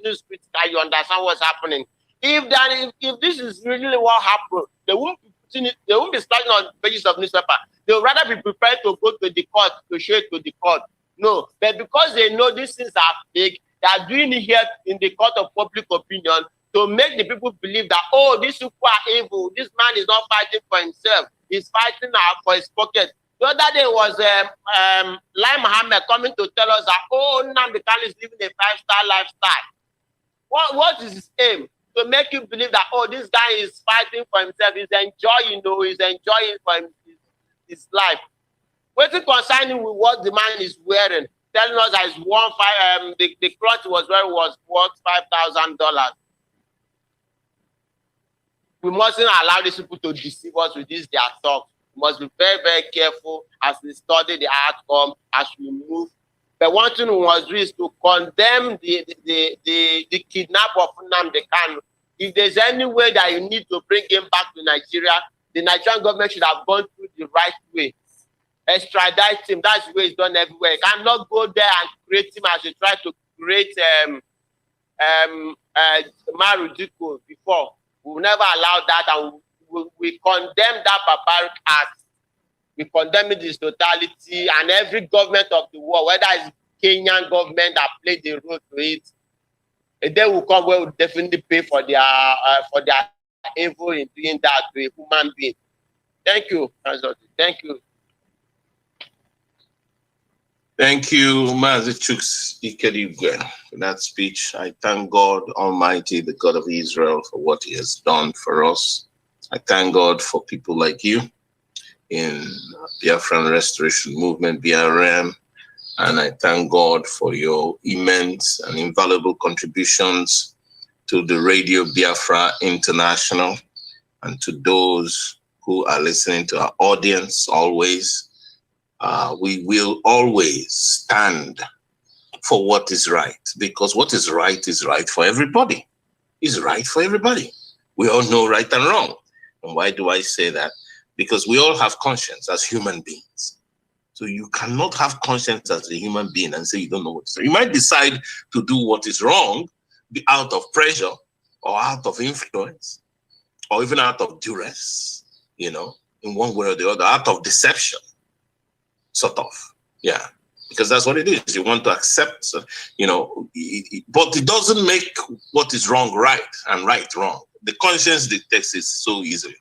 news critically, you understand what's happening. If this is really what happened, they won't be starting on pages of newspaper. They would rather be prepared to go to the court to show it to the court. No, but because they know these things are fake, they are doing it here in the court of public opinion to make the people believe that, oh, these people are evil. This man is not fighting for himself. He's fighting for his pocket. The other day was Lai Mohammed coming to tell us that, oh, Nnamdi Kanu is living a 5-star lifestyle. What is his aim? To make you believe that, oh, this guy is fighting for himself. He's enjoying, he's enjoying for his life. What's it concerning with what the man is wearing? Telling us that the cloth was wearing was worth $5,000. We mustn't allow these people to deceive us with this their talk. We must be very, very careful as we study the outcome, as we move. But one thing we must do is to condemn the kidnap of Nnamdi Kanu. If there's any way that you need to bring him back to Nigeria, the Nigerian government should have gone through the right way. Extradite him. That's the way it's done everywhere. You cannot go there and create him as you try to create Marudiko before. We will never allow that, and we condemn that barbaric act. We condemn it in its totality, and every government of the world, whether it's Kenyan government that played the role to it, a day will come where we'll definitely pay for their evil in doing that to a human being. Thank you, thank you. Thank you, Mazi Chuks Ikedibwe, for that speech. I thank God Almighty, the God of Israel, for what he has done for us. I thank God for people like you in Biafran Restoration Movement, BRM, and I thank God for your immense and invaluable contributions to the Radio Biafra International and to those who are listening to our audience always. We will always stand for what is right, because what is right for everybody. Is right for everybody. We all know right and wrong. And why do I say that? Because we all have conscience as human beings. So you cannot have conscience as a human being and say you don't know what is right. You might decide to do what is wrong out of pressure or out of influence or even out of duress, in one way or the other, out of deception. Sort of, yeah, because that's what it is. You want to accept, but it doesn't make what is wrong right and right wrong. The conscience dictates it so easily,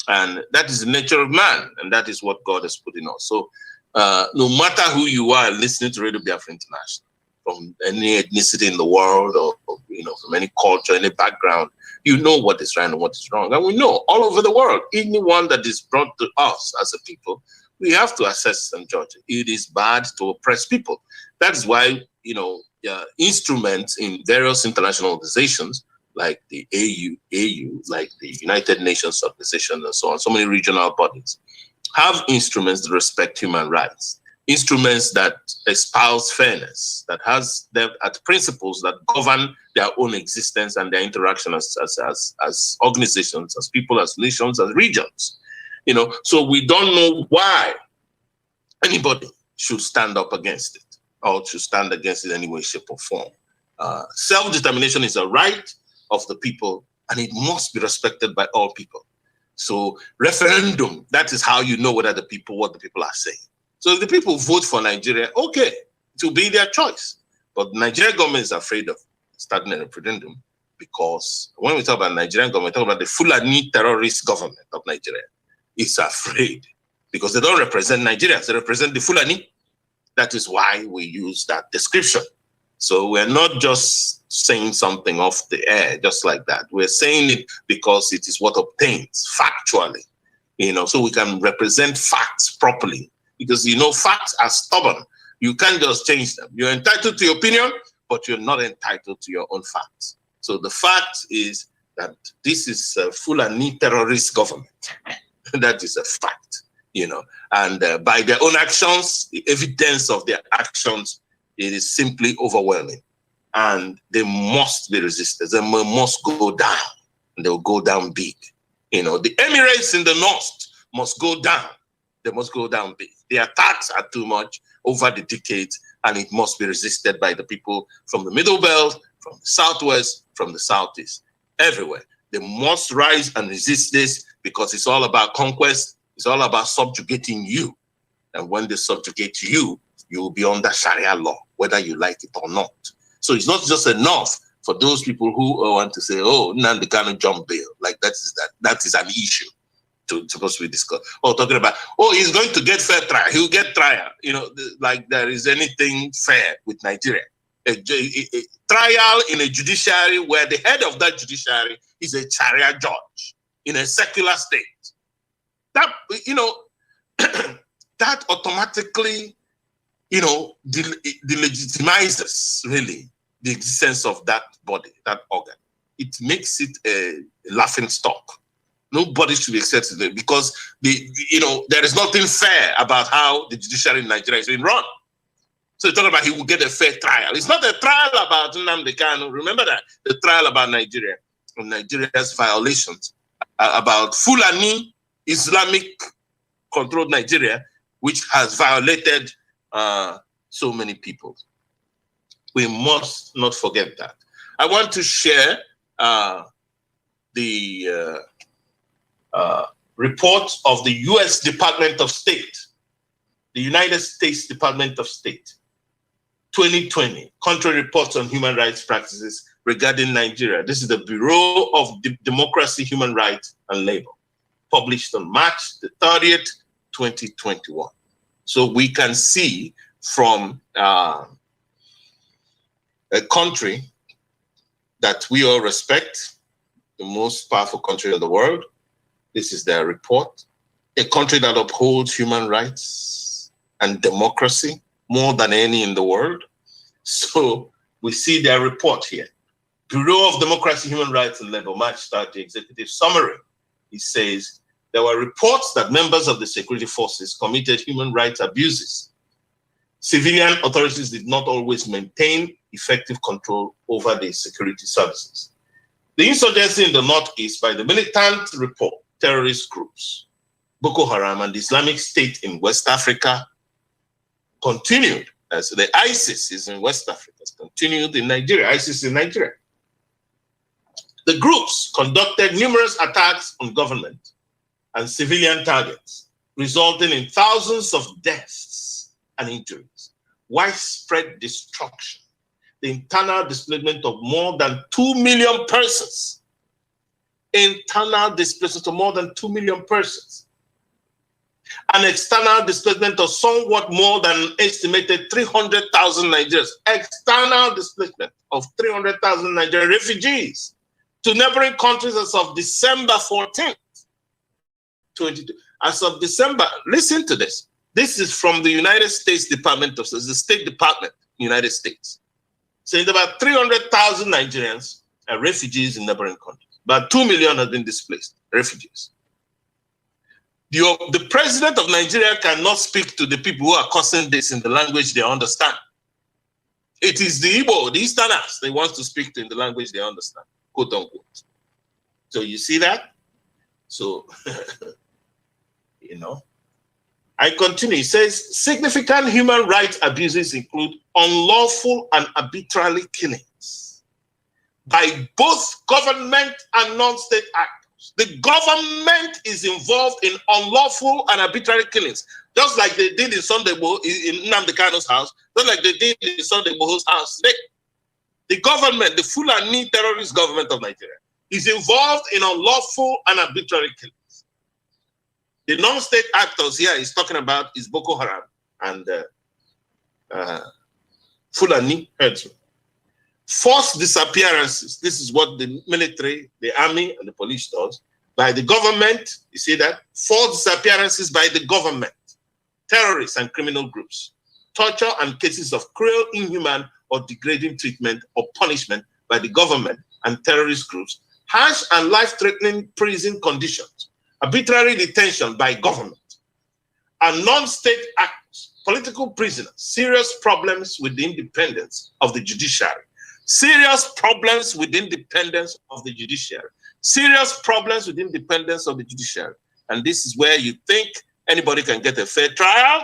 and that is the nature of man, and that is what God has put in us. So, no matter who you are listening to Radio Biafra International, from any ethnicity in the world, or from any culture, any background, you know what is right and what is wrong, and we know all over the world. Anyone that is brought to us as a people, we have to assess and judge. It is bad to oppress people. That is why, instruments in various international organizations like the AU, like the United Nations Organization and so on, so many regional bodies, have instruments that respect human rights, instruments that espouse fairness, that has them at principles that govern their own existence and their interaction as organizations, as people, as nations, as regions. So we don't know why anybody should stand up against it or should stand against it in any way, shape, or form. Self-determination is a right of the people, and it must be respected by all people. So referendum, that is how you know what the people are saying. So if the people vote for Nigeria, okay, it will be their choice. But the Nigerian government is afraid of starting a referendum because when we talk about Nigerian government, we talk about the Fulani terrorist government of Nigeria. It's afraid because they don't represent Nigerians, they represent the Fulani. That is why we use that description. So we're not just saying something off the air, just like that. We're saying it because it is what obtains factually, so we can represent facts properly. Because, facts are stubborn. You can't just change them. You're entitled to your opinion, but you're not entitled to your own facts. So the fact is that this is a Fulani terrorist government. That is a fact, and by their own actions, the evidence of their actions, it is simply overwhelming. And they must be resisted. They must go down. And they'll go down big. The Emirates in the north must go down. They must go down big. The attacks are too much over the decades, and it must be resisted by the people from the Middle Belt, from the Southwest, from the Southeast, everywhere. They must rise and resist this because it's all about conquest. It's all about subjugating you. And when they subjugate you, you will be under Sharia law, whether you like it or not. So it's not just enough for those people who want to say, oh, Nnamdi Kanu jump bail. Like that is an issue supposed to be discussed. Or talking about, oh, he's going to get fair trial. He'll get trial. Like there is anything fair with Nigeria. A trial in a judiciary where the head of that judiciary is a Sharia judge in a secular state. That, that automatically, delegitimizes really the existence of that body, that organ. It makes it a laughing stock. Nobody should be accepted because there is nothing fair about how the judiciary in Nigeria is being run. So you're talking about he will get a fair trial. It's not a trial about Nnamdi Kanu. Remember that. The trial about Nigeria and Nigeria's violations about Fulani Islamic controlled Nigeria, which has violated so many people. We must not forget that. I want to share the report of the U.S. Department of State, the United States Department of State, 2020, Country Reports on Human Rights Practices regarding Nigeria. This is the Bureau of Democracy, Human Rights, and Labor, published on March the 30th, 2021. So we can see from a country that we all respect, the most powerful country in the world. This is their report. A country that upholds human rights and democracy more than any in the world. So we see their report here. Bureau of Democracy, Human Rights and Labor, March 30, executive summary. It says, there were reports that members of the security forces committed human rights abuses. Civilian authorities did not always maintain effective control over the security services. The insurgency in the Northeast by the militant report, terrorist groups, Boko Haram and the Islamic State in West Africa continued, as the ISIS is in West Africa, it's continued in Nigeria, ISIS in Nigeria. The groups conducted numerous attacks on government and civilian targets, resulting in thousands of deaths and injuries, widespread destruction, the internal displacement of more than 2 million persons, internal displacement of more than 2 million persons, an external displacement of somewhat more than estimated 300,000 Nigerians, external displacement of 300,000 Nigerian refugees to neighboring countries as of December 14th, 2022. As of December, listen to this. This is from the United States Department of State, the State Department, United States. Saying about 300,000 Nigerians are refugees in neighboring countries. About 2 million have been displaced, refugees. The president of Nigeria cannot speak to the people who are causing this in the language they understand. It is the Igbo, the Easterners, they want to speak to in the language they understand, quote unquote. So you see that? So, I continue. It says, significant human rights abuses include unlawful and arbitrary killings by both government and non-state actors. The government is involved in unlawful and arbitrary killings, just like they did in Sunday Igboho, in Nnamdi Kanu's house, just like they did in Sunday Igboho's house today. The government, the Fulani terrorist government of Nigeria, is involved in unlawful and arbitrary killings. The non-state actors here is talking about is Boko Haram and Fulani herdsmen. Forced disappearances. This is what the military, the army, and the police does. By the government, you see that? Forced disappearances by the government, terrorists and criminal groups. Torture and cases of cruel, inhuman, or degrading treatment or punishment by the government and terrorist groups. Harsh and life-threatening prison conditions. Arbitrary detention by government. And non-state actors, political prisoners. Serious problems with the independence of the judiciary. Serious problems with the independence of the judiciary. Serious problems with the independence of the judiciary. And this is where you think anybody can get a fair trial.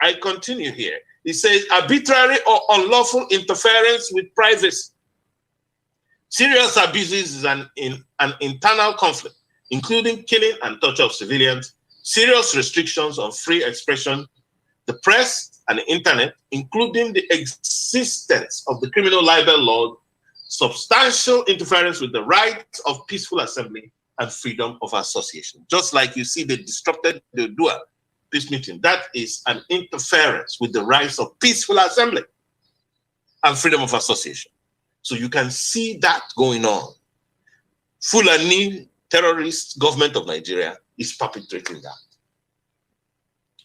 I continue here. It says arbitrary or unlawful interference with privacy. Serious abuses is an internal conflict, including killing and torture of civilians, serious restrictions on free expression, the press and the internet, including the existence of the criminal libel law, substantial interference with the rights of peaceful assembly and freedom of association. Just like you see they disrupted the Dua peace meeting, that is an interference with the rights of peaceful assembly and freedom of association. So you can see that going on. Fulani terrorist government of Nigeria is perpetrating that.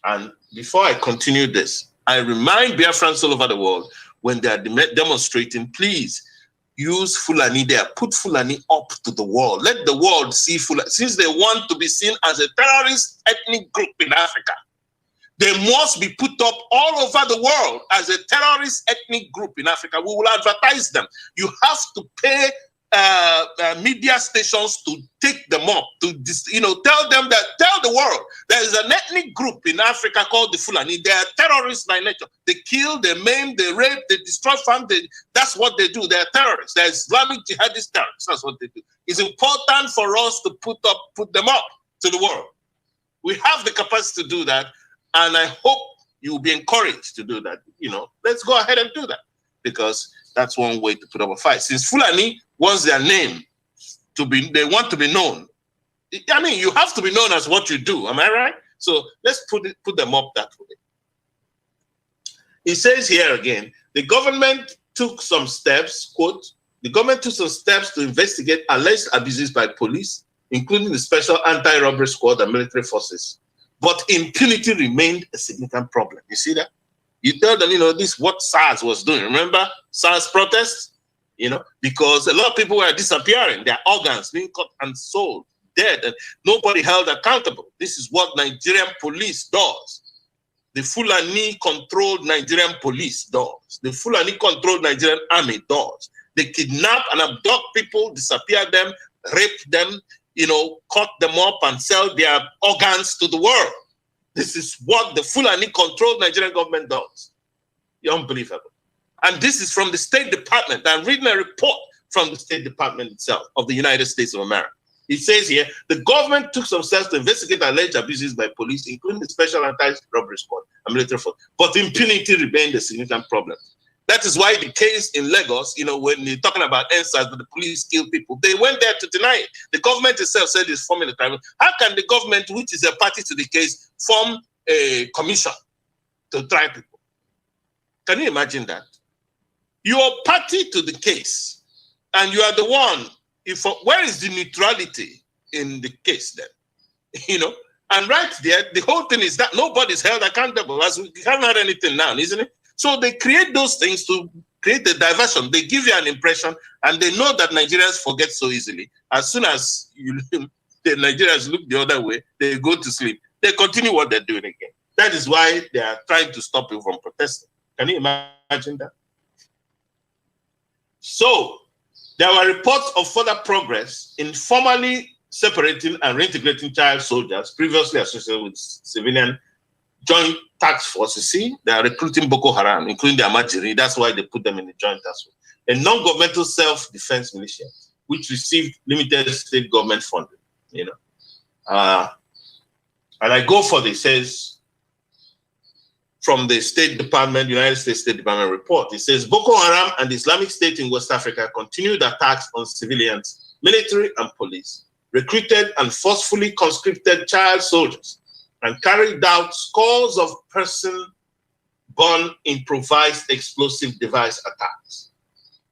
And before I continue this, I remind Biafrans all over the world, when they are demonstrating, please use Fulani there. Put Fulani up to the world. Let the world see Fulani. Since they want to be seen as a terrorist ethnic group in Africa, they must be put up all over the world as a terrorist ethnic group in Africa. We will advertise them. You have to pay media stations to take them up, to tell them that, tell the world there is an ethnic group in Africa called the Fulani. They are terrorists by nature. They kill, they maim, they rape, they destroy families. That's what they do. They are terrorists. They're Islamic jihadist terrorists. That's what they do. It's important for us to put them up to the world. We have the capacity to do that, and I hope you will be encouraged to do that. Let's go ahead and do that, because that's one way to put up a fight. Since Fulani wants their name to be, they want to be known. I mean, you have to be known as what you do. Am I right? So let's put them up that way. It says here again, the government took some steps, quote, the government took some steps to investigate alleged abuses by police, including the special anti-robbery squad and military forces. But impunity remained a significant problem. You see that? You tell them, this is what SARS was doing. Remember SARS protests? Because a lot of people were disappearing, their organs being cut and sold, dead, and nobody held accountable. This is what Nigerian police does. The Fulani-controlled Nigerian police does. The Fulani-controlled Nigerian army does. They kidnap and abduct people, disappear them, rape them, cut them up and sell their organs to the world. This is what the Fulani-controlled Nigerian government does. Unbelievable. And this is from the State Department. I'm reading a report from the State Department itself of the United States of America. It says here, the government took some steps to investigate alleged abuses by police, including the special anti-robbery squad and military force. But impunity remained a significant problem. That is why the case in Lagos, when you're talking about NSAS, that the police kill people, they went there to deny it. The government itself said it's forming a crime. How can the government, which is a party to the case, form a commission to try people? Can you imagine that? You are party to the case, and you are the one. Where is the neutrality in the case then? And right there, the whole thing is that nobody's held accountable, as we haven't had anything now, isn't it? So they create those things to create the diversion. They give you an impression, and they know that Nigerians forget so easily. As soon as the Nigerians look the other way, they go to sleep. They continue what they're doing again. That is why they are trying to stop you from protesting. Can you imagine that? So there were reports of further progress in formally separating and reintegrating child soldiers previously associated with civilian joint task forces. See, they are recruiting Boko Haram, including the Amajiri. That's why they put them in the joint task force. A non-governmental self-defense militia, which received limited state government funding. And I go for this. It says, from the State Department, United States State Department report. It says Boko Haram and the Islamic State in West Africa continued attacks on civilians, military and police, recruited and forcefully conscripted child soldiers, and carried out scores of person-born improvised explosive device attacks,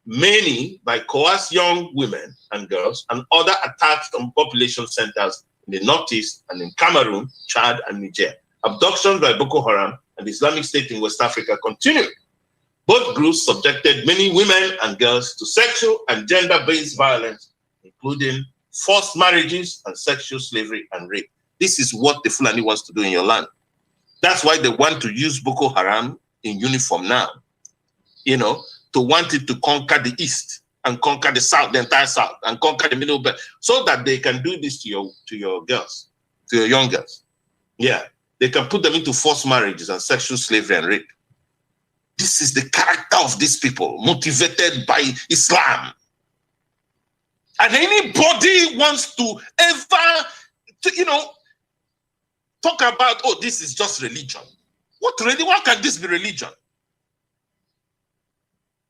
many by coerced young women and girls, and other attacks on population centers in the Northeast and in Cameroon, Chad, and Niger. Abductions by Boko Haram and the Islamic State in West Africa continued. Both groups subjected many women and girls to sexual and gender-based violence, including forced marriages and sexual slavery and rape. This is what the Fulani wants to do in your land. That's why they want to use Boko Haram in uniform now, you know, to want it to conquer the East and conquer the South, the entire South, and conquer the Middle Belt, so that they can do this to your girls, to your young girls. Yeah, they can put them into forced marriages and sexual slavery and rape. This is the character of these people, motivated by Islam. And anybody wants to ever, you know, talk about, oh, this is just religion. What really? Why can this be religion?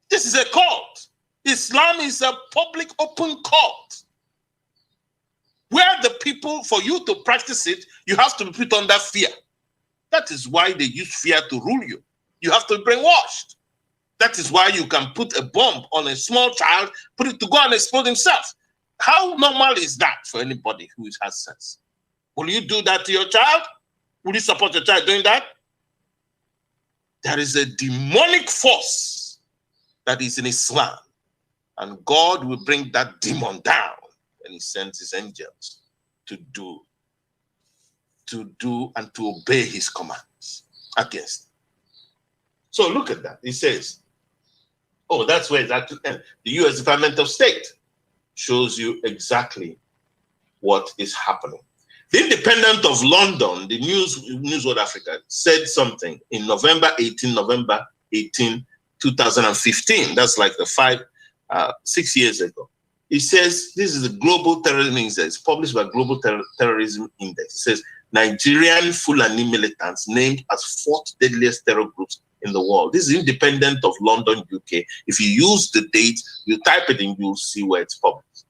This is a cult. Islam is a public open cult, where the people, for you to practice it, you have to be put under fear. That is why they use fear to rule you. You have to be brainwashed. That is why you can put a bomb on a small child, put it to go and explode himself. How normal is that for anybody who has sense? Will you do that to your child? Will you support your child doing that? There is a demonic force that is in Islam, and God will bring that demon down when he sends his angels to do and to obey his commands against. So look at that. It says, oh, that's where it's at to end. The U.S. Department of State shows you exactly what is happening. The Independent of London, the News World Africa, said something in November 18, 2015. That's like the 6 years ago. It says, this is a global terrorism index, published by Global Terrorism Index. It says, Nigerian Fulani militants named as 4th deadliest terror groups in the world. This is Independent of London, UK. If you use the date, you type it in, you'll see where it's published.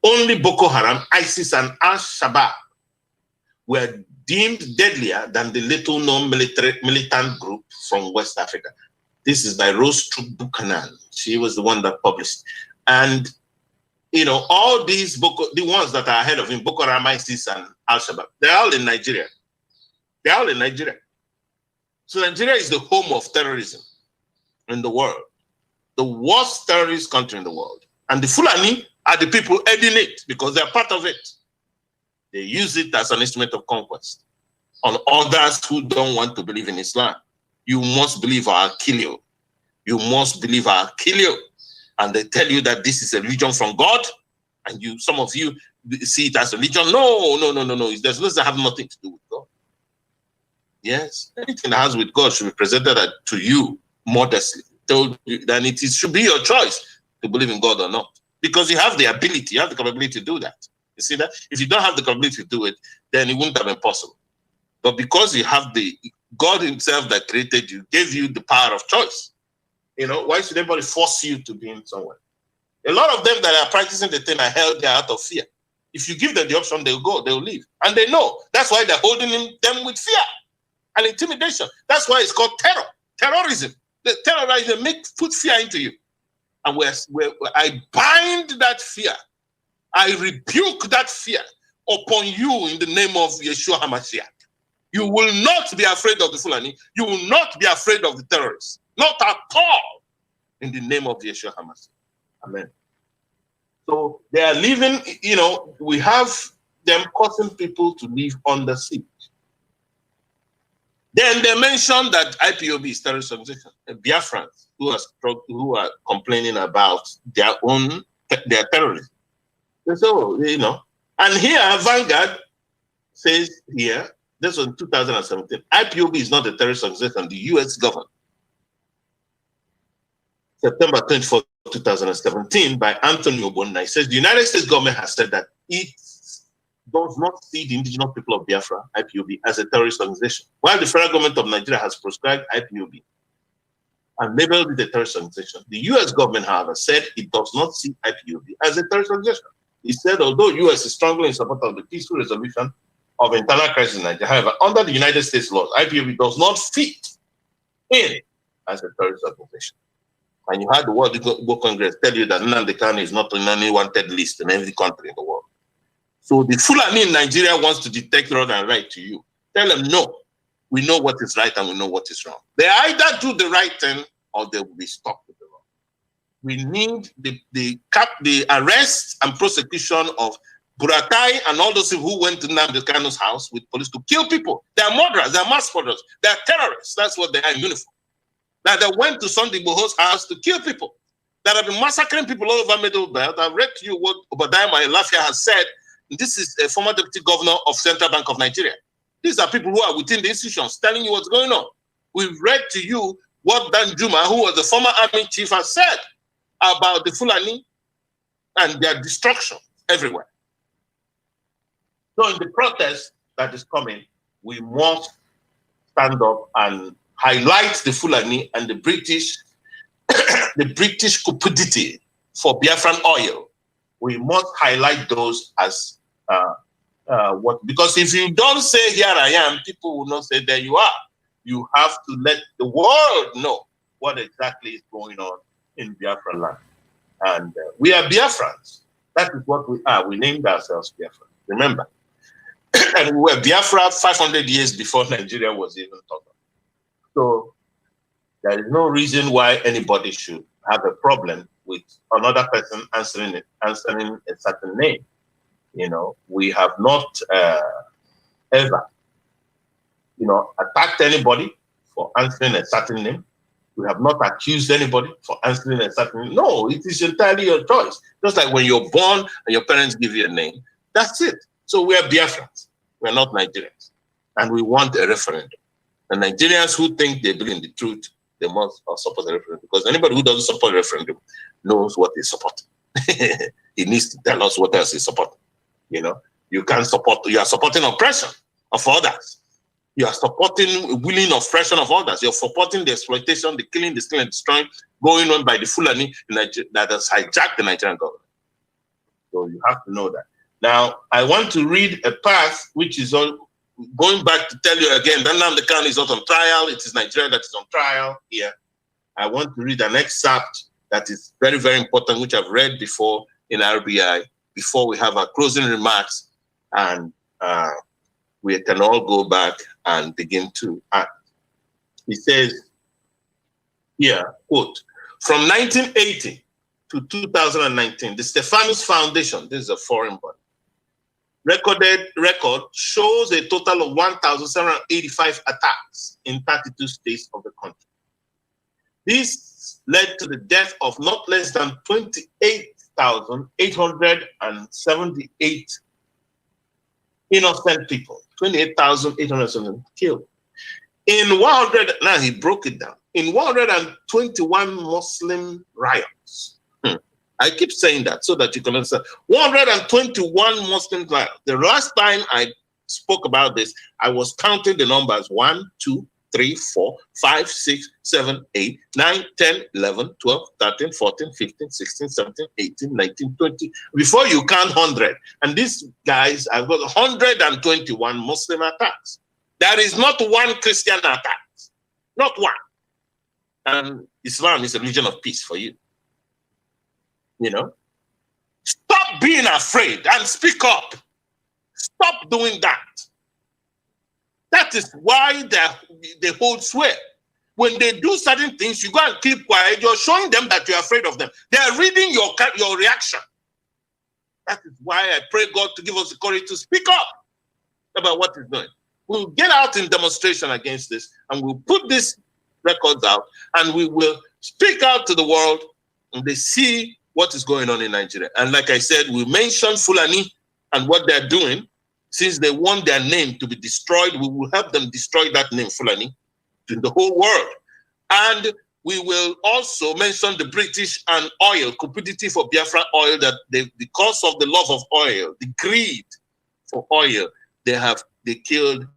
Only Boko Haram, ISIS, and Al-Shabaab were deemed deadlier than the little-known militant group from West Africa. This is by Rose Buchanan. She was the one that published. And, you know, all these the ones that are ahead of him, Boko Haram, ISIS, and Al-Shabaab, they're all in Nigeria. They're all in Nigeria. So Nigeria is the home of terrorism in the world. The worst terrorist country in the world. And the Fulani are the people aiding it because they're part of it. They use it as an instrument of conquest on others who don't want to believe in Islam. You must believe or I'll kill you. You must believe or I'll kill you. And they tell you that this is a religion from God, and some of you see it as a religion. No. There's those that have nothing to do with God. Yes, anything that has with God should be presented to you modestly. Told you that it should be your choice to believe in God or not. Because you have the ability, you have the capability to do that. You see that? If you don't have the capability to do it, then it wouldn't have been possible. But because you have God himself that created you, gave you the power of choice. You know, why should anybody force you to be in somewhere? A lot of them that are practicing the thing are held there out of fear. If you give them the option, they'll go, they'll leave. And they know. That's why they're holding them with fear and intimidation. That's why it's called terror. Terrorism. The terrorism put fear into you. And I bind that fear. I rebuke that fear upon you in the name of Yeshua HaMashiach. You will not be afraid of the Fulani. You will not be afraid of the terrorists. Not at all. In the name of Yeshua HaMashiach. Amen. So they are living, you know, we have them causing people to live under siege. Then they mentioned that IPOB is terrorist organization. Biafrans who are complaining about their terrorism. So, you know, and here Vanguard says here, this was in 2017, IPOB is not a terrorist organization, the US government. September 24, 2017, by Anthony Obonna, says the United States government has said that its does not see the Indigenous People of Biafra, IPOB, as a terrorist organization, while the federal government of Nigeria has proscribed IPOB and labeled it a terrorist organization. The US government, however, said it does not see IPOB as a terrorist organization. It said, although US is strongly in support of the peaceful resolution of internal crisis in Nigeria, however, under the United States laws, IPOB does not fit in as a terrorist organization. And you had the World Igbo Congress tell you that Nnamdi Kanu is not on any wanted list in every country in the world. So the Fulani in Nigeria wants to detect wrong and right to you. Tell them, no, we know what is right and we know what is wrong. They either do the right thing or they will be stuck with the wrong. We need the arrest and prosecution of Buratai and all those who went to Nnamdi Kanu's house with police to kill people. They are murderers, they are mass murderers, they are terrorists. That's what they are in uniform. That they went to Sunday Igboho's house to kill people. That have been massacring people all over Middle Belt. I've read to you what Obadiah Lafia has said. This is a former deputy governor of Central Bank of Nigeria. These are people who are within the institutions telling you what's going on. We've read to you what Dan Juma, who was the former army chief, has said about the Fulani and their destruction everywhere. So in the protest that is coming, we must stand up and highlight the Fulani and the British, the British cupidity for Biafran oil. We must highlight those as because if you don't say here I am, people will not say there you are. You have to let the world know what exactly is going on in Biafra land. And we are Biafrans. That is what we are. We named ourselves Biafra. Remember. And we were Biafra 500 years before Nigeria was even thought of. So there is no reason why anybody should have a problem with another person answering a certain name. You know, we have not ever, attacked anybody for answering a certain name. We have not accused anybody for answering a certain name. No, it is entirely your choice. Just like when you're born and your parents give you a name, that's it. So we are Biafrans. We are not Nigerians. And we want a referendum. And Nigerians who think they believe in the truth, they must support the referendum. Because anybody who doesn't support the referendum knows what he's supporting. He needs to tell us what else he's supporting. You can't support, you are supporting oppression of others. You are supporting willing oppression of others. You're supporting the exploitation, the killing, the stealing, and destroying going on by the Fulani that has hijacked the Nigerian government. So you have to know that. Now, I want to read a path which is all going back to tell you again that Nnamdi Kanu is not on trial. It is Nigeria that is on trial here. I want to read an excerpt that is very, very important, which I've read before in RBI, before we have our closing remarks, and we can all go back and begin to act. He says here, quote, from 1980 to 2019, the Stephanus Foundation, this is a foreign body, record shows a total of 1,785 attacks in 32 states of the country. This led to the death of not less than 28,878 innocent people. 28,870 killed. In 100, now he broke it down. In 121 Muslim riots. I keep saying that so that you can understand. 121 Muslim riots. The last time I spoke about this, I was counting the numbers 1, 2, 3, 4, 5, 6, 7, 8, 9, 10, 11, 12, 13, 14, 15, 16, 17, 18, 19, 20. Before you count 100. And these guys, I've got 121 Muslim attacks. There is not one Christian attack. Not one. And Islam is a religion of peace for you. Stop being afraid and speak up. Stop doing that. That is why they hold sway. When they do certain things, you go and keep quiet. You're showing them that you're afraid of them. They are reading your reaction. That is why I pray God to give us the courage to speak up about what he's doing. We'll get out in demonstration against this, and we'll put these records out, and we will speak out to the world, and they see what is going on in Nigeria. And like I said, we mentioned Fulani and what they're doing. Since they want their name to be destroyed, we will help them destroy that name, Fulani, to the whole world. And we will also mention the British and oil, cupidity for Biafra oil, that because of the love of oil, the greed for oil, they killed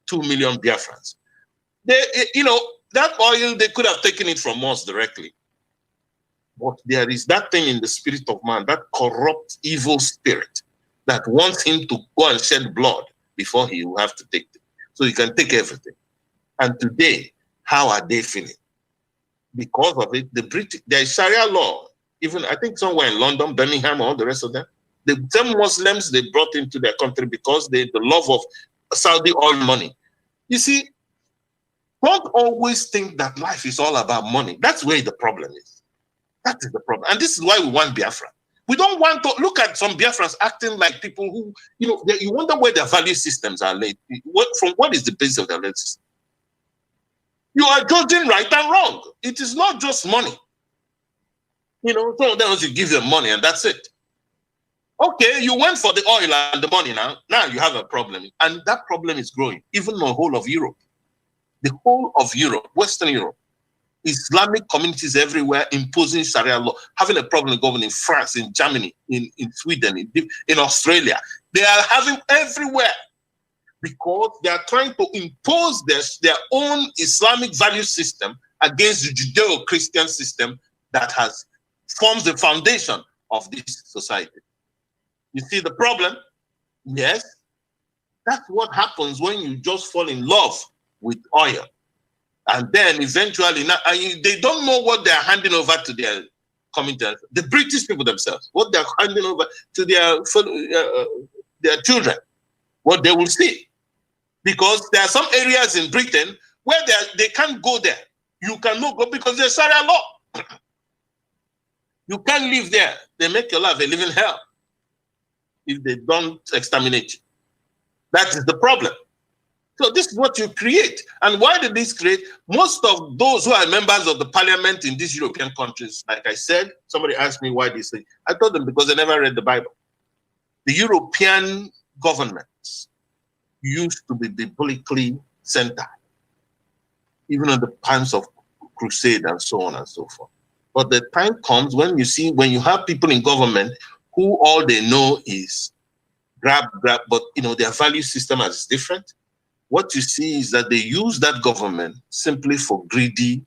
2 million Biafrans. That oil, they could have taken it from us directly. But there is that thing in the spirit of man, that corrupt, evil spirit that wants him to go and shed blood before he will have to take it. So he can take everything. And today, how are they feeling? Because of it, there is Sharia law. Even, I think somewhere in London, Birmingham, all the rest of them, the same Muslims they brought into their country because the love of Saudi oil money. You see, don't always think that life is all about money. That's where the problem is. That is the problem. And this is why we want Biafra. We don't want to look at some Biafrans acting like people who, you wonder where their value systems are laid. What is the basis of their value system? You are judging right and wrong. It is not just money. Some of them you give them money and that's it. Okay, you went for the oil and the money now. Now you have a problem. And that problem is growing, even in the whole of Europe. The whole of Europe, Western Europe, Islamic communities everywhere imposing Sharia law, having a problem governing in France, in Germany, in Sweden, in Australia. They are having everywhere because they are trying to impose their own Islamic value system against the Judeo-Christian system that forms the foundation of this society. You see the problem? Yes. That's what happens when you just fall in love with oil. And then eventually, they don't know what they're handing over to their communities. The British people themselves, what they're handing over to their children, what they will see. Because there are some areas in Britain where they can't go there. You cannot go because there's Sharia law. You can't live there. They make your life a living hell if they don't exterminate you. That is the problem. So this is what you create. And why did this create? Most of those who are members of the parliament in these European countries, like I said, somebody asked me why they say, I told them because they never read the Bible. The European governments used to be biblically centered, even in the times of crusade and so on and so forth. But the time comes when you have people in government who all they know is grab, but their value system is different. What you see is that they use that government simply for greedy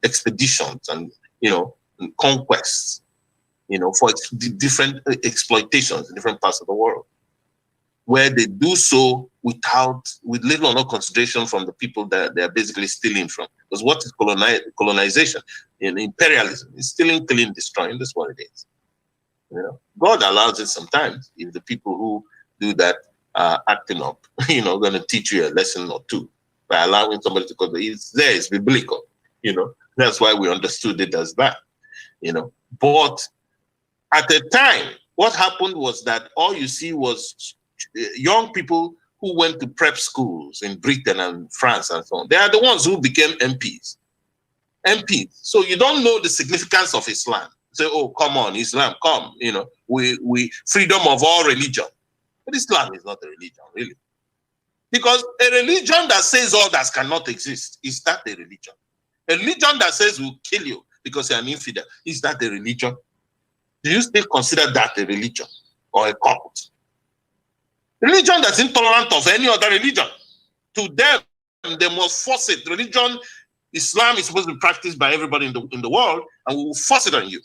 expeditions and conquests, for different exploitations in different parts of the world, where they do so with little or no consideration from the people that they're basically stealing from. Because what is colonization? Imperialism is stealing, killing, destroying. That's what it is. God allows it sometimes if the people who do that are acting up, going to teach you a lesson or two by allowing somebody to go. It's biblical, That's why we understood it as that, But at the time, what happened was that all you see was young people who went to prep schools in Britain and France and so on. They are the ones who became MPs. So you don't know the significance of Islam. Say, oh, come on, Islam, come, we freedom of all religion. But Islam is not a religion, really. Because a religion that says all that cannot exist, is that a religion? A religion that says we'll kill you because you're an infidel, is that a religion? Do you still consider that a religion or a cult? Religion that's intolerant of any other religion. To them, they must force it. Religion, Islam is supposed to be practiced by everybody in the world, and we will force it on you.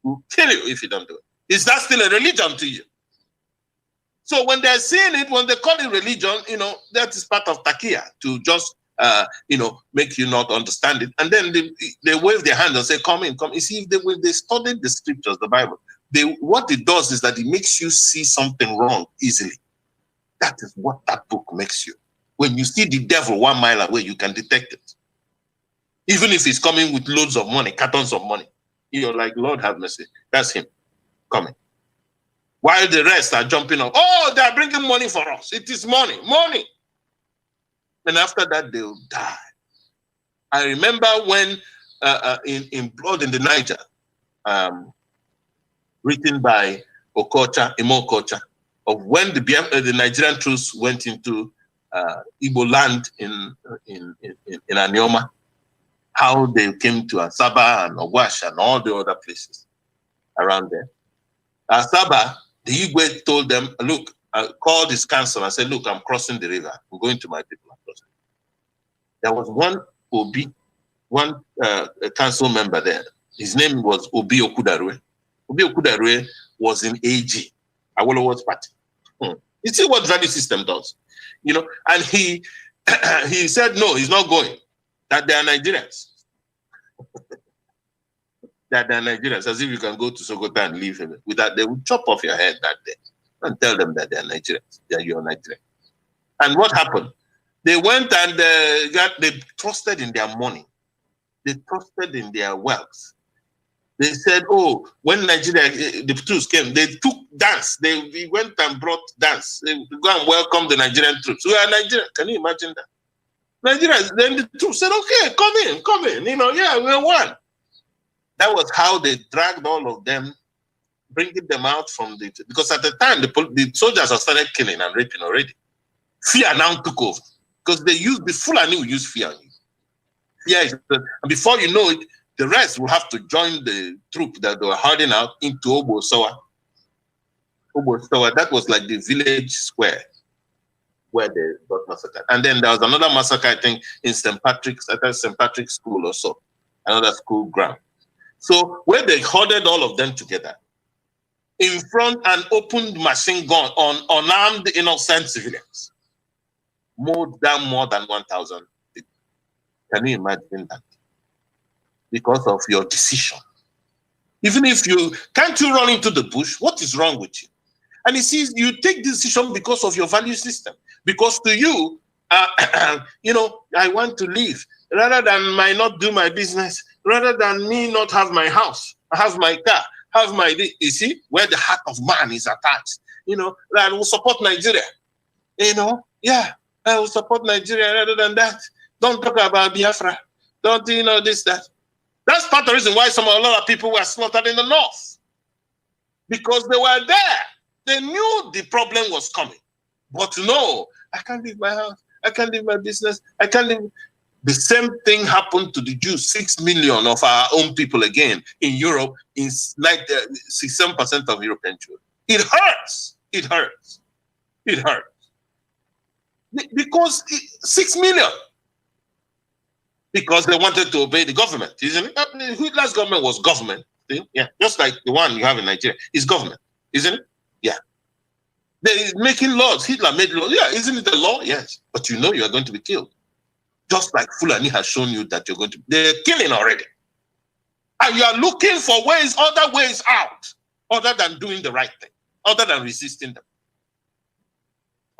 We'll kill you if you don't do it. Is that still a religion to you? So when they're saying it, when they call it religion, that is part of Takia, to just, make you not understand it. And then they wave their hand and say, come in, come. You see, when they study the scriptures, the Bible, what it does is that it makes you see something wrong easily. That is what that book makes you. When you see the devil 1 mile away, you can detect it. Even if he's coming with loads of money, cartons of money. You're like, Lord have mercy. That's him coming. While the rest are jumping up. Oh, they're bringing money for us. It is money. And after that, they'll die. I remember when in Blood in the Niger, written by Imo Okocha, of when the Nigerian troops went into Igbo land in Anioma, how they came to Asaba and Ogwash and all the other places around there. Asaba, the Igwe told them, look, called his council and said, look, I'm crossing the river. I'm going to my people. There was one Obi, one council member there. His name was Obi Okudarwe. Obi Okudarwe was in AG, Awolowo's party. You see what value system does, you know? And he he said, no, he's not going, that they are Nigerians. That they are Nigerians, as if you can go to Sokoto and leave him. With that, they will chop off your head that day and tell them that they are Nigerians, that you are Nigerian. And what happened? They went and they trusted in their money. They trusted in their wealth. They said, oh, when Nigeria, the troops came, they took dance. They went and brought dance. They go and welcome the Nigerian troops. We are Nigerian. Can you imagine that? Nigerians, then the troops said, okay, come in. You know, yeah, we won. That was how they dragged all of them, bringing them out from the, because at the time, the soldiers had started killing and raping already. Fear now took over. Because they used, the Fulani will use fear on you. Fear is, and before you know it, the rest will have to join the troop that they were herding out into Obosowa. Obosowa, that was like the village square where they got massacred. And then there was another massacre, I think, in St. Patrick's School or so, another school ground. So where they hoarded all of them together in front and opened machine gun on unarmed innocent civilians. Mowed down more than 1,000 people. Can you imagine that? Because of your decision. Even if you can't you run into the bush, what is wrong with you? And he sees you take decision because of your value system. Because to you, you know, I want to live rather than not do my business, rather than me not have my house, have my car, have my, you see, where the heart of man is attached. You know, I will support Nigeria. You know, yeah. I will support Nigeria rather than that. Don't talk about Biafra. Don't, you know, this, that. That's part of the reason why a lot of people were slaughtered in the north. Because they were there. They knew the problem was coming. But no, I can't leave my house. I can't leave my business. I can't leave. The same thing happened to the Jews. 6 million of our own people again in Europe is like 67% of European Jews. It hurts. It hurts. It hurts. Because 6 million. Because they wanted to obey the government, isn't it? Hitler's government was government. Yeah, just like the one you have in Nigeria. It's government, isn't it? Yeah. They're making laws. Hitler made laws. Yeah, isn't it a law? Yes. But you know you are going to be killed. Just like Fulani has shown you that you're going to. They're killing already. And you are looking for ways, other ways out, other than doing the right thing, other than resisting them.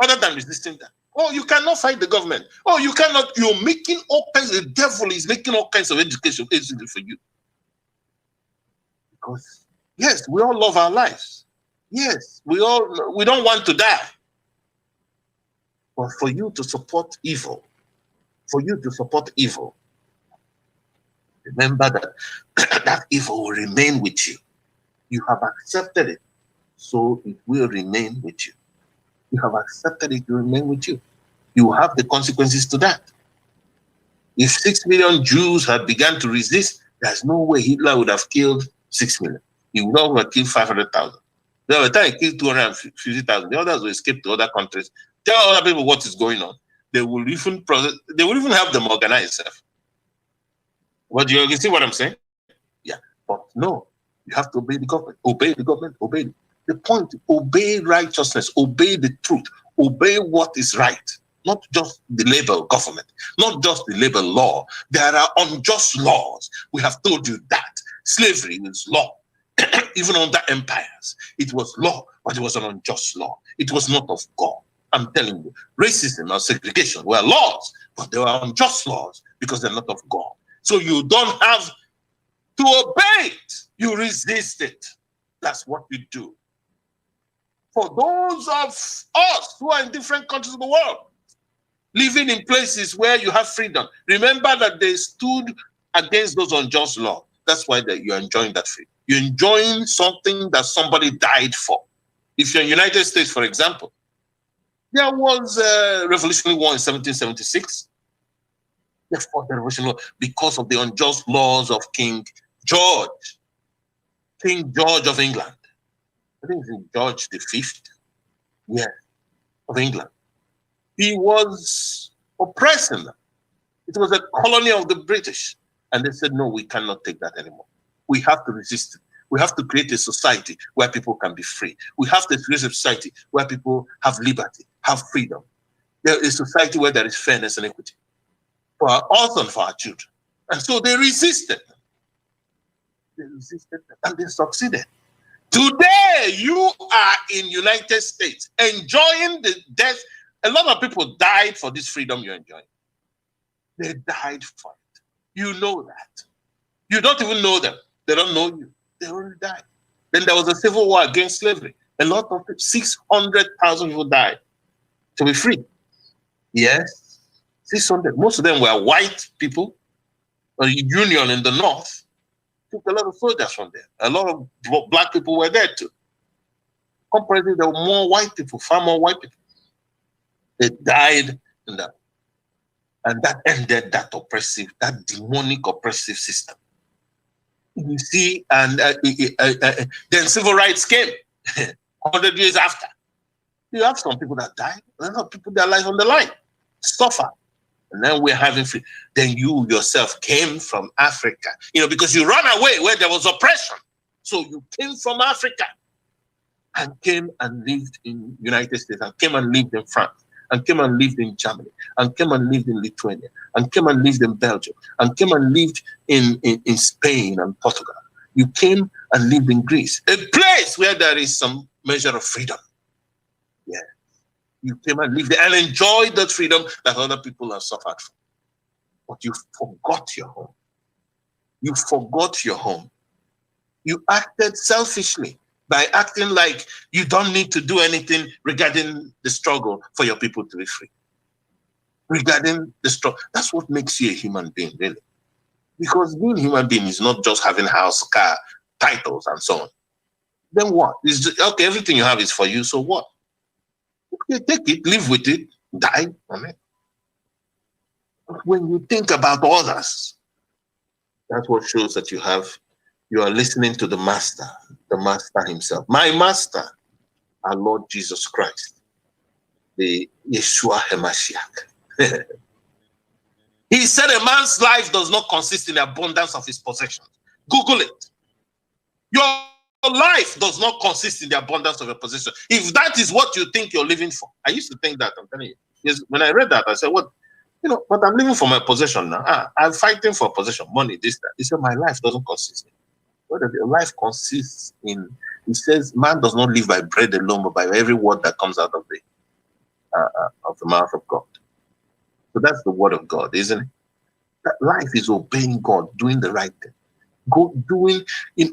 Other than resisting them. Oh, you cannot fight the government. Oh, you cannot. You're making all kinds. The devil is making all kinds of education easily for you. Because yes, we all love our lives. Yes, we don't want to die. But for you to support evil, remember that that evil will remain with you. You have accepted it, so it will remain with you. You have accepted it to remain with you. You have the consequences to that. If 6 million Jews had begun to resist, there's no way Hitler would have killed 6 million. He would not have killed 500,000. By the time he killed 250,000, the others will escape to other countries. Tell other people what is going on. They will even help them organize themselves. But you see what I'm saying? Yeah. But no, you have to obey the government. Obey the government. Obey it. The point, obey righteousness, obey the truth, obey what is right, not just the label government, not just the label law. There are unjust laws. We have told you that. Slavery is law. Even under empires, it was law, but it was an unjust law. It was not of God. I'm telling you, racism or segregation were laws, but they were unjust laws because they're not of God. So you don't have to obey it. You resist it. That's what you do. For those of us who are in different countries of the world, living in places where you have freedom, remember that they stood against those unjust laws. That's why you're enjoying that freedom. You're enjoying something that somebody died for. If you're in the United States, for example, there was a Revolutionary War in 1776. They fought the Revolutionary War because of the unjust laws of King George of England. I think it's George V. Yeah, of England. He was oppressing them. It was a colony of the British. And they said, no, we cannot take that anymore. We have to resist it. We have to create a society where people can be free. We have to create a society where people have liberty, have freedom. There is a society where there is fairness and equity for us and for our children. And so they resisted. They resisted and they succeeded. Today, you are in United States enjoying the death. A lot of people died for this freedom you're enjoying. They died for it. You know that. You don't even know them. They don't know you. They already died. Then there was a civil war against slavery. A lot of people, 600,000 people died to be free. Yes, 600. Most of them were white people. A union in the north took a lot of soldiers from there. A lot of black people were there too. Comparatively, there were more white people, far more white people. They died in that. And that ended that oppressive, that demonic oppressive system. You see, and then civil rights came 100 years after. You have some people that died, and other people their life on the line, suffer. And then we're having free. Then you yourself came from Africa, because you ran away where there was oppression. So you came from Africa and came and lived in the United States, and came and lived in France, and came and lived in Germany, and came and lived in Lithuania, and came and lived in Belgium, and came and lived in Spain and Portugal. You came and lived in Greece, a place where there is some measure of freedom. Yeah. You came and lived there and enjoyed that freedom that other people have suffered from. But you forgot your home. You forgot your home. You acted selfishly by acting like you don't need to do anything regarding the struggle for your people to be free. Regarding the struggle. That's what makes you a human being, really. Because being a human being is not just having house, car, titles, and so on. Then what? It's just, okay, everything you have is for you, so what? Okay, take it, live with it, die on it. But when you think about others, that's what shows that you are listening to the master himself. My master, our Lord Jesus Christ, the Yeshua HaMashiach. He said a man's life does not consist in the abundance of his possessions. Google it. Your life does not consist in the abundance of your possessions. If that is what you think you're living for, I used to think that, I'm telling you. Yes, when I read that, I said, what? But I'm living for my possession now. I'm fighting for possession, money, this, that. He said, my life doesn't consist in. What your life consists in, he says, man does not live by bread alone, but by every word that comes out of the mouth of God. So that's the word of God, isn't it? That life is obeying God, doing the right thing.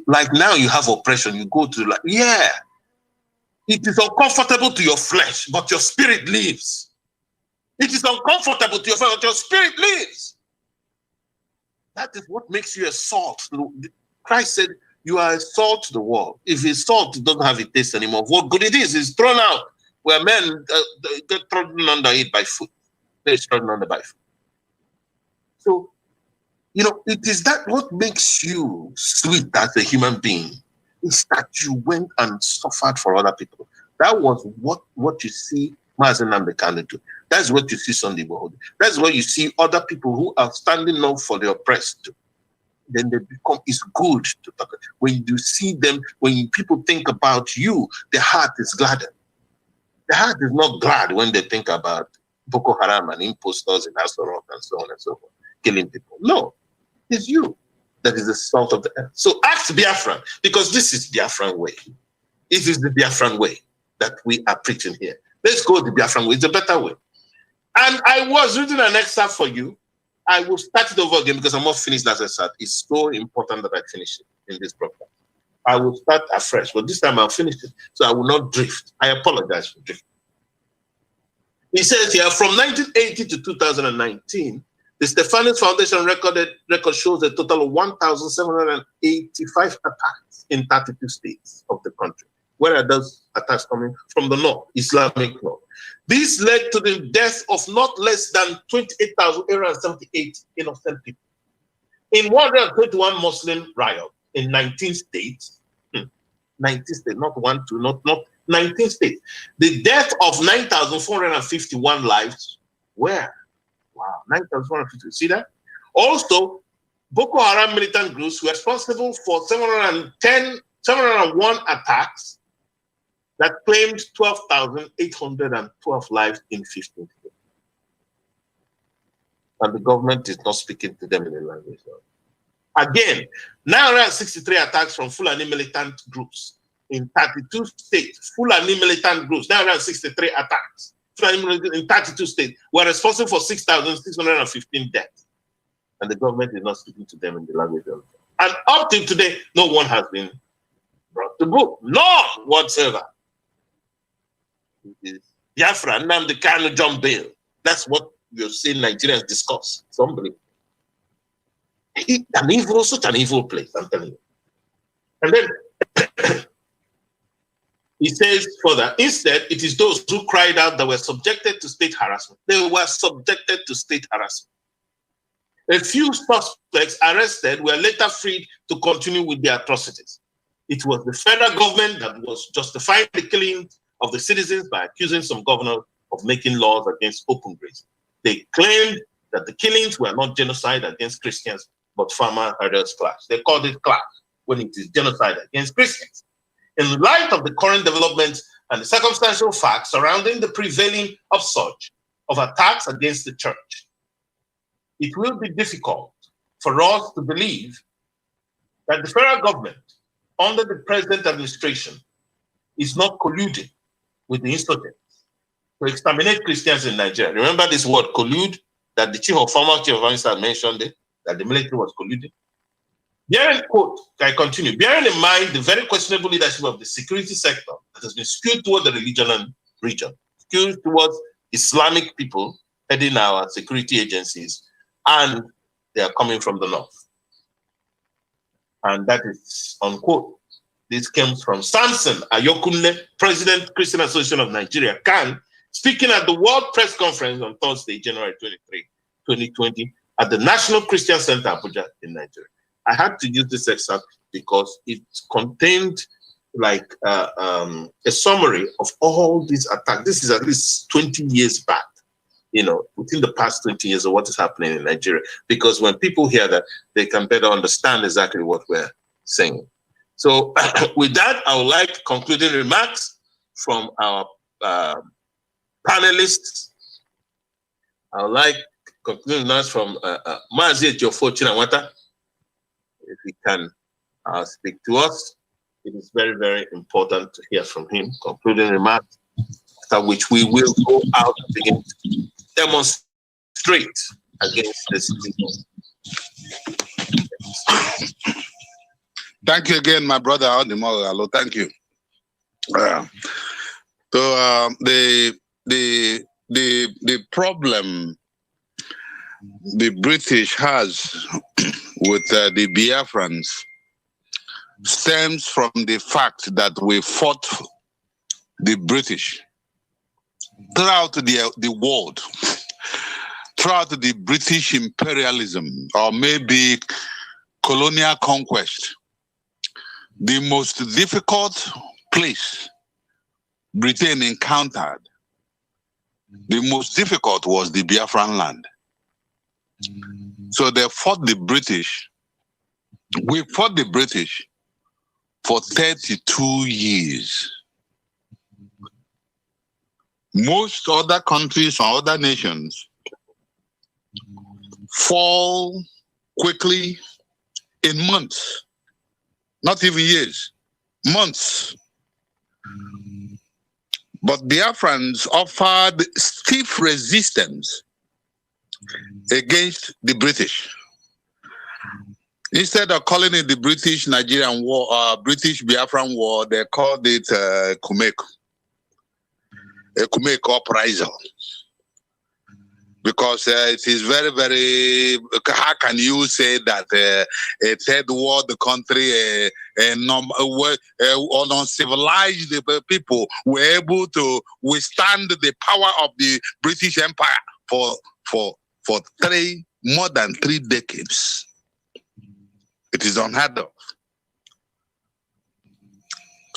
Like now you have oppression, you go to it is uncomfortable to your flesh, but your spirit lives. It is uncomfortable to your flesh, but your spirit lives. That is what makes you a salt. Christ said, you are a salt to the world. If a salt doesn't have a taste anymore, what good it is thrown out, where men get trodden under it by foot. They're trodden under by foot. So, it is that what makes you sweet as a human being, is that you went and suffered for other people. That was what you see Nnamdi Kanu do. That's what you see Sunday Igboho do. That's what you see other people who are standing up for the oppressed do. Then they become, it's good to talk. When you see them, when people think about you, the heart is gladdened. The heart is not glad when they think about Boko Haram and impostors in Asarok and so on and so forth, killing people. No, it's you that is the salt of the earth. So act Biafran, because this is Biafran way. It is the Biafran way that we are preaching here. Let's go the Biafran way. It's a better way. And I was reading an excerpt for you. I will start it over again because I'm not finished as I said. It's so important that I finish it in this program. I will start afresh, but this time I'll finish it, so I will not drift. I apologize for drifting. He says here, from 1980 to 2019, the Fulanis Foundation record shows a total of 1,785 attacks in 32 states of the country. Where are those attacks coming? From the north, Islamic north. This led to the death of not less than 28,878 innocent people. In 121 Muslim riots in 19 states, 19 states, not one, two, not 19 states. The death of 9,451 lives. Where? Wow, 9,450. See that? Also, Boko Haram militant groups were responsible for 701 attacks that claimed 12,812 lives in 15 states. And the government is not speaking to them in the language. Again, 963 attacks from Fulani militant groups in 32 states. Fulani militant groups, 963 attacks in 32 states were responsible for 6,615 deaths. And the government is not speaking to them in the language. And up till today, no one has been brought to book. None whatsoever. Biafra, Nnamdi Kanu, John Bail. That's what you're seeing Nigerians discuss. It's unbelievable. An evil, such an evil place, I'm telling you. And then he says further, instead, it is those who cried out that were subjected to state harassment. They were subjected to state harassment. A few suspects arrested were later freed to continue with their atrocities. It was the federal government that was justifying the killing of the citizens by accusing some governors of making laws against open grazing. They claimed that the killings were not genocide against Christians, but farmer herders clash. They called it clash when it is genocide against Christians. In light of the current developments and the circumstantial facts surrounding the prevailing upsurge of attacks against the church, it will be difficult for us to believe that the federal government, under the present administration, is not colluding with the insurgents to exterminate Christians in Nigeria. Remember this word, collude, that the former chief of army staff mentioned it, that the military was colluding. Bearing, quote, I continue, bearing in mind the very questionable leadership of the security sector that has been skewed toward the religion and region, skewed towards Islamic people heading our security agencies, and they are coming from the north. And that is, unquote. This comes from Samson Ayokunle, President, Christian Association of Nigeria, CAN, speaking at the World Press Conference on Thursday, January 23, 2020, at the National Christian Center, Abuja, in Nigeria. I had to use this excerpt because it contained like a summary of all these attacks. This is at least 20 years back, you know, within the past 20 years of what is happening in Nigeria. Because when people hear that, they can better understand exactly what we're saying. So with that, I would like concluding remarks from our panelists. I would like concluding remarks from Mazi Ejiofor Chinawata. If he can speak to us, it is very, very important to hear from him. Concluding remarks, after which we will go out and begin to demonstrate against this. Thank you again, my brother Adimoro. Thank you. The problem the British has with the Biafrans stems from the fact that we fought the British throughout the world, throughout the British imperialism, or maybe colonial conquest. The most difficult place Britain encountered, the most difficult was the Biafran land. So they fought the British. We fought the British for 32 years. Most other countries or other nations fall quickly in months, not even years, months. But Biafrans offered stiff resistance against the British. Instead of calling it the British-Nigerian War, British-Biafran War, they called it Kumeko, a Kumeko uprising. Because it is very, very, how can you say that a third world country, uncivilized people were able to withstand the power of the British Empire for more than 3 decades? It is unheard of.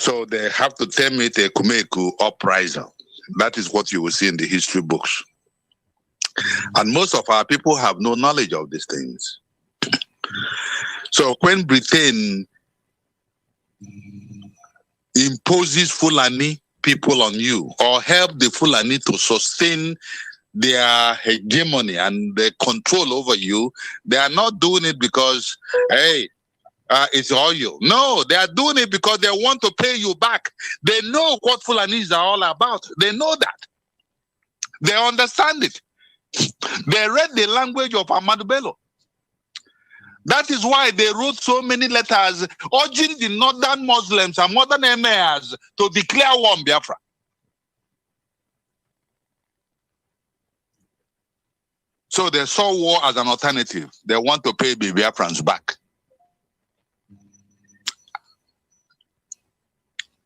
So they have to term it a Kumeku uprising. That is what you will see in the history books. And most of our people have no knowledge of these things. So when Britain imposes Fulani people on you or help the Fulani to sustain their hegemony and their control over you, they are not doing it because, hey, it's oil. No, they are doing it because they want to pay you back. They know what Fulanis are all about. They know that. They understand it. They read the language of Muhammadu Bello. That is why they wrote so many letters urging the northern Muslims and northern emirs to declare war on Biafra. So they saw war as an alternative. They want to pay the Biafrans back.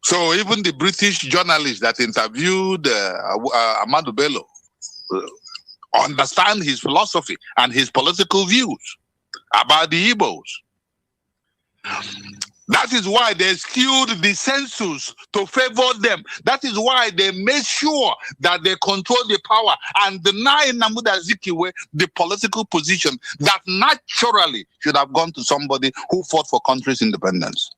So even the British journalist that interviewed Muhammadu Bello understand his philosophy and his political views about the Igbos. That is why they skewed the census to favor them. That is why they made sure that they control the power and deny Nnamdi Azikiwe the political position that naturally should have gone to somebody who fought for country's independence.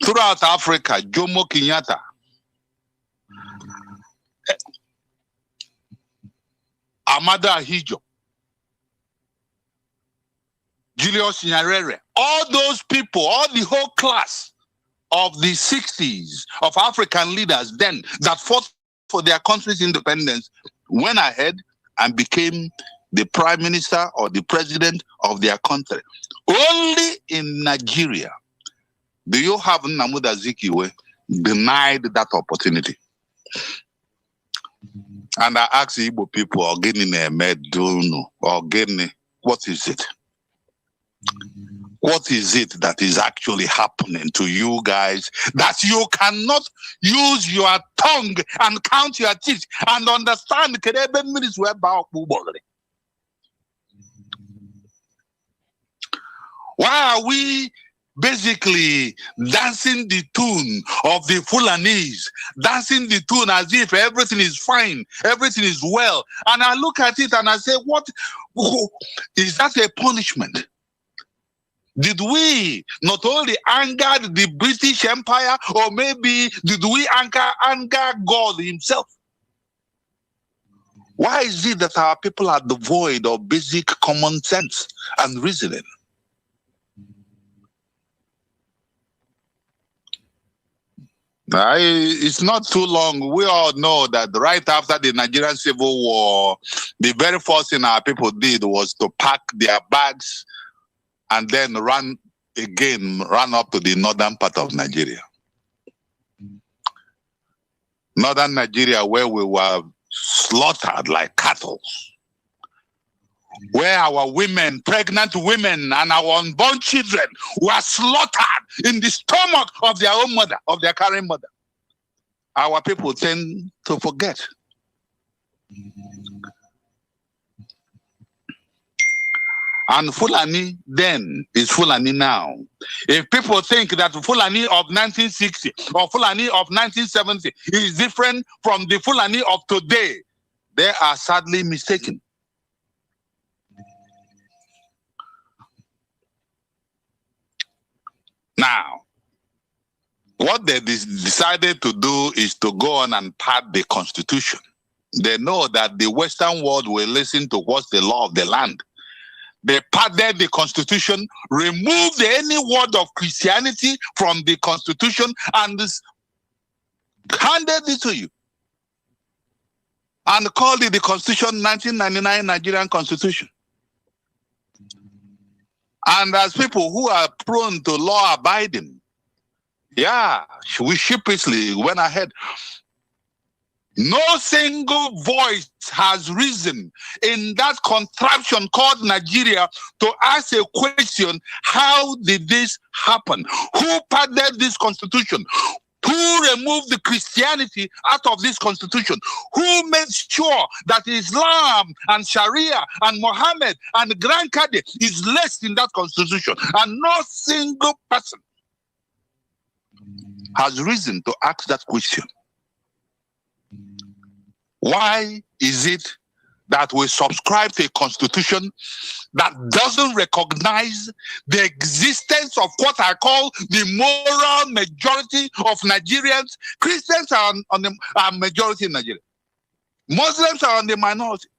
Throughout Africa, Jomo Kenyatta, Amada Ahijo, Julius Nyerere, all those people, all the whole class of the 60s of African leaders then that fought for their country's independence went ahead and became the prime minister or the president of their country. Only in Nigeria do you have Nnamdi Azikiwe denied that opportunity. And I ask the Igbo people, what is it? What is it that is actually happening to you guys that you cannot use your tongue and count your teeth and understand? Why are we basically dancing the tune of the Fulanis, dancing the tune as if everything is fine, everything is well? And I look at it and I say, what is that a punishment? Did we not only anger the British Empire, or maybe did we anger God himself? Why is it that our people are devoid of basic common sense and reasoning? It's not too long. We all know that right after the Nigerian Civil War, the very first thing our people did was to pack their bags and then run up to the northern part of Nigeria. Northern Nigeria, where we were slaughtered like cattle, where our women, pregnant women, and our unborn children were slaughtered in the stomach of their own mother, of their carrying mother. Our people tend to forget. And Fulani then is Fulani now. If people think that Fulani of 1960 or Fulani of 1970 is different from the Fulani of today, they are sadly mistaken. Now, what they decided to do is to go on and pad the constitution. They know that the Western world will listen to what's the law of the land. They padded the constitution, removed any word of Christianity from the constitution, and handed it to you. And called it the Constitution 1999 Nigerian Constitution. And as people who are prone to law abiding, yeah, we sheepishly went ahead. No single voice has risen in that contraption called Nigeria to ask a question: how did this happen? Who padded this constitution? Who remove the Christianity out of this constitution? Who made sure that Islam and Sharia and Muhammad and the Grand Qadi is less in that constitution? And no single person has reason to ask that question. Why is it that we subscribe to a constitution that doesn't recognize the existence of what I call the moral majority of Nigerians? Christians are on the majority in Nigeria. Muslims are on the minority.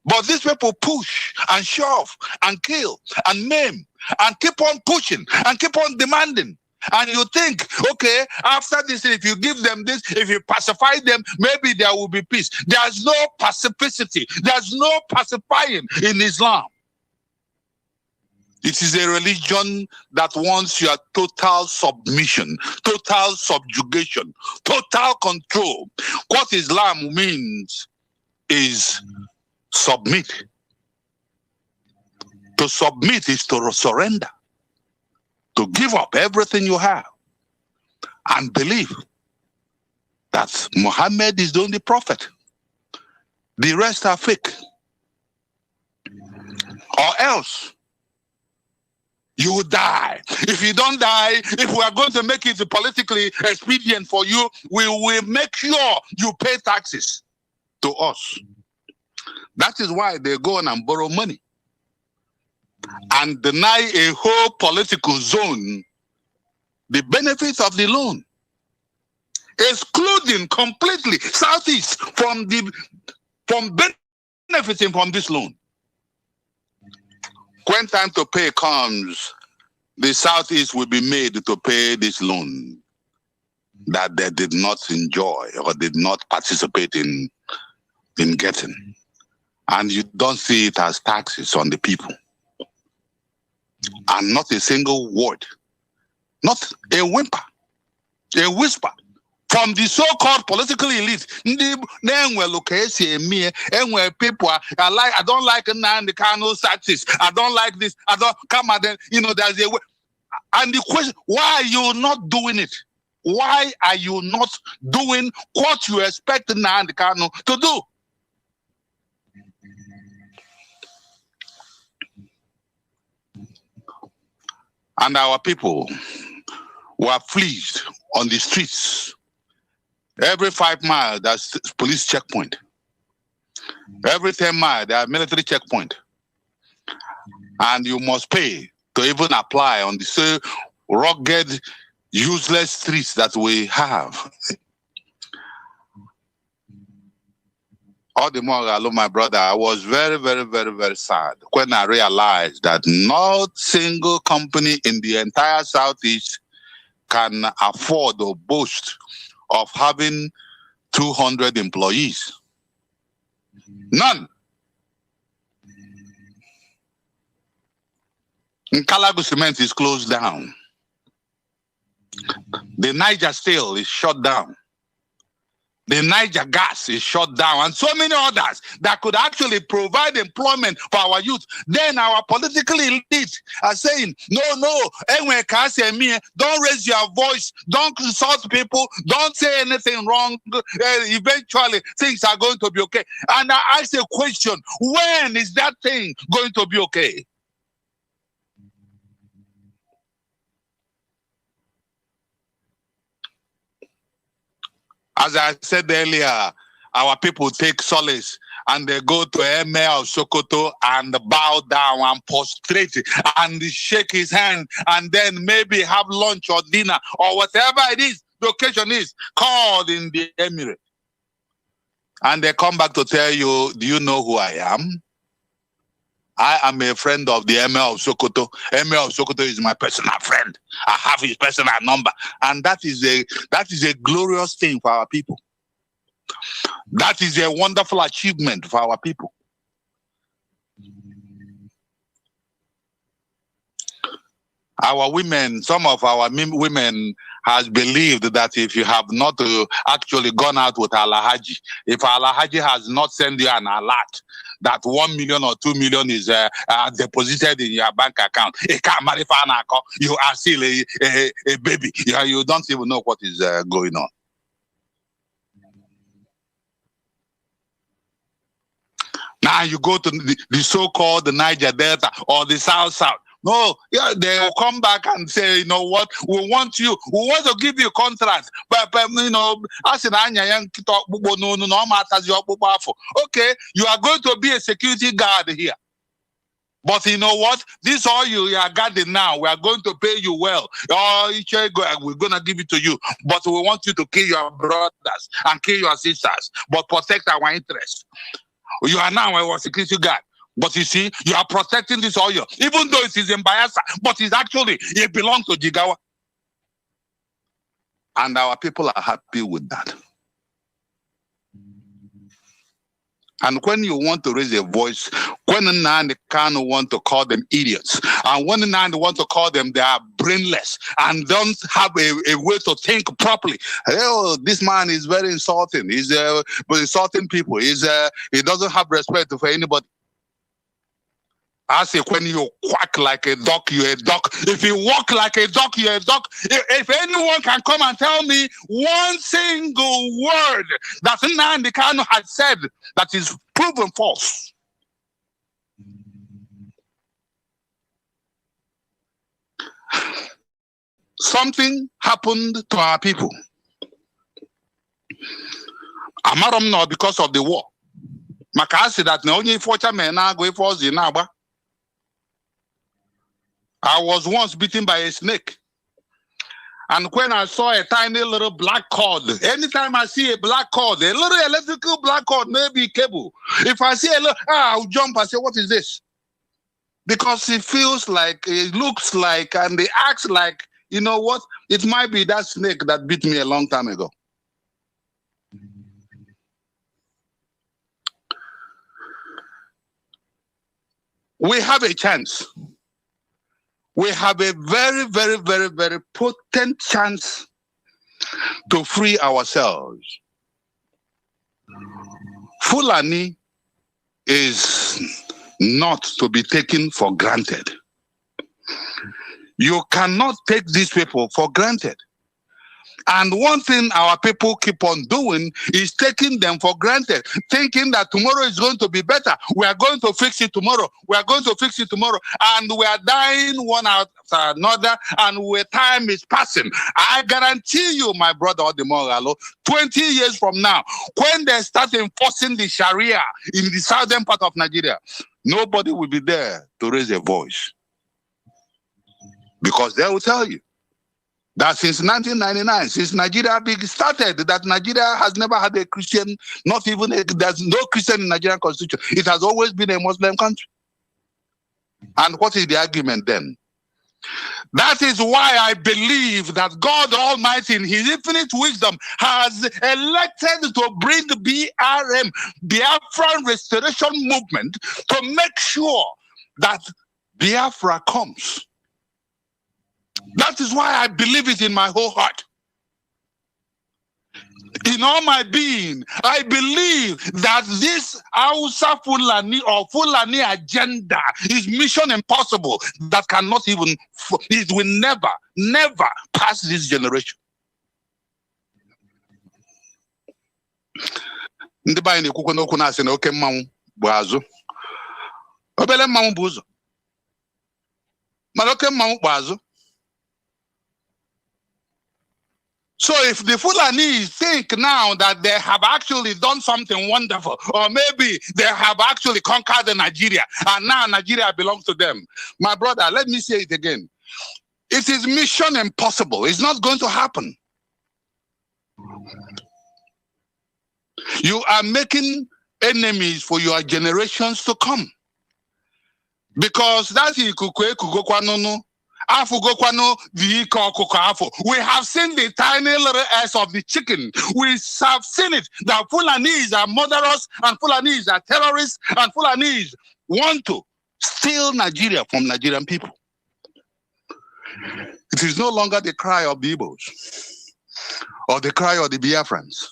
But these people push and shove and kill and maim and keep on pushing and keep on demanding. And you think, okay, after this, if you give them this, if you pacify them, maybe there will be peace. There's no pacificity. There's no pacifying in Islam. It is a religion that wants your total submission, total subjugation, total control. What Islam means is submit. To submit is to surrender. To give up everything you have and believe that Muhammad is the only prophet. The rest are fake. Or else you will die. If you don't die, if we are going to make it politically expedient for you, we will make sure you pay taxes to us. That is why they go on and borrow money and deny a whole political zone the benefits of the loan, excluding completely Southeast from benefiting from this loan. When time to pay comes, the Southeast will be made to pay this loan that they did not enjoy or did not participate in getting. And you don't see it as taxes on the people. And not a single word, not a whimper, a whisper from the so-called political elite. People I don't like Nnamdi Kanu's taxes. I don't like this. I don't come and then there's a way. And the question: why are you not doing it? Why are you not doing what you expect Nnamdi Kanu to do? And our people were fleeced on the streets. Every 5 miles, there's police checkpoint. Every 10 miles, there's military checkpoint. And you must pay to even apply on the so rugged, useless streets that we have. All the more, I love my brother. I was very, very, very, very sad when I realized that not single company in the entire Southeast can afford or boast of having 200 employees. None. Nkalagu Cement is closed down. The Niger Steel is shut down. The Niger Gas is shut down, and so many others that could actually provide employment for our youth. Then our political elite are saying, no, don't raise your voice, don't insult people, don't say anything wrong. Eventually, things are going to be okay. And I ask a question, when is that thing going to be okay? As I said earlier, our people take solace and they go to Emir of Sokoto and bow down and prostrate and shake his hand and then maybe have lunch or dinner or whatever it is, the occasion is called in the emirate. And they come back to tell you, do you know who I am? I am a friend of the Emir of Sokoto. Emir of Sokoto is my personal friend. I have his personal number. And that is a glorious thing for our people. That is a wonderful achievement for our people. Our women, some of our women has believed that if you have not actually gone out with Alahaji, if Alahaji has not sent you an alert, that 1 million or 2 million is deposited in your bank account. You are still a baby. You don't even know what is going on. Now you go to the so-called Niger Delta or the South. No, yeah, they will come back and say, you know what, we want to give you a contract. But you know, okay, you are going to be a security guard here. But you know what? This all you are guarding now, we are going to pay you well. We're going to give it to you. But we want you to kill your brothers and kill your sisters, but protect our interests. You are now a security guard. But you see, you are protecting this oil, even though it is in Bayelsa, but it belongs to Jigawa. And our people are happy with that. And when you want to raise a voice, when Nnamdi Kanu want to call them idiots, and when Nnamdi want to call them they are brainless and don't have a way to think properly, oh, this man is very insulting. He's insulting people. He doesn't have respect for anybody. I say, when you quack like a duck, you're a duck. If you walk like a duck, you're a duck. If anyone can come and tell me one single word that Nnamdi Kanu had said that is proven false, something happened to our people. Amaram now because of the war. Makasi that na only forcha men go for Zinaba. I was once bitten by a snake. And when I saw a tiny little black cord, anytime I see a black cord, a little electrical black cord, maybe cable, if I see a little, I'll jump and say, what is this? Because it feels like, it looks like, and they act like, you know what? It might be that snake that bit me a long time ago. We have a chance. We have a very, very, very, very potent chance to free ourselves. Fulani is not to be taken for granted. You cannot take these people for granted. And one thing our people keep on doing is taking them for granted, thinking that tomorrow is going to be better. We are going to fix it tomorrow. We are going to fix it tomorrow. And we are dying one after another, and time is passing. I guarantee you, my brother Odimogalo, 20 years from now, when they start enforcing the Sharia in the southern part of Nigeria, nobody will be there to raise a voice. Because they will tell you that since 1999, since Nigeria started, that Nigeria has never had a Christian, not even, there's no Christian in Nigerian constitution. It has always been a Muslim country. And what is the argument then? That is why I believe that God Almighty in his infinite wisdom has elected to bring the BRM, Biafran Restoration Movement, to make sure that Biafra comes. That is why I believe it in my whole heart. In all my being, I believe that this Hausa Fulani or Fulani agenda is mission impossible that cannot even, it will never, never pass this generation. Ndị banyị na-ekwukwe n'okwu na-asị na oke mmanwụ bụ azụ. Obele mmanwụ bụ ụzọ. Mana oke mmanwụ bụ azụ. So if the Fulani think now that they have actually done something wonderful, or maybe they have actually conquered Nigeria, and now Nigeria belongs to them, my brother, let me say it again. It is mission impossible. It's not going to happen. You are making enemies for your generations to come. Because that's we have seen the tiny little ass of the chicken. We have seen it. The Fulanis are murderers, and Fulanis are terrorists, and Fulanis want to steal Nigeria from Nigerian people. It is no longer the cry of the Igbos or the cry of the Biafrans.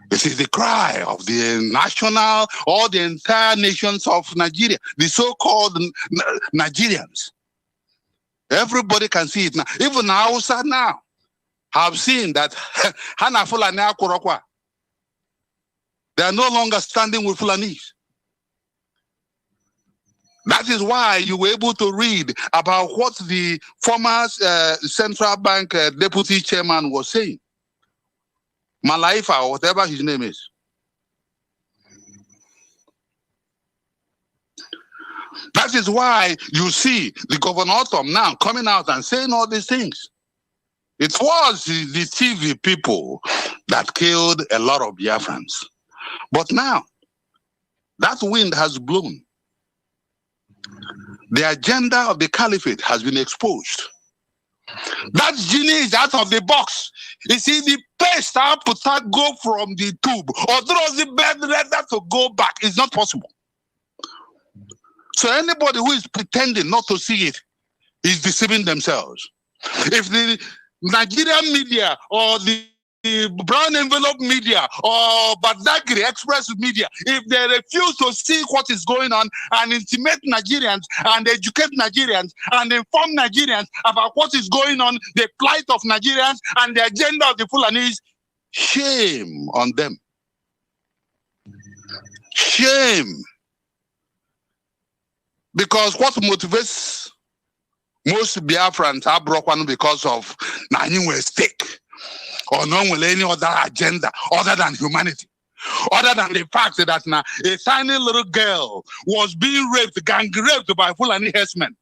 This is the cry of the national, all the entire nations of Nigeria, the so-called Nigerians. Everybody can see it now. Even Hausa now have seen that Hana Fulani Akurokwa. They are no longer standing with Fulanis. That is why you were able to read about what the former central bank deputy chairman was saying. Malaifa, or whatever his name is. That is why you see the governor now coming out and saying all these things. It was the TV people that killed a lot of Biafrans. But now, that wind has blown. The agenda of the caliphate has been exposed. That genie is out of the box. You see, the paste to go from the tube, or through the bed leather to go back. It's not possible. So anybody who is pretending not to see it is deceiving themselves. If the Nigerian media or the brown envelope media or Badagry Express media, if they refuse to see what is going on and intimate Nigerians and educate Nigerians and inform Nigerians about what is going on, the plight of Nigerians and the agenda of the Fulanis, shame on them. Shame. Because what motivates most Biafrans are broken because of Nanyuwe stake or none with any other agenda other than humanity. Other than the fact that now a tiny little girl was being raped, gang raped by Fulani herdsmen.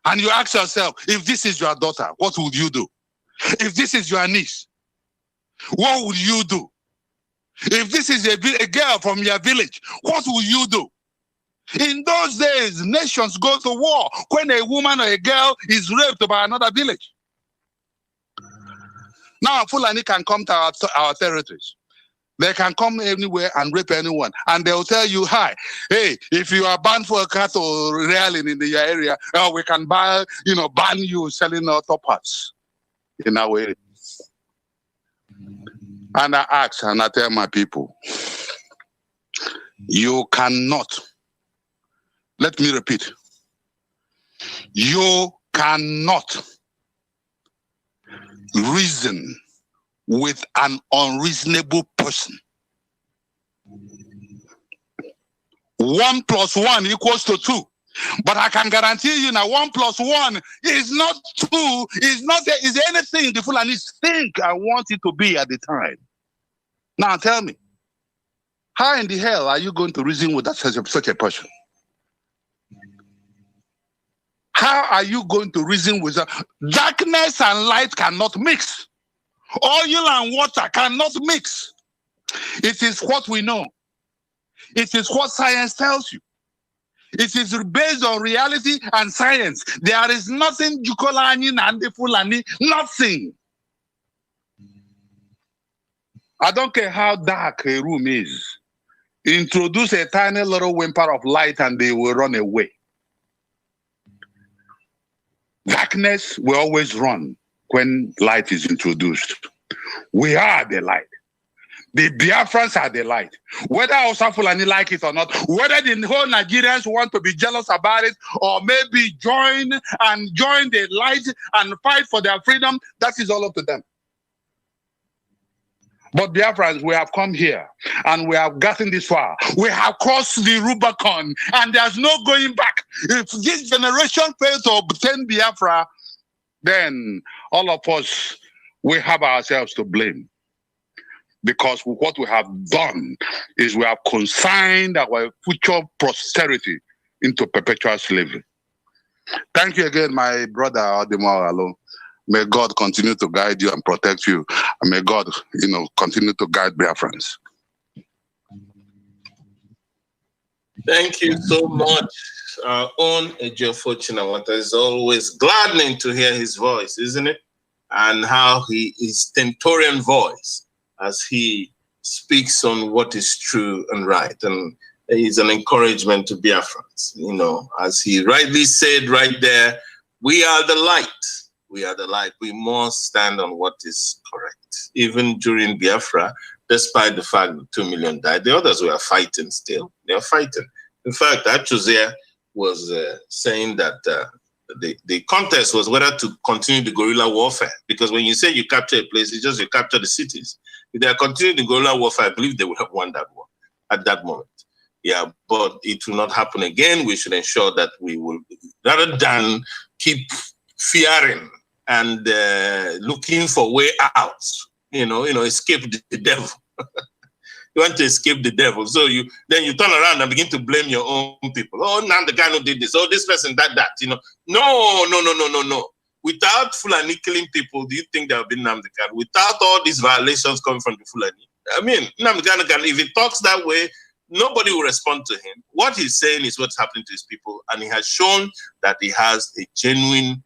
And you ask yourself, if this is your daughter, what would you do? If this is your niece, what would you do? If this is a girl from your village, what would you do? In those days, nations go to war when a woman or a girl is raped by another village. Now, Fulani can come to our territories. They can come anywhere and rape anyone. And they'll tell you, hi, hey, if you are banned for a cattle railing in your area, we can ban you selling auto parts in our area. And I ask and I tell my people, you cannot, let me repeat, you cannot reason with an unreasonable person. 1 + 1 = 2. But I can guarantee you now 1 + 1 is not 2, is anything the Fulanis think I want it to be at the time. Now tell me, how in the hell are you going to reason with such a person? How are you going to reason with that? Darkness and light cannot mix. Oil and water cannot mix. It is what we know. It is what science tells you. It is based on reality and science. There is nothing Jukolani and Fulani, nothing. I don't care how dark a room is. Introduce a tiny little whimper of light and they will run away. Darkness will always run when light is introduced. We are the light. The Biafrans are the light. Whether Hausa Fulani like it or not, whether the whole Nigerians want to be jealous about it or maybe join the light and fight for their freedom, that is all up to them. But Biafrans, we have come here and we have gotten this far. We have crossed the Rubicon and there's no going back. If this generation fails to obtain Biafra, then all of us, we have ourselves to blame. Because what we have done is we have consigned our future posterity into perpetual slavery. Thank you again, my brother Ademo Alo. May God continue to guide you and protect you. And may God, continue to guide Biafrans. Thank you so much. Our own Ejiofor Chinawata. Is always gladdening to hear his voice, isn't it? And how his stentorian voice as he speaks on what is true and right. And he's an encouragement to Biafrans. As he rightly said right there, we are the light. We are the light. We must stand on what is correct. Even during Biafra, despite the fact that 2 million died. The others were fighting still. They are fighting. In fact, Achuzia was saying that the contest was whether to continue the guerrilla warfare, because when you say you capture a place, it's just you capture the cities. If they are continuing the guerrilla warfare, I believe they would have won that war at that moment. Yeah, but it will not happen again. We should ensure that we will, rather than keep fearing and looking for way out, escape the devil. You want to escape the devil, so then you turn around and begin to blame your own people. Oh, Nnamdi Kanu did this. Oh, this person did that. No. Without Fulani killing people, do you think there would be Nnamdi Kanu? Without all these violations coming from the Fulani, I mean, Nnamdi Kanu, if he talks that way, nobody will respond to him. What he's saying is what's happening to his people, and he has shown that he has a genuine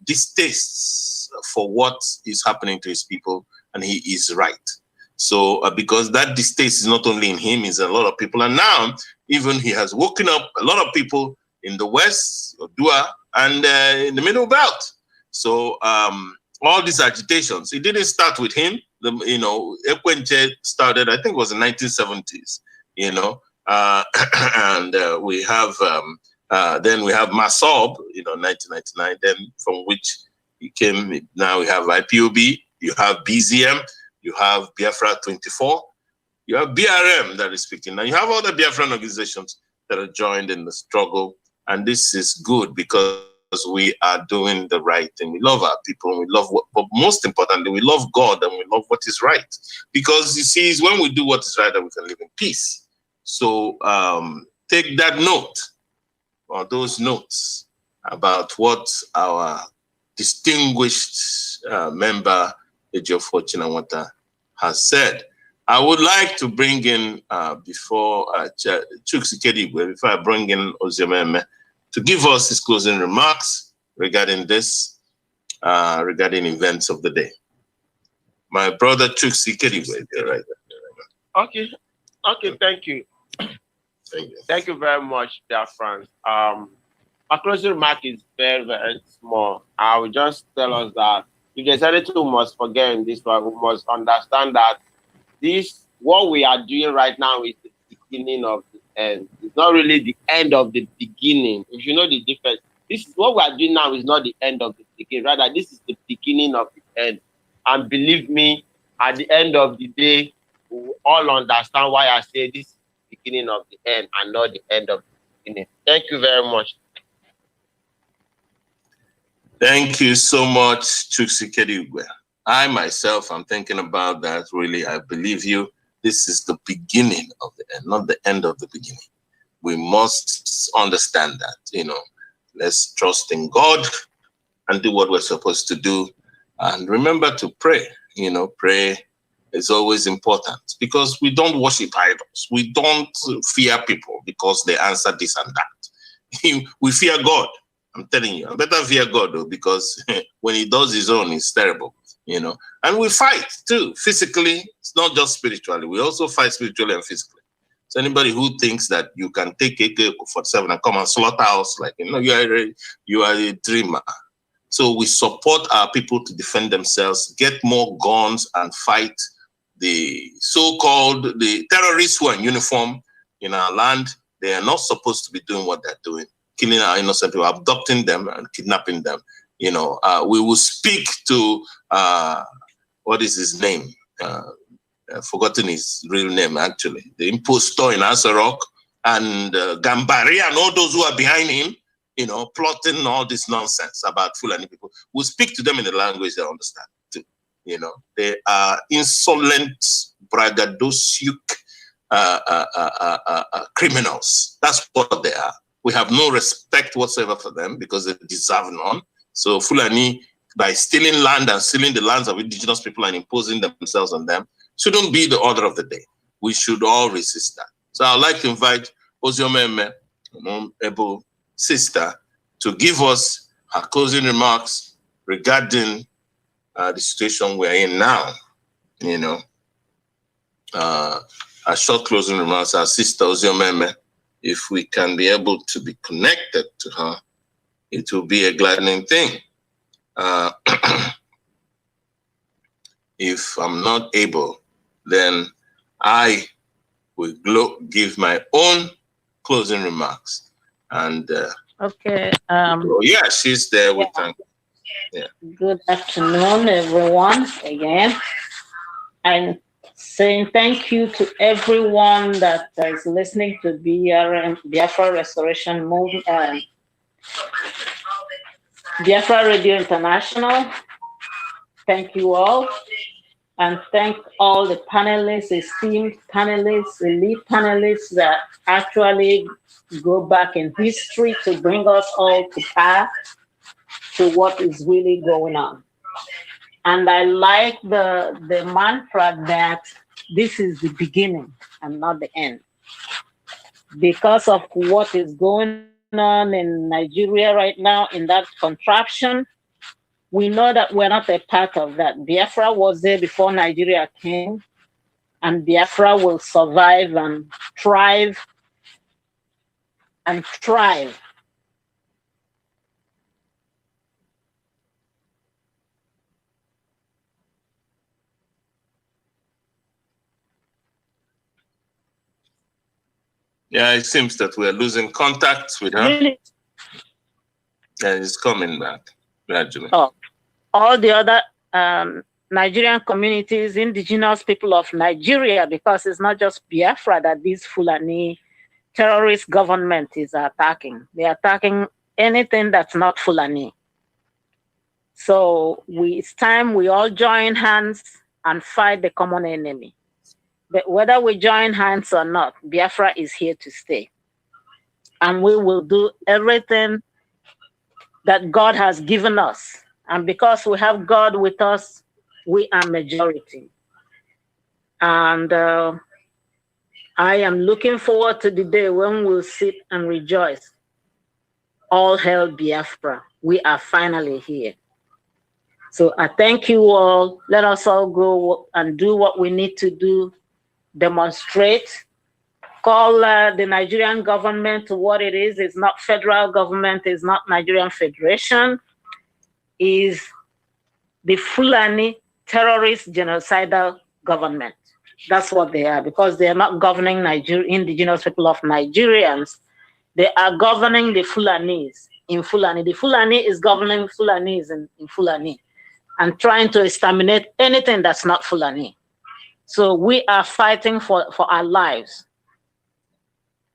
distaste for what is happening to his people, and he is right. So because that distaste is not only in him, it's a lot of people. And now, even he has woken up a lot of people in the West, Odua, and in the Middle Belt. So all these agitations, it didn't start with him. Ekwenche started, I think it was in the 1970s, and we have, then we have Masob, 1999, then from which he came, now we have IPOB, you have BZM, you have Biafra 24, you have BRM that is speaking. Now you have other Biafran organizations that are joined in the struggle. And this is good because we are doing the right thing. We love our people, and we love but most importantly, we love God and we love what is right. Because you see, it's when we do what is right that we can live in peace. So take that note, or those notes, about what our distinguished member, Ejiofor Chinawata, has said. I would like to bring in, before before I bring in Oziomeme, to give us his closing remarks regarding this, regarding events of the day. My brother Chuksi Kedigwe, right there. Okay, thank you. Thank you very much, dear friends. My closing remark is very, very small. I will just tell us that if there's anything we must forget in this one, we must understand that what we are doing right now is the beginning of the end. It's not really the end of the beginning. If you know the difference, this is what we are doing now is not the end of the beginning. Rather, this is the beginning of the end. And believe me, at the end of the day, we will all understand why I say this is the beginning of the end and not the end of the beginning. Thank you very much. Thank you so much, Chuksi Kedigwe. I myself, I'm thinking about that, really. I believe you. This is the beginning of the end, not the end of the beginning. We must understand that, Let's trust in God and do what we're supposed to do. And remember to pray. Pray is always important because we don't worship idols. We don't fear people because they answer this and that. We fear God. I'm telling you, I better fear God though, because when he does his own, it's terrible. And we fight too, physically. It's not just spiritually. We also fight spiritually and physically. So anybody who thinks that you can take AK-47 and come and slaughter us, you are a dreamer. So we support our people to defend themselves, get more guns, and fight the so-called terrorists who are in uniform in our land. They are not supposed to be doing what they're doing, killing our innocent people, abducting them and kidnapping them. We will speak to, what is his name? I've forgotten his real name, actually. The impostor in Asarok and Gambari and all those who are behind him, plotting all this nonsense about Fulani people. We'll speak to them in the language they understand, too. They are insolent, braggadocious criminals. That's what they are. We have no respect whatsoever for them because they deserve none. So Fulani, by stealing land and stealing the lands of indigenous people and imposing themselves on them, shouldn't be the order of the day. We should all resist that. So I'd like to invite Oziomeme, able sister, to give us her closing remarks regarding the situation we're in now. Our short closing remarks, our sister Oziomeme, if we can be able to be connected to her, it will be a gladdening thing. If I'm not able then I will give my own closing remarks. And okay. Yeah, she's there with thank. Yeah. Good afternoon, everyone. Again, I'm saying thank you to everyone that is listening to Biafra Restoration Movement, Biafra Radio International. Thank you all. And thank all the panelists, esteemed panelists, elite panelists that actually go back in history to bring us all to path to what is really going on. And I like the mantra that this is the beginning and not the end. Because of what is going on in Nigeria right now in that contraption, we know that we're not a part of that. Biafra was there before Nigeria came, and Biafra will survive and thrive and thrive. Yeah, it seems that we're losing contact with her. Really? Yeah, it's coming back gradually. Oh, all the other Nigerian communities, indigenous people of Nigeria, because it's not just Biafra that this Fulani terrorist government is attacking. They're attacking anything that's not Fulani. So it's time we all join hands and fight the common enemy. But whether we join hands or not, Biafra is here to stay. And we will do everything that God has given us. And because we have God with us, we are majority. And I am looking forward to the day when we'll sit and rejoice. All hail Biafra. We are finally here. So I thank you all. Let us all go and do what we need to do. Demonstrate, call the Nigerian government to what it is. It's not federal government, it's not Nigerian Federation, is the Fulani terrorist genocidal government. That's what they are, because they are not governing indigenous people of Nigerians. They are governing the Fulanis in Fulani. The Fulani is governing Fulanis in Fulani and trying to exterminate anything that's not Fulani. So we are fighting for our lives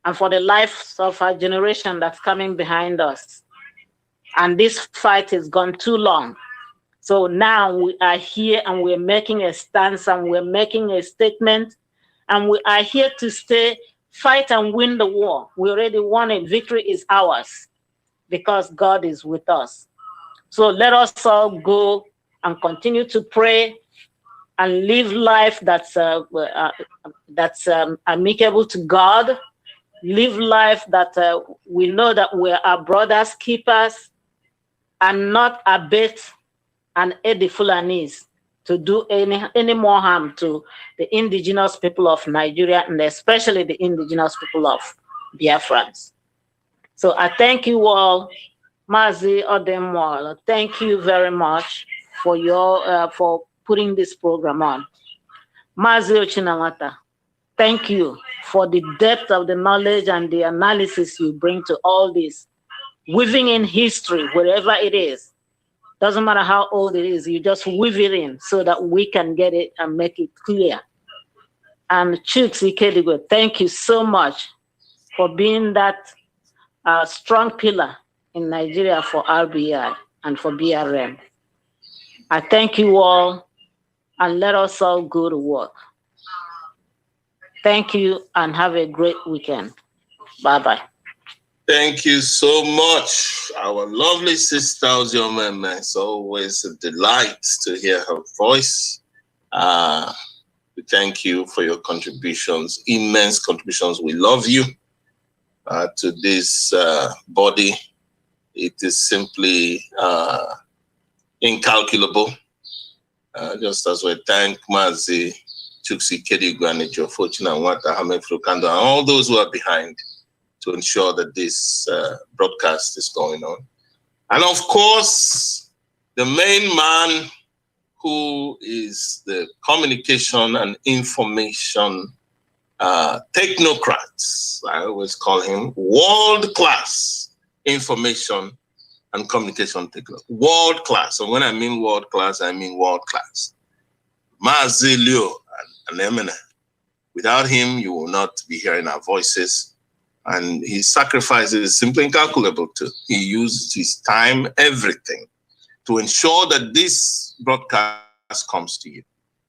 and for the lives of our generation that's coming behind us. And this fight has gone too long. So now we are here and we're making a stance and we're making a statement, and we are here to stay, fight and win the war. We already won it. Victory is ours because God is with us. So let us all go and continue to pray and live life that's amicable to God. Live life that we know that we're our brothers' keepers, and not abet and aid the Fulanis to do any more harm to the indigenous people of Nigeria, and especially the indigenous people of Biafrans. So I thank you all. Mazi Odemwala, thank you very much for your for putting this program on. Mazi Ochinamata, thank you for the depth of the knowledge and the analysis you bring to all this. Weaving in history, wherever it is. Doesn't matter how old it is, you just weave it in so that we can get it and make it clear. And Chuks Ikedigo, thank you so much for being that strong pillar in Nigeria for RBI and for BRM. I thank you all, and let us all go to work. Thank you and have a great weekend. Bye-bye. Thank you so much. Our lovely sister Ozioma. It's always a delight to hear her voice. We thank you for your contributions, immense contributions. We love you to this body. It is simply incalculable. Just as we thank Mazi, Chuksi Kedigu, and Fortuna, Wata, Hame Frukando, and all those who are behind to ensure that this broadcast is going on. And of course, the main man who is the communication and information technocrat. I always call him world-class information and communication technology. World-class. And when I mean world-class, I mean world-class. Mazi Leo and Emene. Without him, you will not be hearing our voices. And his sacrifice is simply incalculable too. He used his time, everything, to ensure that this broadcast comes to you.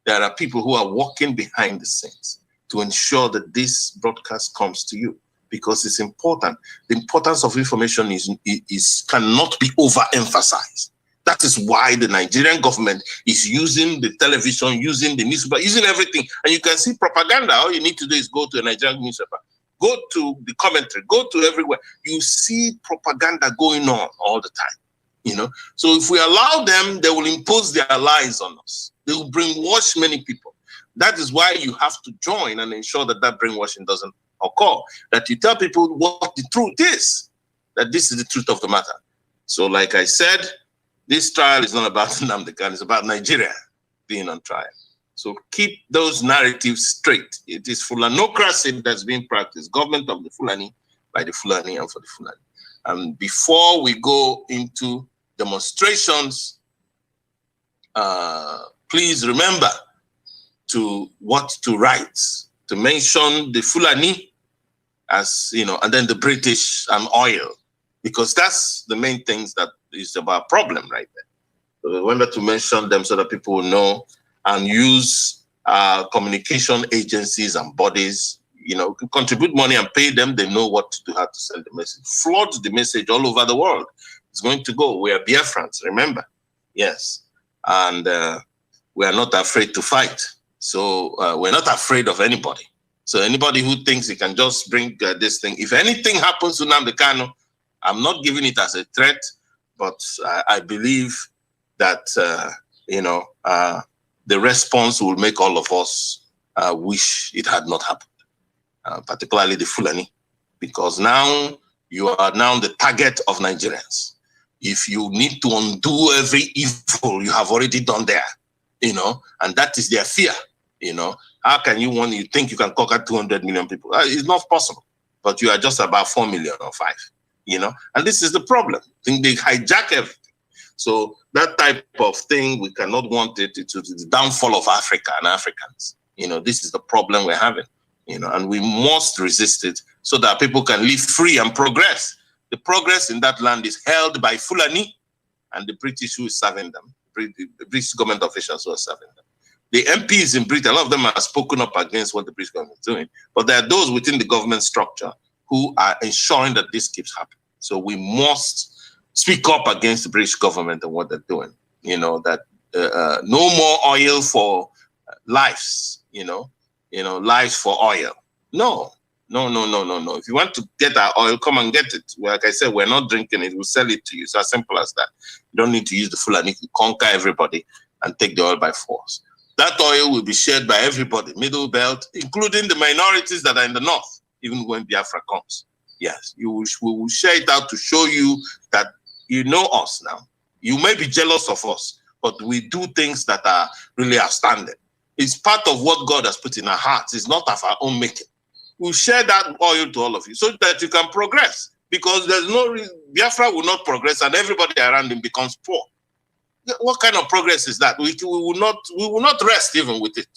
There are people who are working behind the scenes to ensure that this broadcast comes to you, because it's important. The importance of information cannot be overemphasized. That is why the Nigerian government is using the television, using the newspaper, using everything. And you can see propaganda. All you need to do is go to a Nigerian newspaper, go to the commentary, go to everywhere. You see propaganda going on all the time. You know, so if we allow them, they will impose their lies on us. They will brainwash many people. That is why you have to join and ensure that that brainwashing doesn't occur. That you tell people what the truth is, that this is the truth of the matter. So like I said, this trial is not about Nnamdi Kanu, it's about Nigeria being on trial. So keep those narratives straight. It is Fulanocracy that's being practiced, government of the Fulani, by the Fulani and for the Fulani. And before we go into demonstrations, please remember to write, to mention the Fulani as, you know, and then the British and oil, because that's the main things that is about problem right there. So remember to mention them so that people will know, and use communication agencies and bodies, you know, contribute money and pay them. They know what to do, how to send the message. Flood the message all over the world. It's going to go. We are Biafrans, remember? Yes. And we are not afraid to fight. So we're not afraid of anybody. So anybody who thinks he can just bring this thing, if anything happens to Nnamdi Kanu, I'm not giving it as a threat, but I believe that, you know, the response will make all of us wish it had not happened, particularly the Fulani, because now you are now the target of Nigerians. If you need to undo every evil you have already done there, you know, and that is their fear, you know. How can you think you can conquer 200 million people? It's not possible, but you are just about 4 million or 5, you know, and this is the problem. I think they hijack everything. So that type of thing, we cannot want it to the downfall of Africa and Africans. You know, this is the problem we're having, you know, and we must resist it so that people can live free and progress. The progress in that land is held by Fulani and the British who is serving them, the British government officials who are serving them. The MPs in Britain, a lot of them are spoken up against what the British government is doing, but there are those within the government structure who are ensuring that this keeps happening. So we must speak up against the British government and what they're doing. You know, that no more oil for lives, you know, lives for oil. No. If you want to get our oil, come and get it. Like I said, we're not drinking it, we'll sell it to you. It's as simple as that. You don't need to use the Fulani to conquer everybody and take the oil by force. That oil will be shared by everybody, middle belt, including the minorities that are in the north, even when Biafra comes. Yes, we will share it out to show you that you know us now. You may be jealous of us, but we do things that are really outstanding. It's part of what God has put in our hearts. It's not of our own making. We'll share that oil to all of you so that you can progress, because there's no reason Biafra will not progress and everybody around him becomes poor. What kind of progress is that? We will not rest even with it.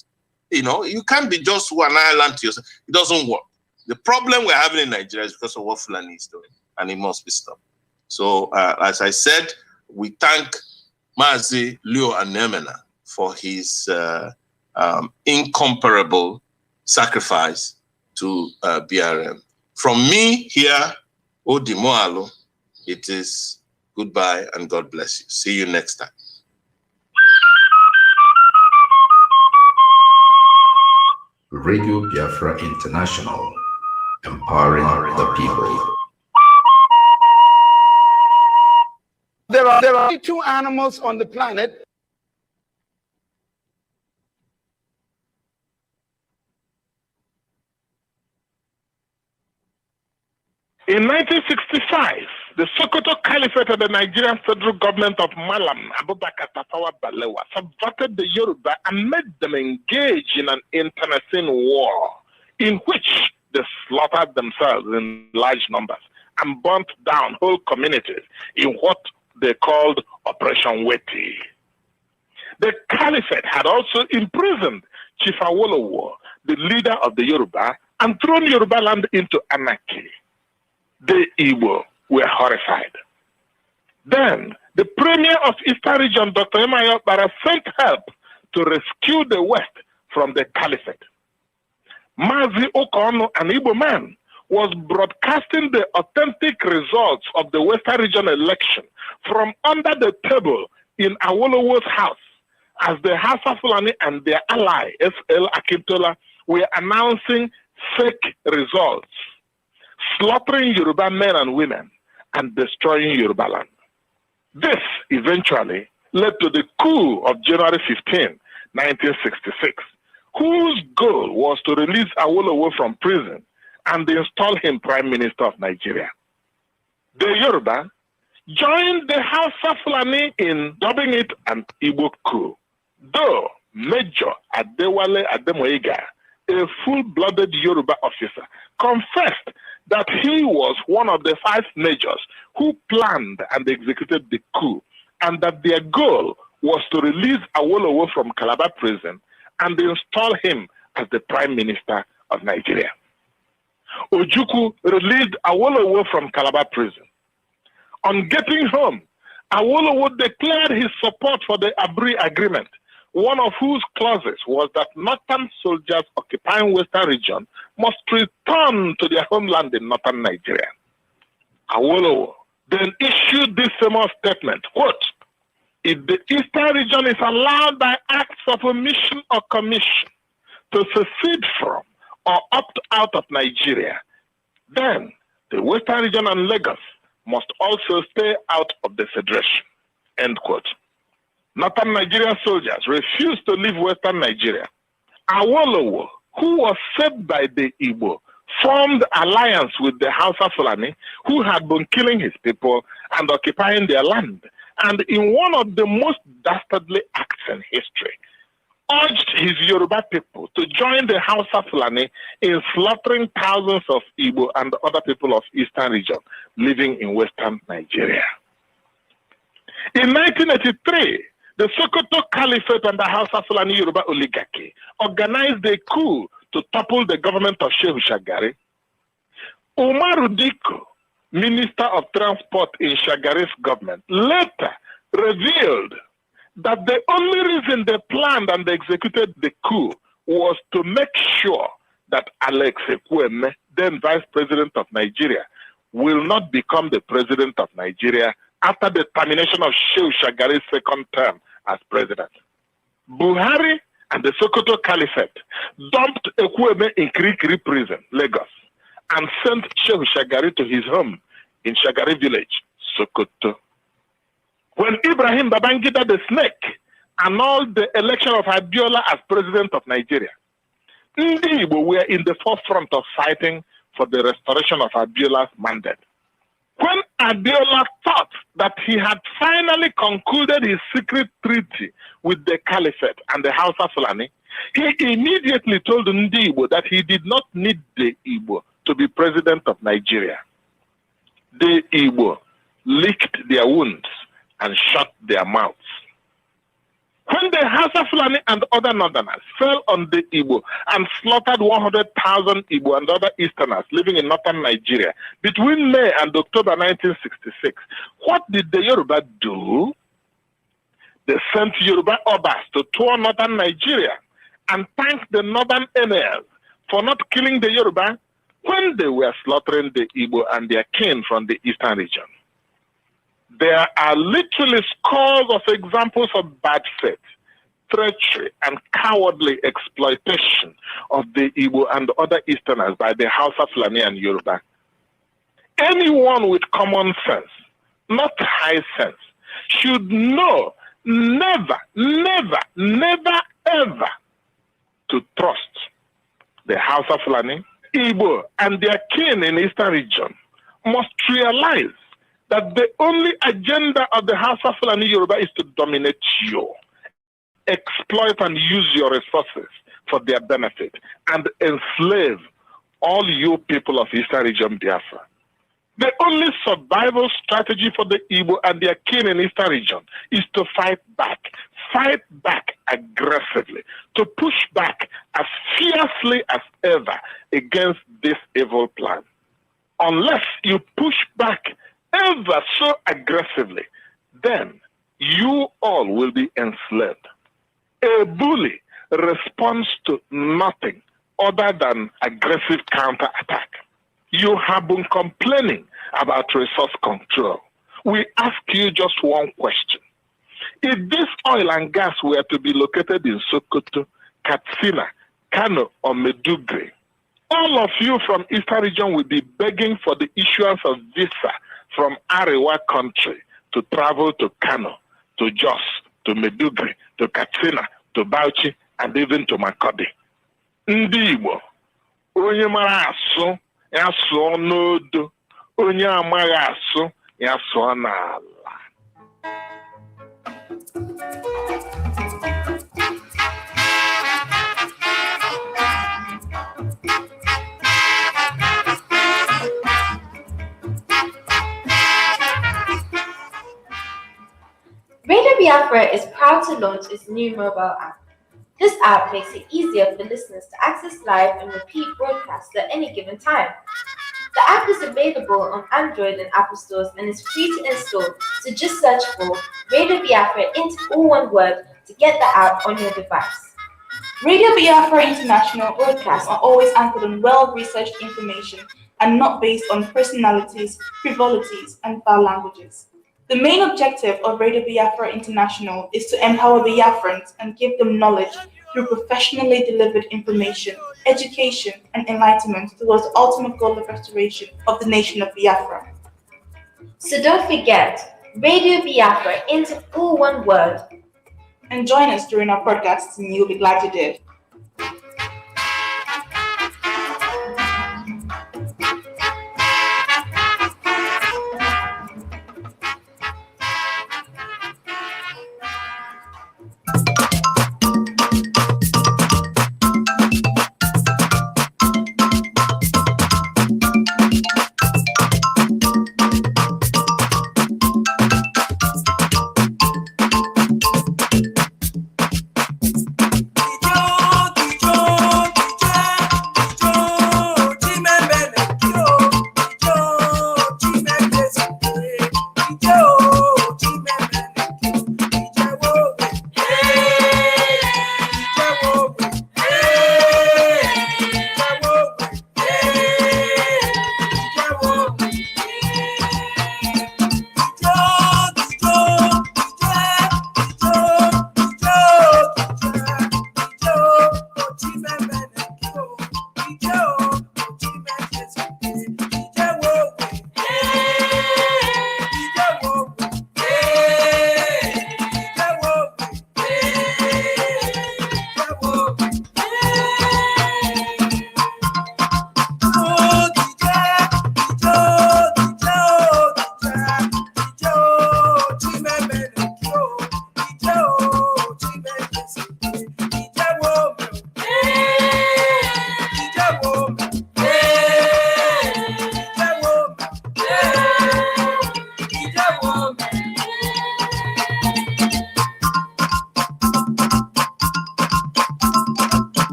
You know, you can't be just one island to yourself. It doesn't work. The problem we're having in Nigeria is because of what Fulani is doing, and it must be stopped. So, as I said, we thank Mazi Leo Anemena for his incomparable sacrifice to BRM. From me here, Odi Moalo, it is goodbye and God bless you. See you next time. Radio Biafra International, empowering the people. There are 2 animals on the planet. In 1965, The Sokoto Caliphate and the Nigerian federal government of Malami, Abubakar Tafawa Balewa, subverted the Yoruba and made them engage in an internecine war in which they slaughtered themselves in large numbers and burnt down whole communities in what they called Operation Weti. The Caliphate had also imprisoned Chief Awolowo, the leader of the Yoruba, and thrown Yoruba land into anarchy. The Igbo were horrified. Then, the premier of Eastern region, Dr. Emayo Bara, sent help to rescue the West from the Caliphate. Mazi Okono, an Igbo man, was broadcasting the authentic results of the Western region election from under the table in Awolowo's house as the Hausa Fulani and their ally, SL Akintola, were announcing fake results, slaughtering Yoruba men and women, and destroying Yoruba land. This eventually led to the coup of January 15, 1966, whose goal was to release Awolowo from prison and install him Prime Minister of Nigeria. The Yoruba joined the Hausa Fulani in dubbing it an Igbo coup, though Major Adewale Ademoyiga, a full-blooded Yoruba officer, confessed that he was one of the 5 majors who planned and executed the coup, and that their goal was to release Awolowo from Calabar prison and install him as the Prime Minister of Nigeria. Ojukwu released Awolowo from Calabar prison. On getting home, Awolowo declared his support for the Abri Agreement, one of whose clauses was that northern soldiers occupying Western region must return to their homeland in northern Nigeria. Awolowo then issued this famous statement, quote, "If the Eastern region is allowed by acts of omission or commission to secede from or opt out of Nigeria, then the Western region and Lagos must also stay out of the Federation," end quote. Northern Nigerian soldiers refused to leave Western Nigeria. Awolowo, who was saved by the Igbo, formed alliance with the Hausa Fulani, who had been killing his people and occupying their land, and in one of the most dastardly acts in history, urged his Yoruba people to join the Hausa Fulani in slaughtering thousands of Igbo and other people of Eastern region living in Western Nigeria. In 1983, the Sokoto Caliphate and the Hausa Fulani Yoruba oligarchy organized a coup to topple the government of Shehu Shagari. Umaru Diko, Minister of Transport in Shagari's government, later revealed that the only reason they planned and they executed the coup was to make sure that Alex Ekwueme, then Vice President of Nigeria, will not become the President of Nigeria after the termination of Shehu Shagari's second term as president. Buhari and the Sokoto Caliphate dumped Ekwueme in Kirikiri prison, Lagos, and sent Shehu Shagari to his home in Shagari village, Sokoto. When Ibrahim Babangida the Snake annulled the election of Abiola as president of Nigeria, Ndi Igbo were in the forefront of fighting for the restoration of Abiola's mandate. When Abiola thought that he had finally concluded his secret treaty with the Caliphate and the Hausa Fulani, he immediately told Ndi Igbo that he did not need the Igbo to be president of Nigeria. The Igbo licked their wounds and shut their mouths. When the Hausa Fulani and other northerners fell on the Igbo and slaughtered 100,000 Igbo and other Easterners living in northern Nigeria between May and October 1966, what did the Yoruba do? They sent Yoruba Obas to tour northern Nigeria and thanked the northern emirs for not killing the Yoruba when they were slaughtering the Igbo and their kin from the eastern region. There are literally scores of examples of bad faith, treachery, and cowardly exploitation of the Igbo and other Easterners by the Hausa Fulani and Yoruba. Anyone with common sense, not high sense, should know never, ever to trust the Hausa Fulani, Igbo, and their kin in Eastern region must realize that the only agenda of the Hausa Fulani Yoruba is to dominate you, exploit and use your resources for their benefit, and enslave all you people of Eastern Region Biafra. The only survival strategy for the Igbo and their kin in Eastern Region is to fight back aggressively, to push back as fiercely as ever against this evil plan. Unless you push back ever so aggressively, then you all will be enslaved. A bully responds to nothing other than aggressive counterattack. You have been complaining about resource control. We ask you just one question. If this oil and gas were to be located in Sokoto, Katsina, Kano, or Maiduguri, all of you from Eastern Region will be begging for the issuance of visa from Arewa country to travel to Kano, to Jos, to Maiduguri, to Katsina, to Bauchi, and even to Makodi. Ndị Igbo, onye mara asụ, ya sụọ n'odo, onye amaghị asụ, ya sụọ n'ala. Radio Biafra is proud to launch its new mobile app. This app makes it easier for listeners to access live and repeat broadcasts at any given time. The app is available on Android and Apple stores and is free to install, so just search for Radio Biafra into all one word to get the app on your device. Radio Biafra International broadcasts are always anchored on well-researched information and not based on personalities, frivolities, and foul languages. The main objective of Radio Biafra International is to empower Biafrans and give them knowledge through professionally delivered information, education, and enlightenment towards the ultimate goal of restoration of the nation of Biafra. So don't forget, Radio Biafra into all one word. And join us during our podcasts, and you'll be glad you did.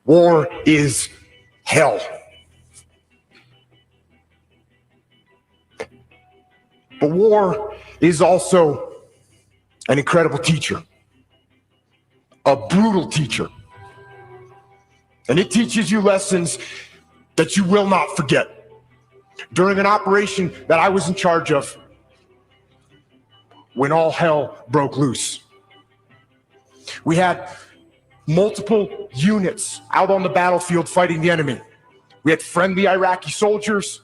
War is hell. But war is also an incredible teacher, a brutal teacher. And it teaches you lessons that you will not forget. During an operation that I was in charge of, when all hell broke loose, we had multiple units out on the battlefield fighting the enemy. We had friendly Iraqi soldiers,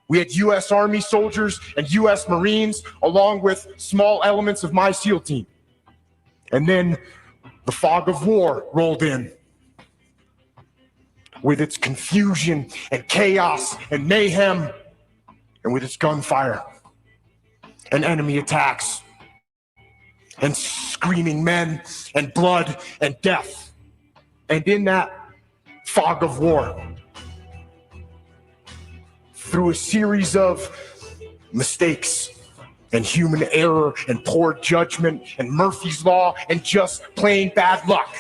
We had U.S. Army soldiers and U.S. Marines, along with small elements of my SEAL team. And then the fog of war rolled in with its confusion and chaos and mayhem, and with its gunfire and enemy attacks and screaming men and blood and death. And in that fog of war, through a series of mistakes and human error and poor judgment and Murphy's Law and just plain bad luck,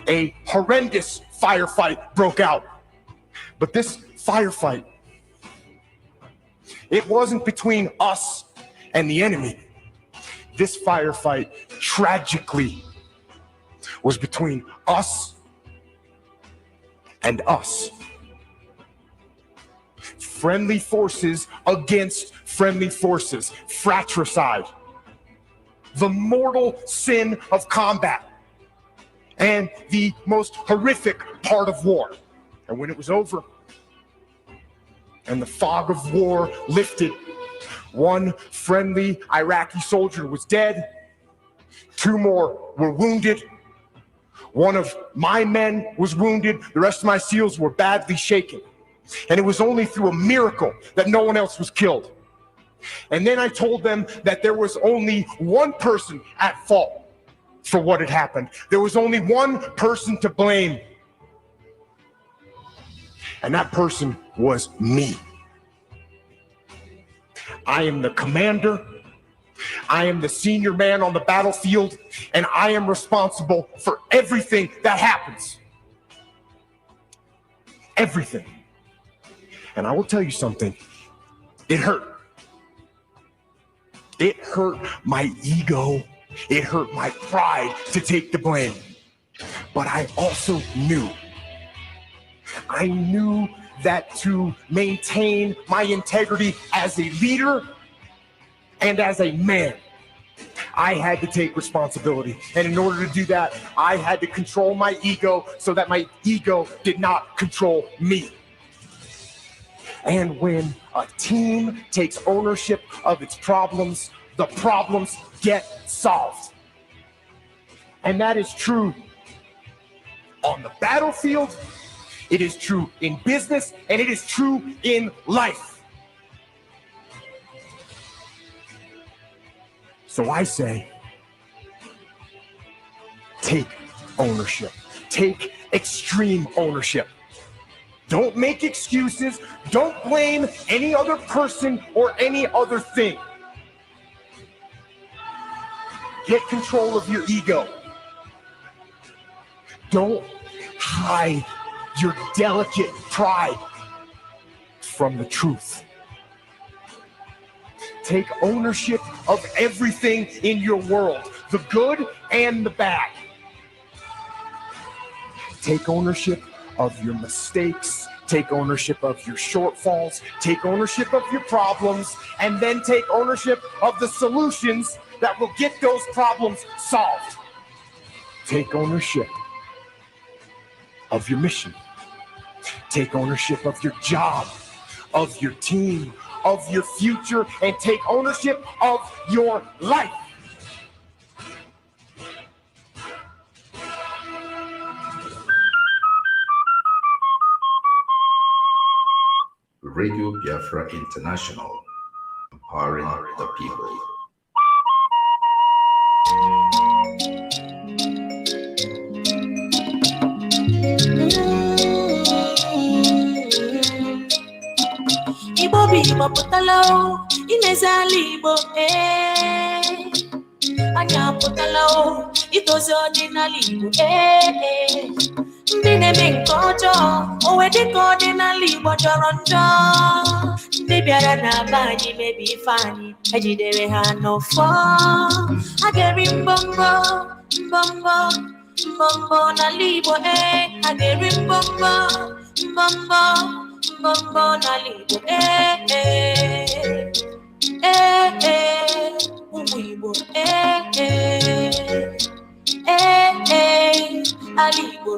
a horrendous firefight broke out. But this firefight, it wasn't between us and the enemy. This firefight, tragically, was between us and us. Friendly forces against friendly forces. Fratricide. The mortal sin of combat. And the most horrific part of war. And when it was over, and the fog of war lifted, one friendly Iraqi soldier was dead. 2 more were wounded. One of my men was wounded. The rest of my SEALs were badly shaken. And it was only through a miracle that no one else was killed. And then I told them that there was only one person at fault for what had happened. There was only one person to blame. And that person was me. I am the commander. I am the senior man on the battlefield, and I am responsible for everything that happens. Everything. And I will tell you something. It hurt. It hurt my ego. It hurt my pride to take the blame. But I also knew. I knew that to maintain my integrity as a leader and as a man, I had to take responsibility. And in order to do that, I had to control my ego so that my ego did not control me. And when a team takes ownership of its problems, the problems get solved. And that is true on the battlefield, it is true in business, and it is true in life. So I say, take ownership. Take extreme ownership. Don't make excuses. Don't blame any other person or any other thing. Get control of your ego. Don't hide your delicate pride from the truth. Take ownership of everything in your world, the good and the bad. Take ownership of your mistakes, take ownership of your shortfalls, take ownership of your problems, and then take ownership of the solutions that will get those problems solved. Take ownership of your mission. Take ownership of your job, of your team, of your future, and take ownership of your life. Radio Biafra International, empowering the people. Igbo bi Igbo pụtala o, imezali Igbo anyị apụtala o, itozi ọdịnala Igbo ndị na-eme nke ọjọọ o wee dịka ọdịnala Igbo jọrọ njọ, ndị bịara na-aba anyị mebi ife anyị ejidere ha n'ọfọ, a ga-eri mbọmbọ mbọmbọ mbọmbọ n'ala Igbo a ga-eri mbọmbọ mbọmbọ mbọmbọ n'ala Igbo ụmụ Igbo ala Igbo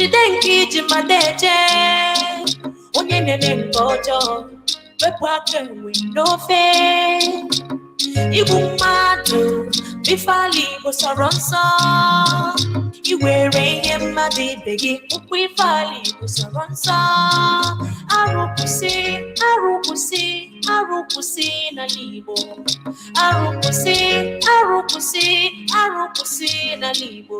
jide nke iji madeje onye na-eme nke ọjọọ wepụ aka enwe n'ofe igbu mmadụ bifali Igbo sọrọ nsọ iwere ihe mmadụ ibe gị ụkwụ ifeala Igbo sọrọ nsọ arụkwụsị arụkwụsị arụkwụsị n'ala Igbo arụkwụsị arụkwụsị arụkwụsị n'ala Igbo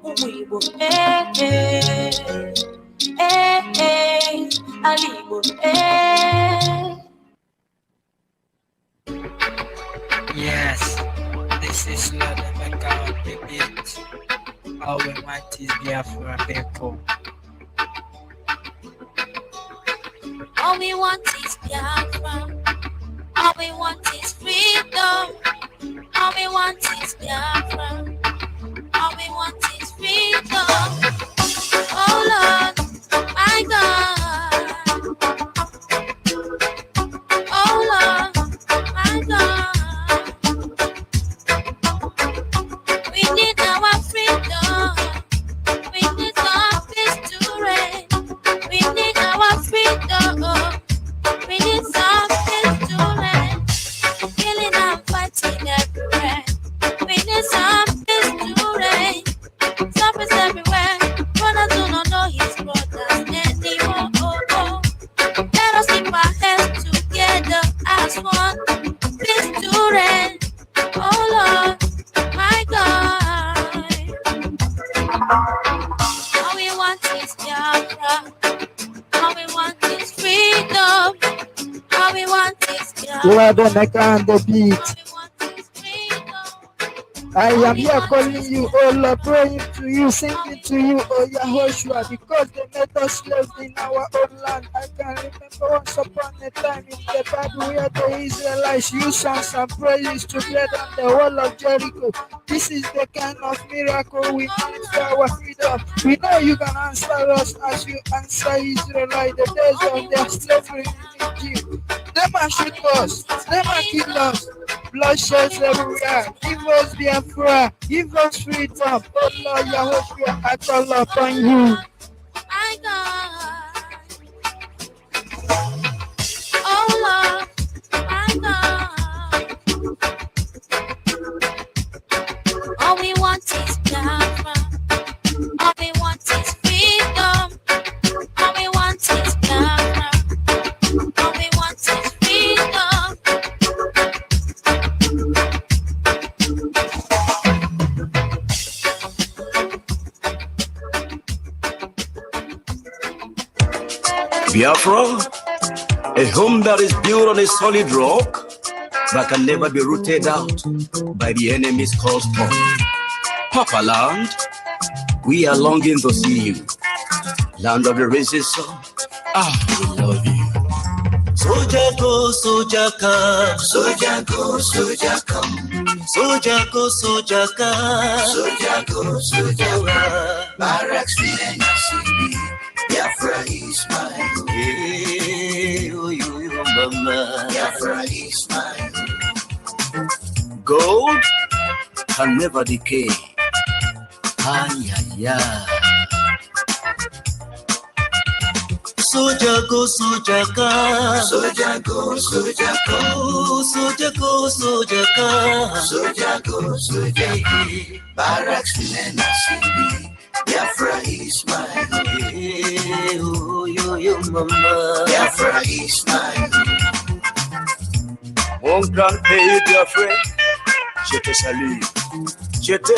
ụmụ Igbo ala Igbo Yes, this is not a matter debate. All we want is Biafra people. All we want is Biafra. All we want is freedom. All we want is Biafra. All we want is freedom. Oh Lord, my God. Oh Lord, my God. We need our freedom. We need our peace to reign. We need our freedom. We need some peace to reign. Killing and fighting everywhere. We need some peace to reign. Suffers everywhere. Brothers do not know his brothers anymore. Let us keep our heads together as one. Peace to reign. Oh Lord, my God. All we want is Biafra. All we want is freedom. All we want is Biafra. You are the neck and the beat. I am here calling you, oh Lord, praying to you, singing to you, oh Yahushua, because they made us slaves in our own land. I can remember once upon a time in the Bible where the Israelites used songs and praises to get on the wall of Jericho. This is the kind of miracle we need for our freedom. We know you can answer us as you answer Israelite the days of their slavery in Egypt. They might shoot us, they might kill us. Bloodshed everywhere. Give us Biafra. Give us freedom. Oh Lord Yahushua, I call upon you. My God. Oh Lord, my God. All we want is Biafra. All we want is freedom. All we want is Biafra. All we want is freedom. Biafra, a home that is built on a solid rock that can never be rooted out by the enemy's cause storm. Papa land, we are longing to see you. Land of the risen sun, we love you. Soldier go, soldier come. Soldier go, soldier come. Soldier go, soldier come. Soldier go, soldier come. Barracks in NNPC. Biafra is mine. Hey, oh, you, mama. Biafra is mine. Gold can never decay. Ay, ay, ay. Soldier go, soldier come. Soldier go, soldier come. Soldier go, soldier come. Soldier go, soldier come. Barracks in NNPC. Biafra is mine. Hey, oh, you, mama. Biafra is mine. One grand pay, Biafra. Jete Salim. Jete,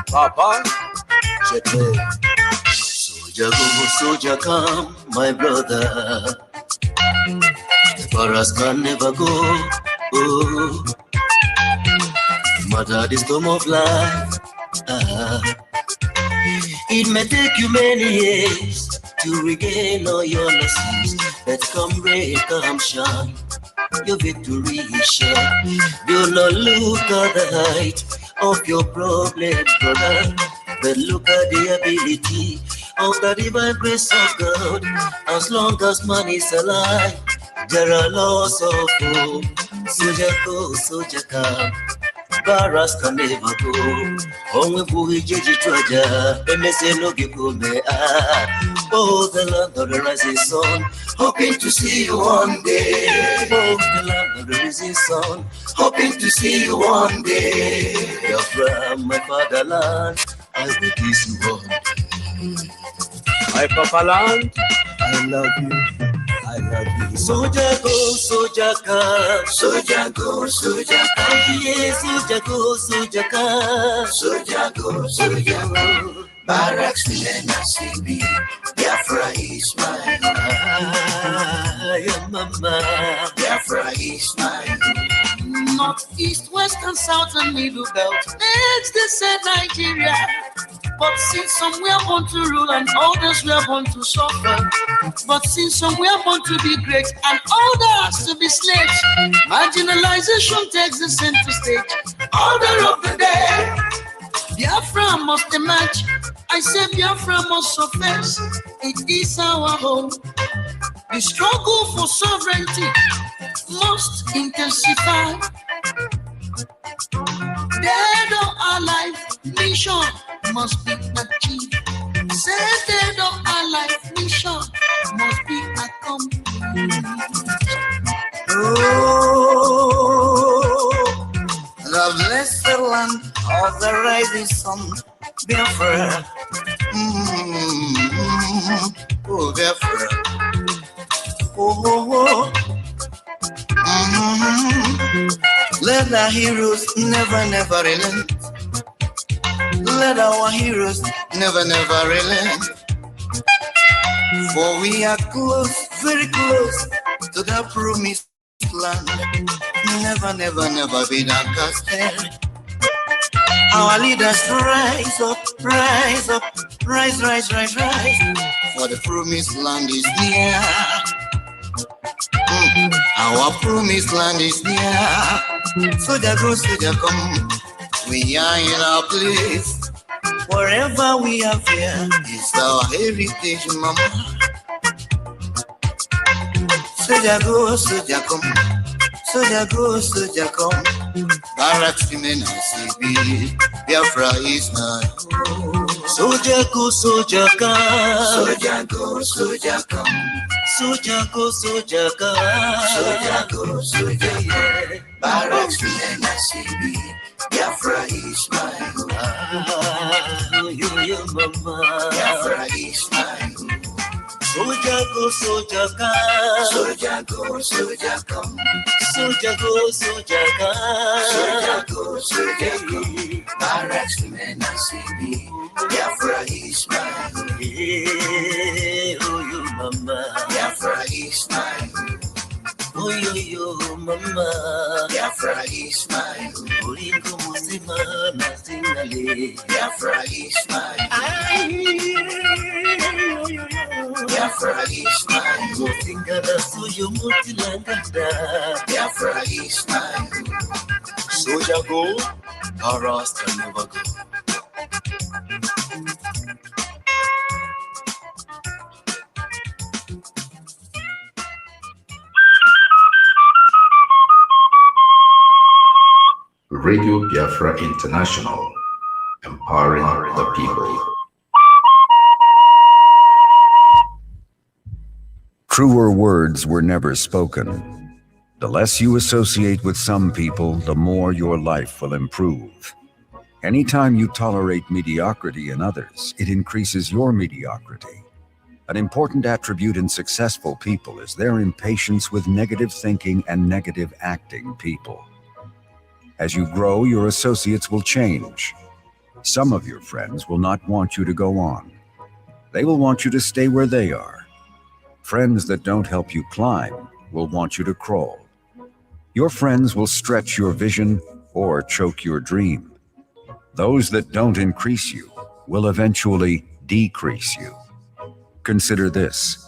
Papa. Jete. Soldier go, soldier come, my brother. The barracks can never go. Oh, no matter the storm of life. It may take you many years to regain all your lessons, but come rain, come shine, your victory is sure. Do not look at the height of your problem, brother, but look at the ability of the divine grace of God. As long as man is alive, there are lots of hope. Soldier go, soldier come. Barras can never go. Only Buhi Jeji Traja, MSN no Gikume. Oh, the land of the rising sun, hoping to see you one day. Oh, the land of the rising sun, hoping to see you one day. You're from my fatherland, I will kiss you one day. My Papa land, I love you. I love you. Soldier go, soldier come. Soldier go, soldier come. Yeah, soldier go, soldier come. Soldier go, soldier go. Barracks will NNPC. Biafra is mine. Your mama. Biafra is mine. North, east, west, and south, and middle belt. Next, they say Nigeria. But since some we are born to rule and others we are born to suffer. But since some we are born to be great and others to be slaves, marginalization takes the center stage. Order of the day. Biafra must emerge. I say Biafra must surface. It is our home. The struggle for sovereignty must intensify. Dead or alive, mission must be achieved. Say dead or alive, mission must be accomplished. Oh, the blessed land of the rising sun, Biafra. Oh, Biafra. Oh. Let the heroes never relent. Let our heroes never relent. For we are close, very close to the promised land. Never be downcasted. Our leaders rise up. For the promised land is near. Our promised land is near. Soldier go, soldier come. We are in our place. Wherever we are here is our heritage, mama. Soldier go, soldier come. Soldier go, soldier come. Barracks remain NNPC. Biafra is my home. Soldier go, soldier come. Soldier go, soldier come. Soldier go, soldier come. Soldier go, soldier come. Barracks remain NNPC. Biafra is my home. Your mama. Biafra is my home. Soldier go, soldier come. Soldier go, soldier come. Soldier go, soldier come. Soldier go, soldier come. Barracks remain NNPC. Biafra is my home. Oh, your mama. Biafra is my home. Oh, your mama. Biafra is my home. Oringo muzima na singale. Biafra is my home. Biafra is my home. Singala suyo mutilangada. Biafra is my home. Soldier go, Barras can never go. Radio Biafra International, empowering the people. Truer words were never spoken. The less you associate with some people, the more your life will improve. Anytime you tolerate mediocrity in others, it increases your mediocrity. An important attribute in successful people is their impatience with negative thinking and negative acting people. As you grow, your associates will change. Some of your friends will not want you to go on. They will want you to stay where they are. Friends that don't help you climb will want you to crawl. Your friends will stretch your vision or choke your dream. Those that don't increase you will eventually decrease you. Consider this.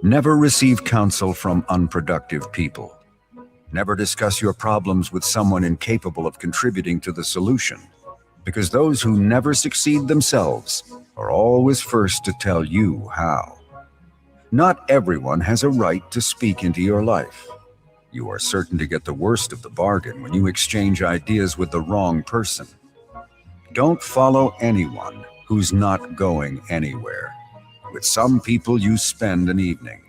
Never receive counsel from unproductive people. Never discuss your problems with someone incapable of contributing to the solution, because those who never succeed themselves are always first to tell you how. Not everyone has a right to speak into your life. You are certain to get the worst of the bargain when you exchange ideas with the wrong person. Don't follow anyone who's not going anywhere. With some people, you spend an evening.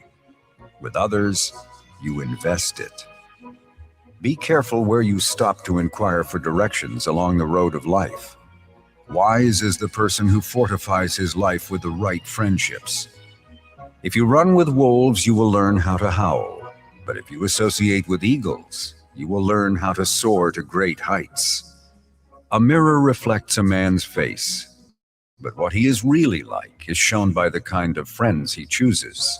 With others, you invest it. Be careful where you stop to inquire for directions along the road of life. Wise is the person who fortifies his life with the right friendships. If you run with wolves, you will learn how to howl. But if you associate with eagles, you will learn how to soar to great heights. A mirror reflects a man's face, but what he is really like is shown by the kind of friends he chooses.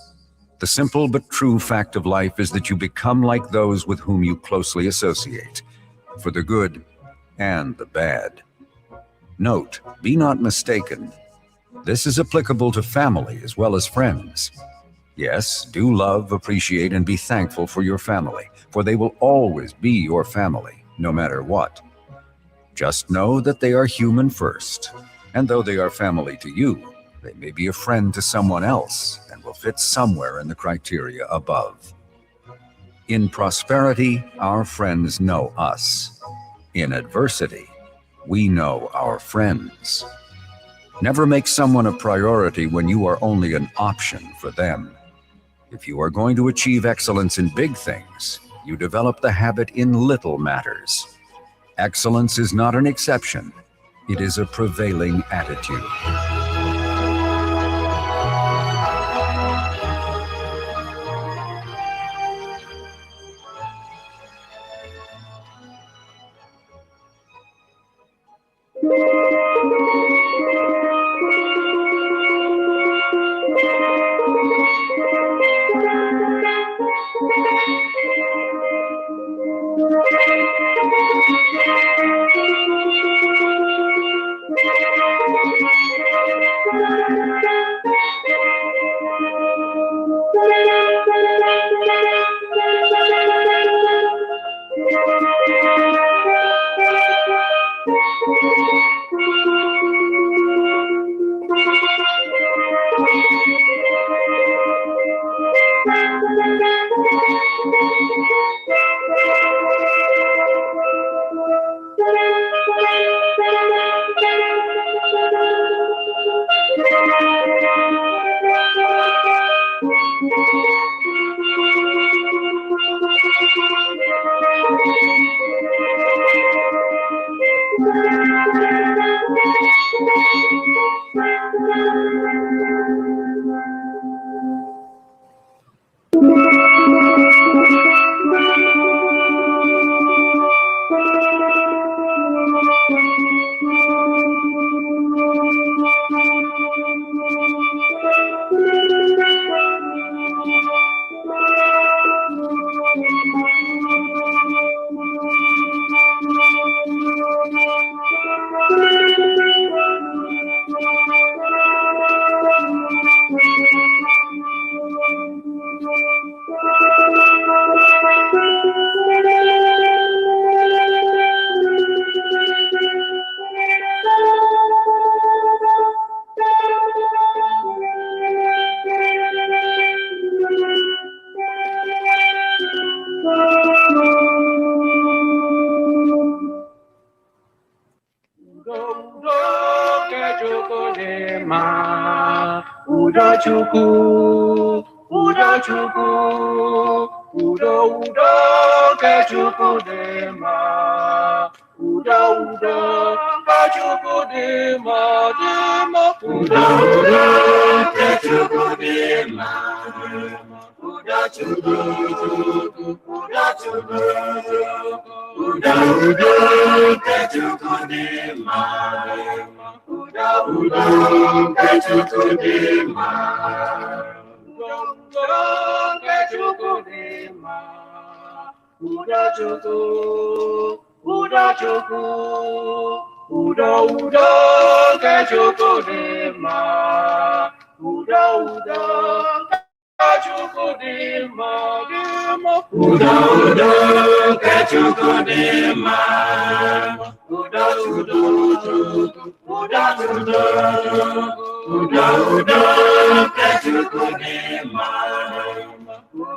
The simple but true fact of life is that you become like those with whom you closely associate, for the good and the bad. Note, be not mistaken. This is applicable to family as well as friends. Yes, do love, appreciate, and be thankful for your family, for they will always be your family, no matter what. Just know that they are human first, and though they are family to you, they may be a friend to someone else and will fit somewhere in the criteria above. In prosperity, our friends know us. In adversity, we know our friends. Never make someone a priority when you are only an option for them. If you are going to achieve excellence in big things, you develop the habit in little matters. Excellence is not an exception. It is a prevailing attitude.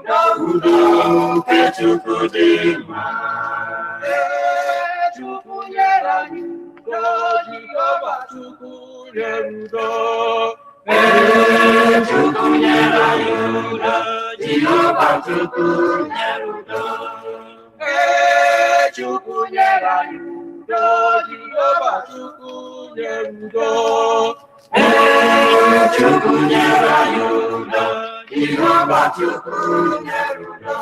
udo nke Chukwu dị mma. Chukwu nyere anyị udo, Jehova Chukwu nyere udo. Chukwu nyere anyị udo, Jehova Chukwu nyere udo. Chukwu nyere anyị udo, Jehova Chukwu nyere udo. Chukwu nyere anyị udo, Jehova Chukwu nyere udo.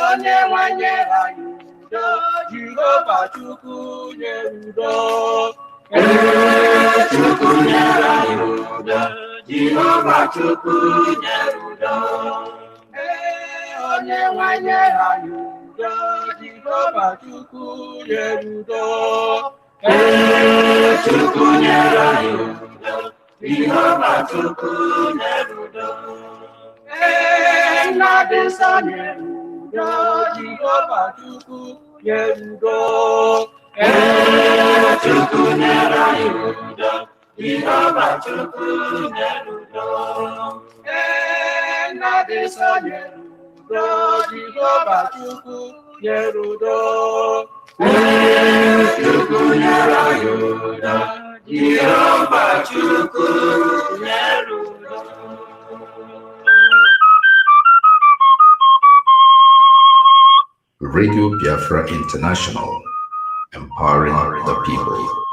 Onye nwe nyere anyị udo, Jehova Chukwu nyere udo. Chukwu nyere anyị udo, Jehova Chukwu nyere udo. Onye nwe nyere anyị udo, Jehova Chukwu nyere udo. Chukwu nyere anyị udo, Jehova Chukwu nyere udo. Nnamdi Nsọ nyere udo, Jehova Chukwu nyere udo. Chukwu nyere anyị udo, Jehova Chukwu nyere udo. Nnamdi Nsọ nyere udo, Jehova Chukwu nyere udo. Chukwu nyere anyị udo, Jehova Chukwu nyere udo. Radio Biafra International, empowering the people.